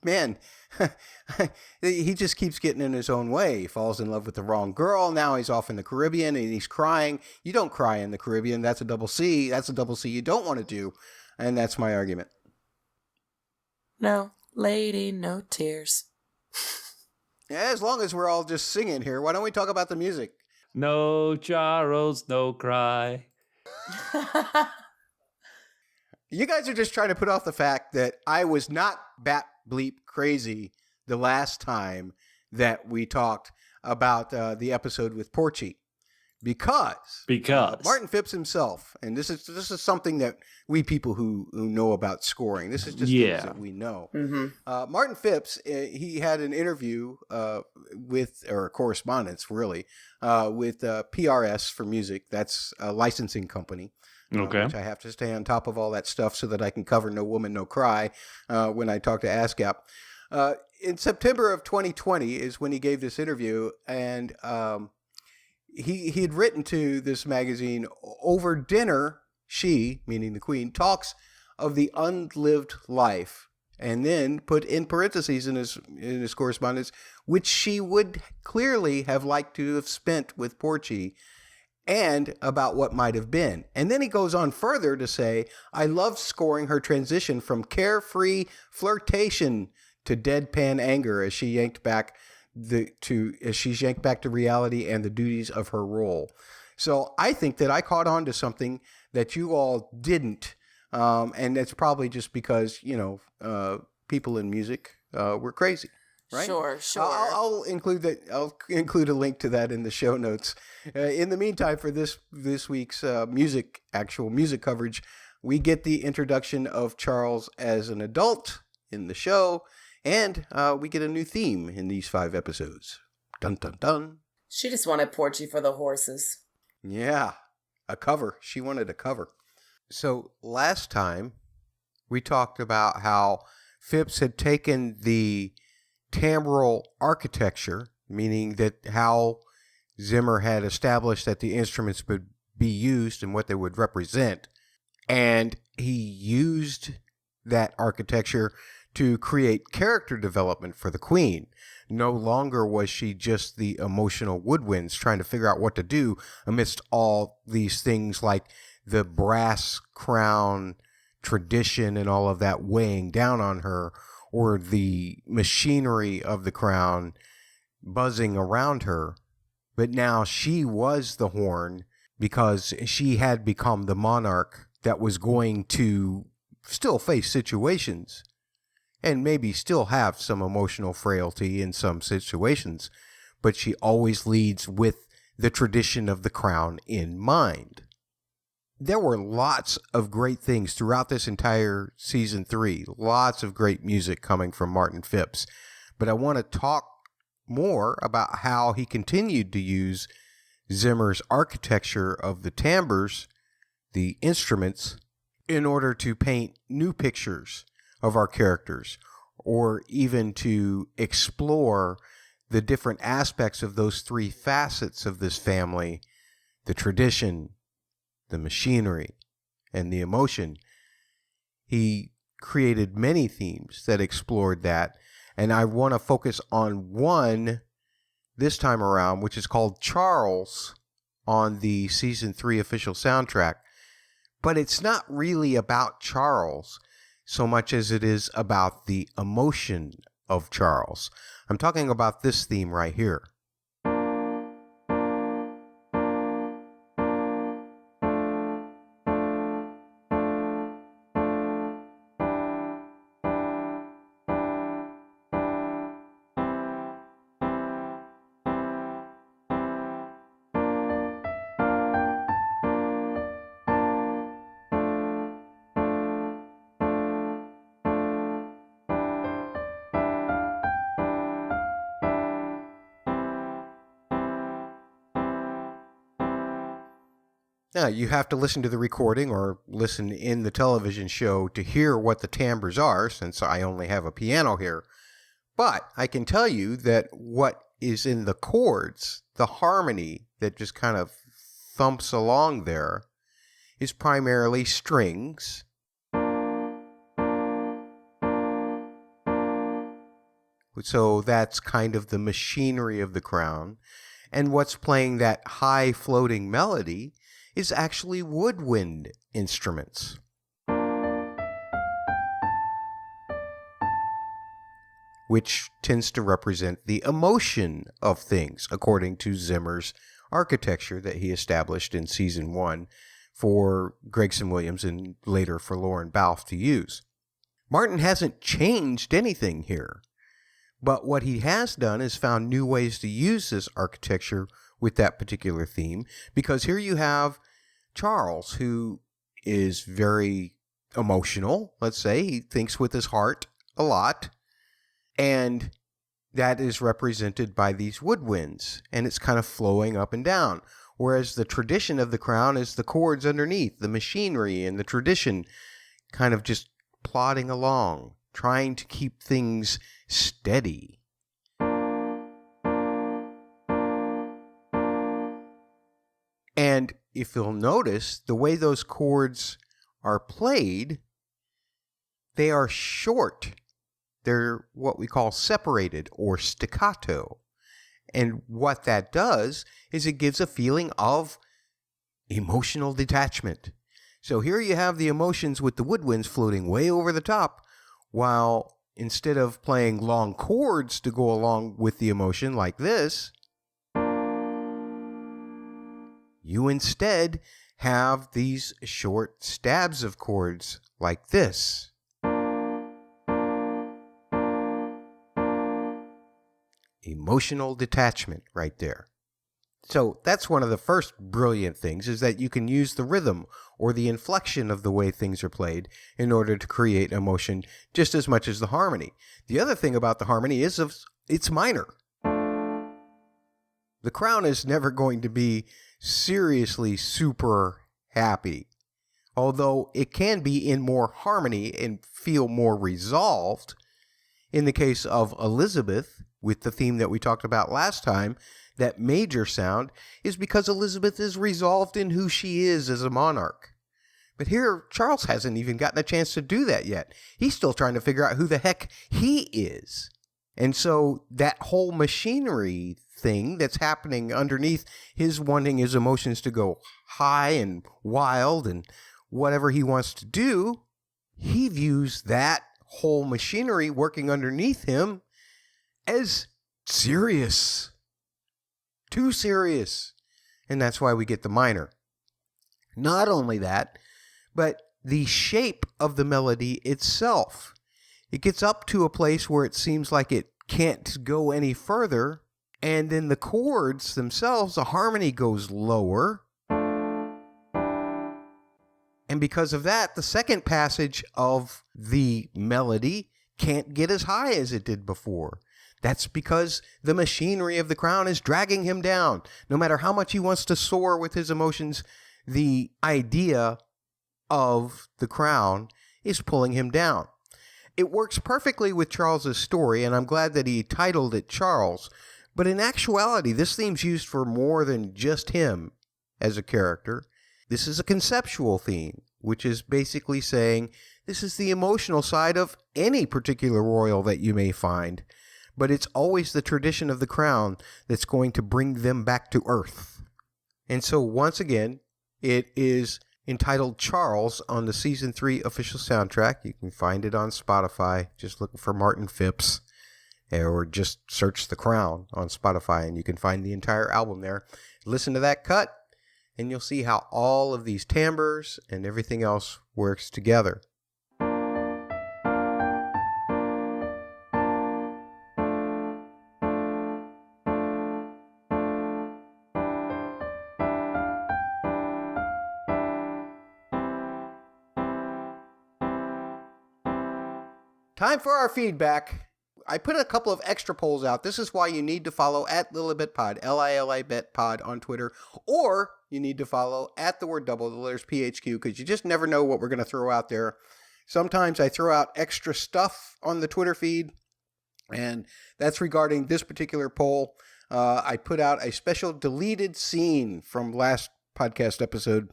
man, he just keeps getting in his own way. He falls in love with the wrong girl. Now he's off in the Caribbean and he's crying. You don't cry in the Caribbean. That's a double C. That's a double C you don't want to do. And that's my argument. No, lady, no tears. Yeah, as long as we're all just singing here, why don't we talk about the music? No Charles, no cry. You guys are just trying to put off the fact that I was not bat bleep crazy the last time that we talked about the episode with Porchy. Because Martin Phipps himself, and this is something that we people who know about scoring, this is just things that we know. Mm-hmm. Martin Phipps, he had an interview or a correspondence really, with PRS for music. That's a licensing company. Okay. Which I have to stay on top of all that stuff so that I can cover No Woman, No Cry when I talk to ASCAP. In September of 2020 is when he gave this interview, and he had written to this magazine, over dinner, she, meaning the Queen, talks of the unlived life, and then put in parentheses in his correspondence, which she would clearly have liked to have spent with Porchy, and about what might have been. And then he goes on further to say, I loved scoring her transition from carefree flirtation to deadpan anger as she yanked back to reality and the duties of her role. So I think that I caught on to something that you all didn't, and that's probably just because people in music were crazy, right? Sure. I'll include that. I'll include a link to that in the show notes. In the meantime, for this week's actual music coverage, we get the introduction of Charles as an adult in the show. And we get a new theme in these 5 episodes. Dun, dun, dun. She just wanted Porchy for the horses. Yeah, a cover. She wanted a cover. So last time, we talked about how Phipps had taken the timbral architecture, meaning that how Zimmer had established that the instruments would be used and what they would represent. And he used that architecture to create character development for the Queen. No longer was she just the emotional woodwinds trying to figure out what to do amidst all these things like the brass crown tradition and all of that weighing down on her, or the machinery of the crown buzzing around her. But now she was the horn because she had become the monarch that was going to still face situations and maybe still have some emotional frailty in some situations, but she always leads with the tradition of the crown in mind. There were lots of great things throughout this entire season 3, lots of great music coming from Martin Phipps, but I want to talk more about how he continued to use Zimmer's architecture of the timbres, the instruments, in order to paint new pictures of our characters, or even to explore the different aspects of those 3 facets of this family, the tradition, the machinery, and the emotion. He created many themes that explored that, and I want to focus on one this time around, which is called Charles on the season 3 official soundtrack. But it's not really about Charles so much as it is about the emotion of Charles. I'm talking about this theme right here. Now, you have to listen to the recording or listen in the television show to hear what the timbres are, since I only have a piano here. But I can tell you that what is in the chords, the harmony that just kind of thumps along there, is primarily strings. So that's kind of the machinery of the crown. And what's playing that high floating melody is actually woodwind instruments. Which tends to represent the emotion of things, according to Zimmer's architecture that he established in season 1 for Gregson Williams and later for Lauren Balfe to use. Martin hasn't changed anything here, but what he has done is found new ways to use this architecture with that particular theme, because here you have Charles, who is very emotional, let's say. He thinks with his heart a lot, and that is represented by these woodwinds, and it's kind of flowing up and down, whereas the tradition of the crown is the chords underneath, the machinery and the tradition kind of just plodding along, trying to keep things steady. And if you'll notice, the way those chords are played, they are short. They're what we call separated or staccato. And what that does is it gives a feeling of emotional detachment. So here you have the emotions with the woodwinds floating way over the top, while instead of playing long chords to go along with the emotion like this, you instead have these short stabs of chords like this. Emotional detachment right there. So that's one of the first brilliant things, is that you can use the rhythm or the inflection of the way things are played in order to create emotion just as much as the harmony. The other thing about the harmony is it's minor. The crown is never going to be seriously super happy, although it can be in more harmony and feel more resolved. In the case of Elizabeth, with the theme that we talked about last time, that major sound is because Elizabeth is resolved in who she is as a monarch. But here, Charles hasn't even gotten a chance to do that yet. He's still trying to figure out who the heck he is. And so that whole machinery thing that's happening underneath his wanting his emotions to go high and wild and whatever he wants to do, he views that whole machinery working underneath him as serious. Too serious. And that's why we get the minor. Not only that, but the shape of the melody itself. It gets up to a place where it seems like it can't go any further, and then the chords themselves, the harmony goes lower. And because of that, the second passage of the melody can't get as high as it did before. That's because the machinery of the crown is dragging him down. No matter how much he wants to soar with his emotions, the idea of the crown is pulling him down. It works perfectly with Charles's story, and I'm glad that he titled it Charles. But in actuality, this theme's used for more than just him as a character. This is a conceptual theme, which is basically saying this is the emotional side of any particular royal that you may find. But it's always the tradition of the crown that's going to bring them back to earth. And so once again, it is entitled Charles on the Season 3 official soundtrack. You can find it on Spotify. Just look for Martin Phipps, or just search The Crown on Spotify, and you can find the entire album there. Listen to that cut, and you'll see how all of these timbres and everything else works together. Time for our feedback. I put a couple of extra polls out. This is why you need to follow at Lilibet Pod, Lilibet Pod on Twitter, or you need to follow at the word double, the letters PHQ, because you just never know what we're going to throw out there. Sometimes I throw out extra stuff on the Twitter feed, and that's regarding this particular poll. I put out a special deleted scene from last podcast episode,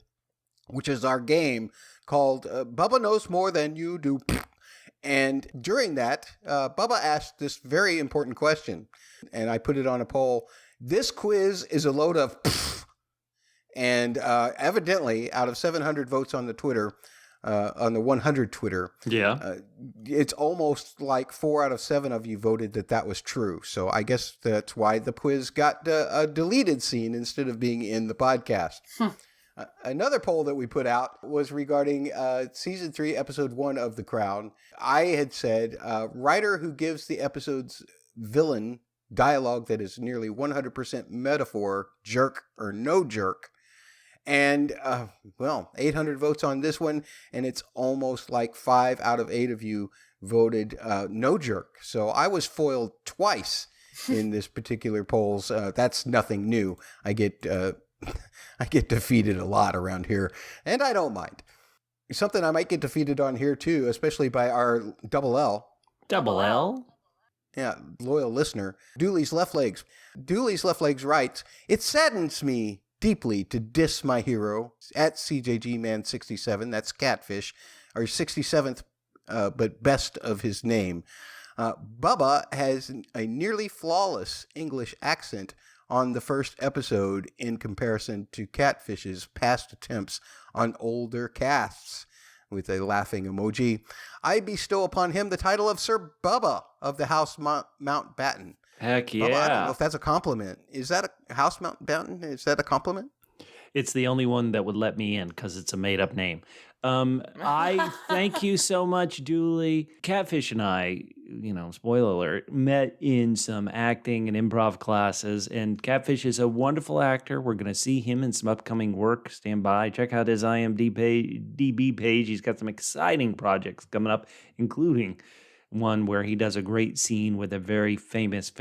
which is our game called Bubba Knows More Than You Do. And during that, Bubba asked this very important question, and I put it on a poll. This quiz is a load of and evidently, out of 700 votes on the Twitter, on the 100 Twitter, it's almost like 4 out of 7 of you voted that was true. So I guess that's why the quiz got a deleted scene instead of being in the podcast. Another poll that we put out was regarding Season 3, Episode 1 of The Crown. I had said, writer who gives the episode's villain dialogue that is nearly 100% metaphor, jerk or no jerk. And, 800 votes on this one, and it's almost like 5 out of 8 of you voted no jerk. So I was foiled twice in this particular polls. That's nothing new. I get defeated a lot around here, and I don't mind. Something I might get defeated on here, too, especially by our Double L. Double L? Yeah, loyal listener. Dooley's Left Legs. Dooley's Left Legs writes, "It saddens me deeply to diss my hero, at CJGman67, that's Catfish, or 67th, but best of his name. Bubba has a nearly flawless English accent on the first episode in comparison to Catfish's past attempts on older casts," with a laughing emoji. "I bestow upon him the title of Sir Bubba of the House Mountbatten." Heck yeah. Bubba, I don't know if that's a compliment. Is that a House Mountbatten? Is that a compliment? It's the only one that would let me in because it's a made-up name. I thank you so much, Dooley. Catfish and I, spoiler alert, met in some acting and improv classes, and Catfish is a wonderful actor. We're going to see him in some upcoming work. Stand by. Check out his IMDb page. He's got some exciting projects coming up, including one where he does a great scene with a very famous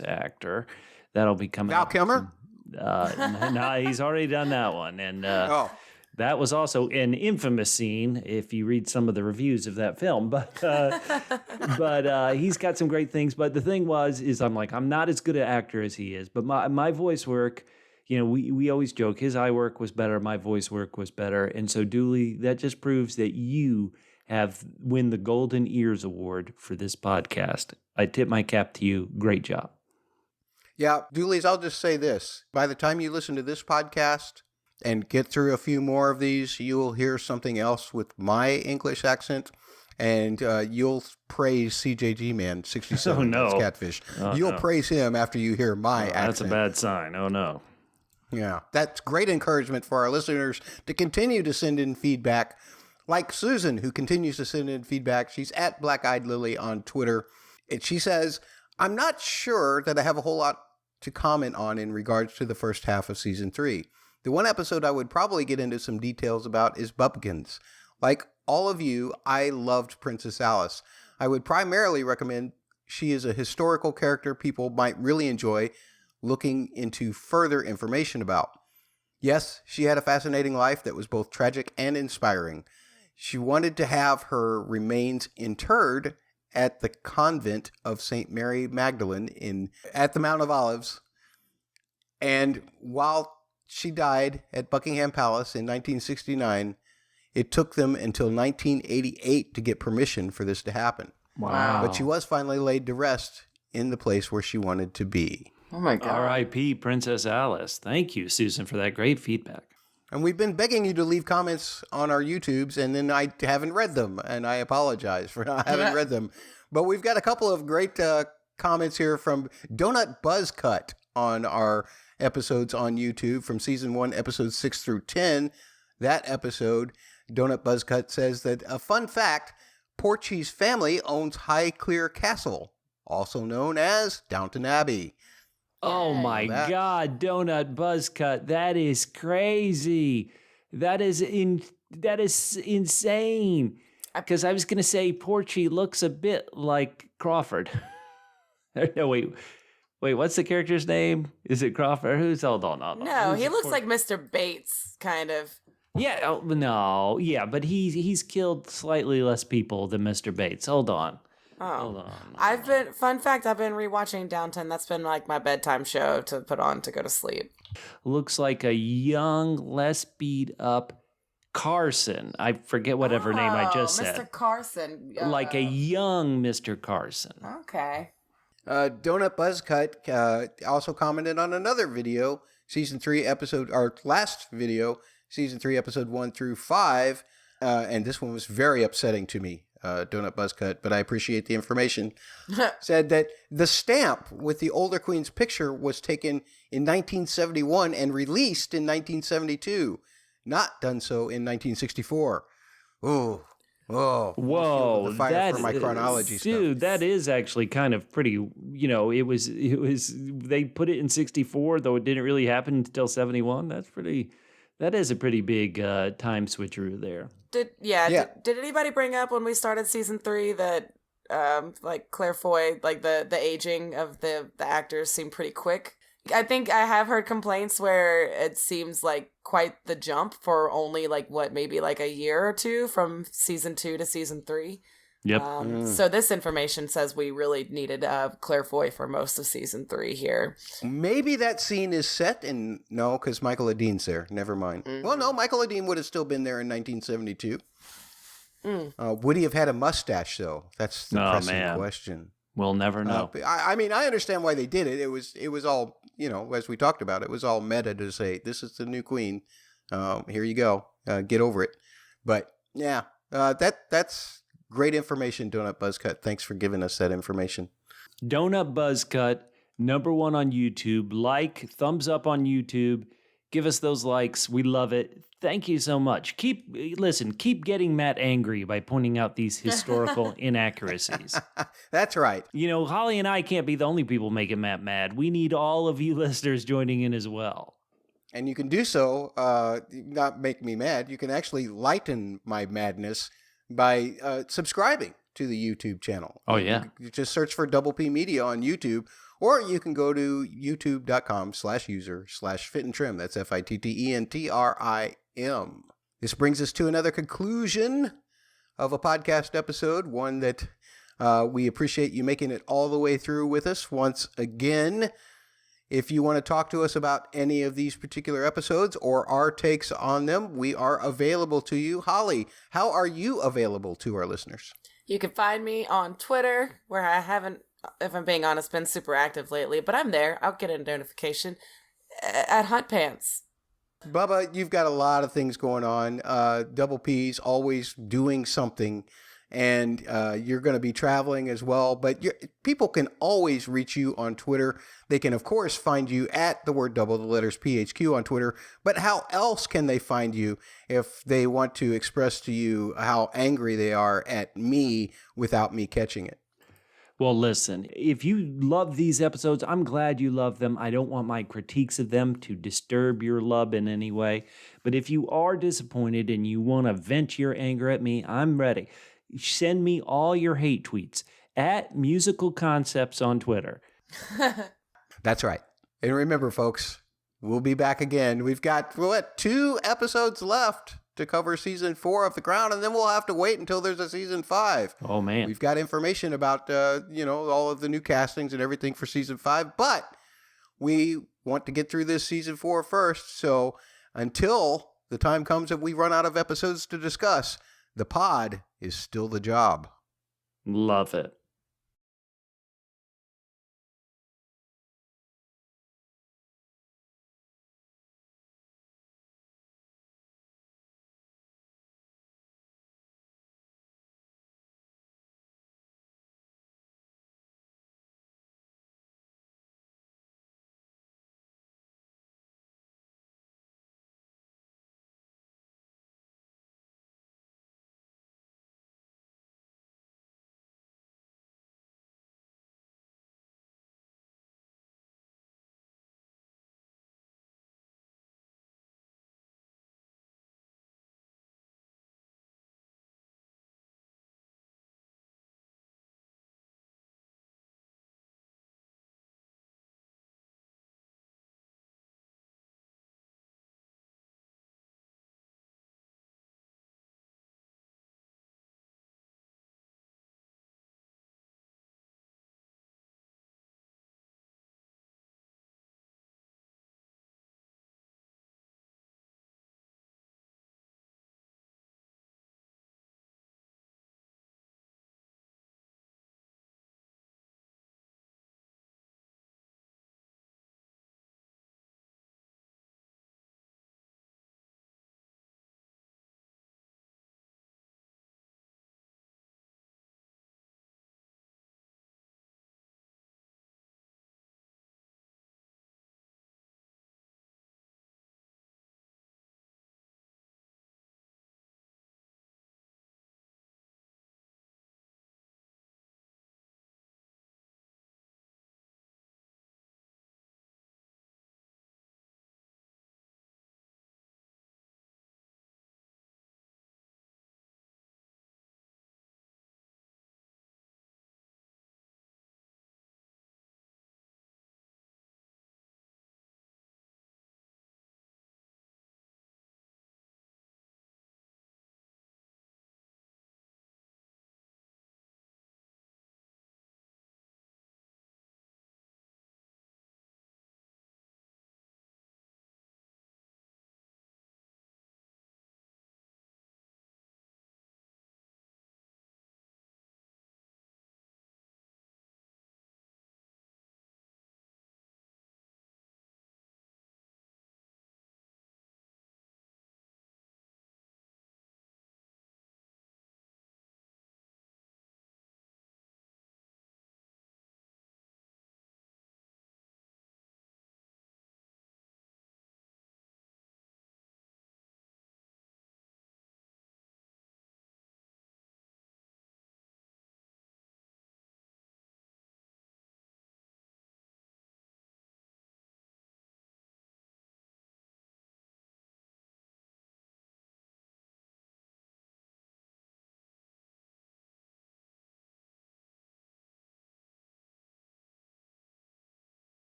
actor. That'll be coming Val up. Kilmer? No, he's already done that one. And that was also an infamous scene if you read some of the reviews of that film. But he's got some great things. But the thing is I'm not as good an actor as he is. But my voice work, we always joke, his eye work was better, my voice work was better. And so, Dooley, that just proves that you have win the Golden Ears Award for this podcast. I tip my cap to you. Great job. Yeah, Dooley's, I'll just say this. By the time you listen to this podcast and get through a few more of these, you'll hear something else with my English accent, and you'll praise CJG Man 67. Oh, no. That's Catfish. You'll praise him after you hear my accent. That's a bad sign. Oh, no. Yeah, that's great encouragement for our listeners to continue to send in feedback. Like Susan, who continues to send in feedback. She's at Black Eyed Lily on Twitter. And she says, I'm not sure that I have a whole lot to comment on in regards to the first half of season 3. The one episode I would probably get into some details about is Bumpkins. Like all of you, I loved Princess Alice. I would primarily recommend she is a historical character people might really enjoy looking into further information about. Yes, she had a fascinating life that was both tragic and inspiring. She wanted to have her remains interred at the convent of St. Mary Magdalene at the Mount of Olives. And while she died at Buckingham Palace in 1969, it took them until 1988 to get permission for this to happen. Wow. But she was finally laid to rest in the place where she wanted to be. Oh my God. R.I.P. Princess Alice. Thank you, Susan, for that great feedback. And we've been begging you to leave comments on our YouTubes, and then I haven't read them, and I apologize for not having read them. But we've got a couple of great comments here from Donut Buzzcut on our episodes on YouTube from Season 1, Episodes 6 through 10. That episode, Donut Buzzcut says that, a fun fact, Porchy's family owns Highclere Castle, also known as Downton Abbey. Oh my God, Donut Buzzcut. That is crazy. That is insane. Because I was going to say Porchy looks a bit like Crawford. No, wait, what's the character's name? Is it Crawford? Hold on. No, he looks like Mr. Bates, kind of. Yeah, no, yeah, but he's killed slightly less people than Mr. Bates. Hold on. Oh, I've been rewatching Downton. That's been like my bedtime show to put on to go to sleep. Looks like a young, less beat up Carson. I forget whatever name I just said. Mr. Carson. Like a young Mr. Carson. Okay. Donut Buzzcut also commented on another video, Season 3 episode, our last video, Season 3 episode 1 through 5, and this one was very upsetting to me. Donut Buzzcut, but I appreciate the information, said that the stamp with the older queen's picture was taken in 1971 and released in 1972, not done so in 1964. Whoa, the fire for my chronology dude, stuff. that is actually kind of pretty, it was, they put it in 64, though it didn't really happen until 71. That is a pretty big time switcheroo there. Did anybody bring up when we started season 3 that like Claire Foy, like the aging of the actors seemed pretty quick? I think I have heard complaints where it seems like quite the jump for only maybe a year or two from season 2 to season 3. Yep. So this information says we really needed Claire Foy for most of season 3 here. Maybe that scene is set in... No, because Michael Adin's there. Never mind. Mm-hmm. Well, no, Michael Adin would have still been there in 1972. Would he have had a mustache, though? That's the pressing question. We'll never know. I mean, I understand why they did it. It was all, as we talked about, it was all meta to say, this is the new queen. Here you go. Get over it. But, yeah, that's... great information, Donut Buzzcut. Thanks for giving us that information. Donut Buzzcut, #1 on YouTube. Thumbs up on YouTube. Give us those likes. We love it. Thank you so much. Keep getting Matt angry by pointing out these historical inaccuracies. That's right. Holly and I can't be the only people making Matt mad. We need all of you listeners joining in as well. And you can do so, not make me mad. You can actually lighten my madness by subscribing to the YouTube channel. Oh, yeah. You just search for Double P Media on YouTube, or you can go to youtube.com/user/fitandtrim. That's FITTENTRIM. This brings us to another conclusion of a podcast episode, one that we appreciate you making it all the way through with us once again. If you want to talk to us about any of these particular episodes or our takes on them, we are available to you. Holly, how are you available to our listeners? You can find me on Twitter, where I haven't, if I'm being honest, been super active lately, but I'm there. I'll get a notification at Hunt Pants. Bubba, you've got a lot of things going on. Double P's always doing something. and you're going to be traveling as well. But people can always reach you on Twitter. They can, of course, find you at the word double, the letters PHQ on Twitter. But how else can they find you if they want to express to you how angry they are at me without me catching it? Well, listen, if you love these episodes, I'm glad you love them. I don't want my critiques of them to disturb your love in any way. But if you are disappointed and you want to vent your anger at me, I'm ready. Send me all your hate tweets at Musical Concepts on Twitter. That's right. And remember, folks, we'll be back again. We've got, 2 episodes left to cover season 4 of The Crown, and then we'll have to wait until there's a season 5. Oh, man. We've got information about, all of the new castings and everything for season 5, but we want to get through this season 4 first. So until the time comes that we run out of episodes to discuss, the pod is still the job. Love it.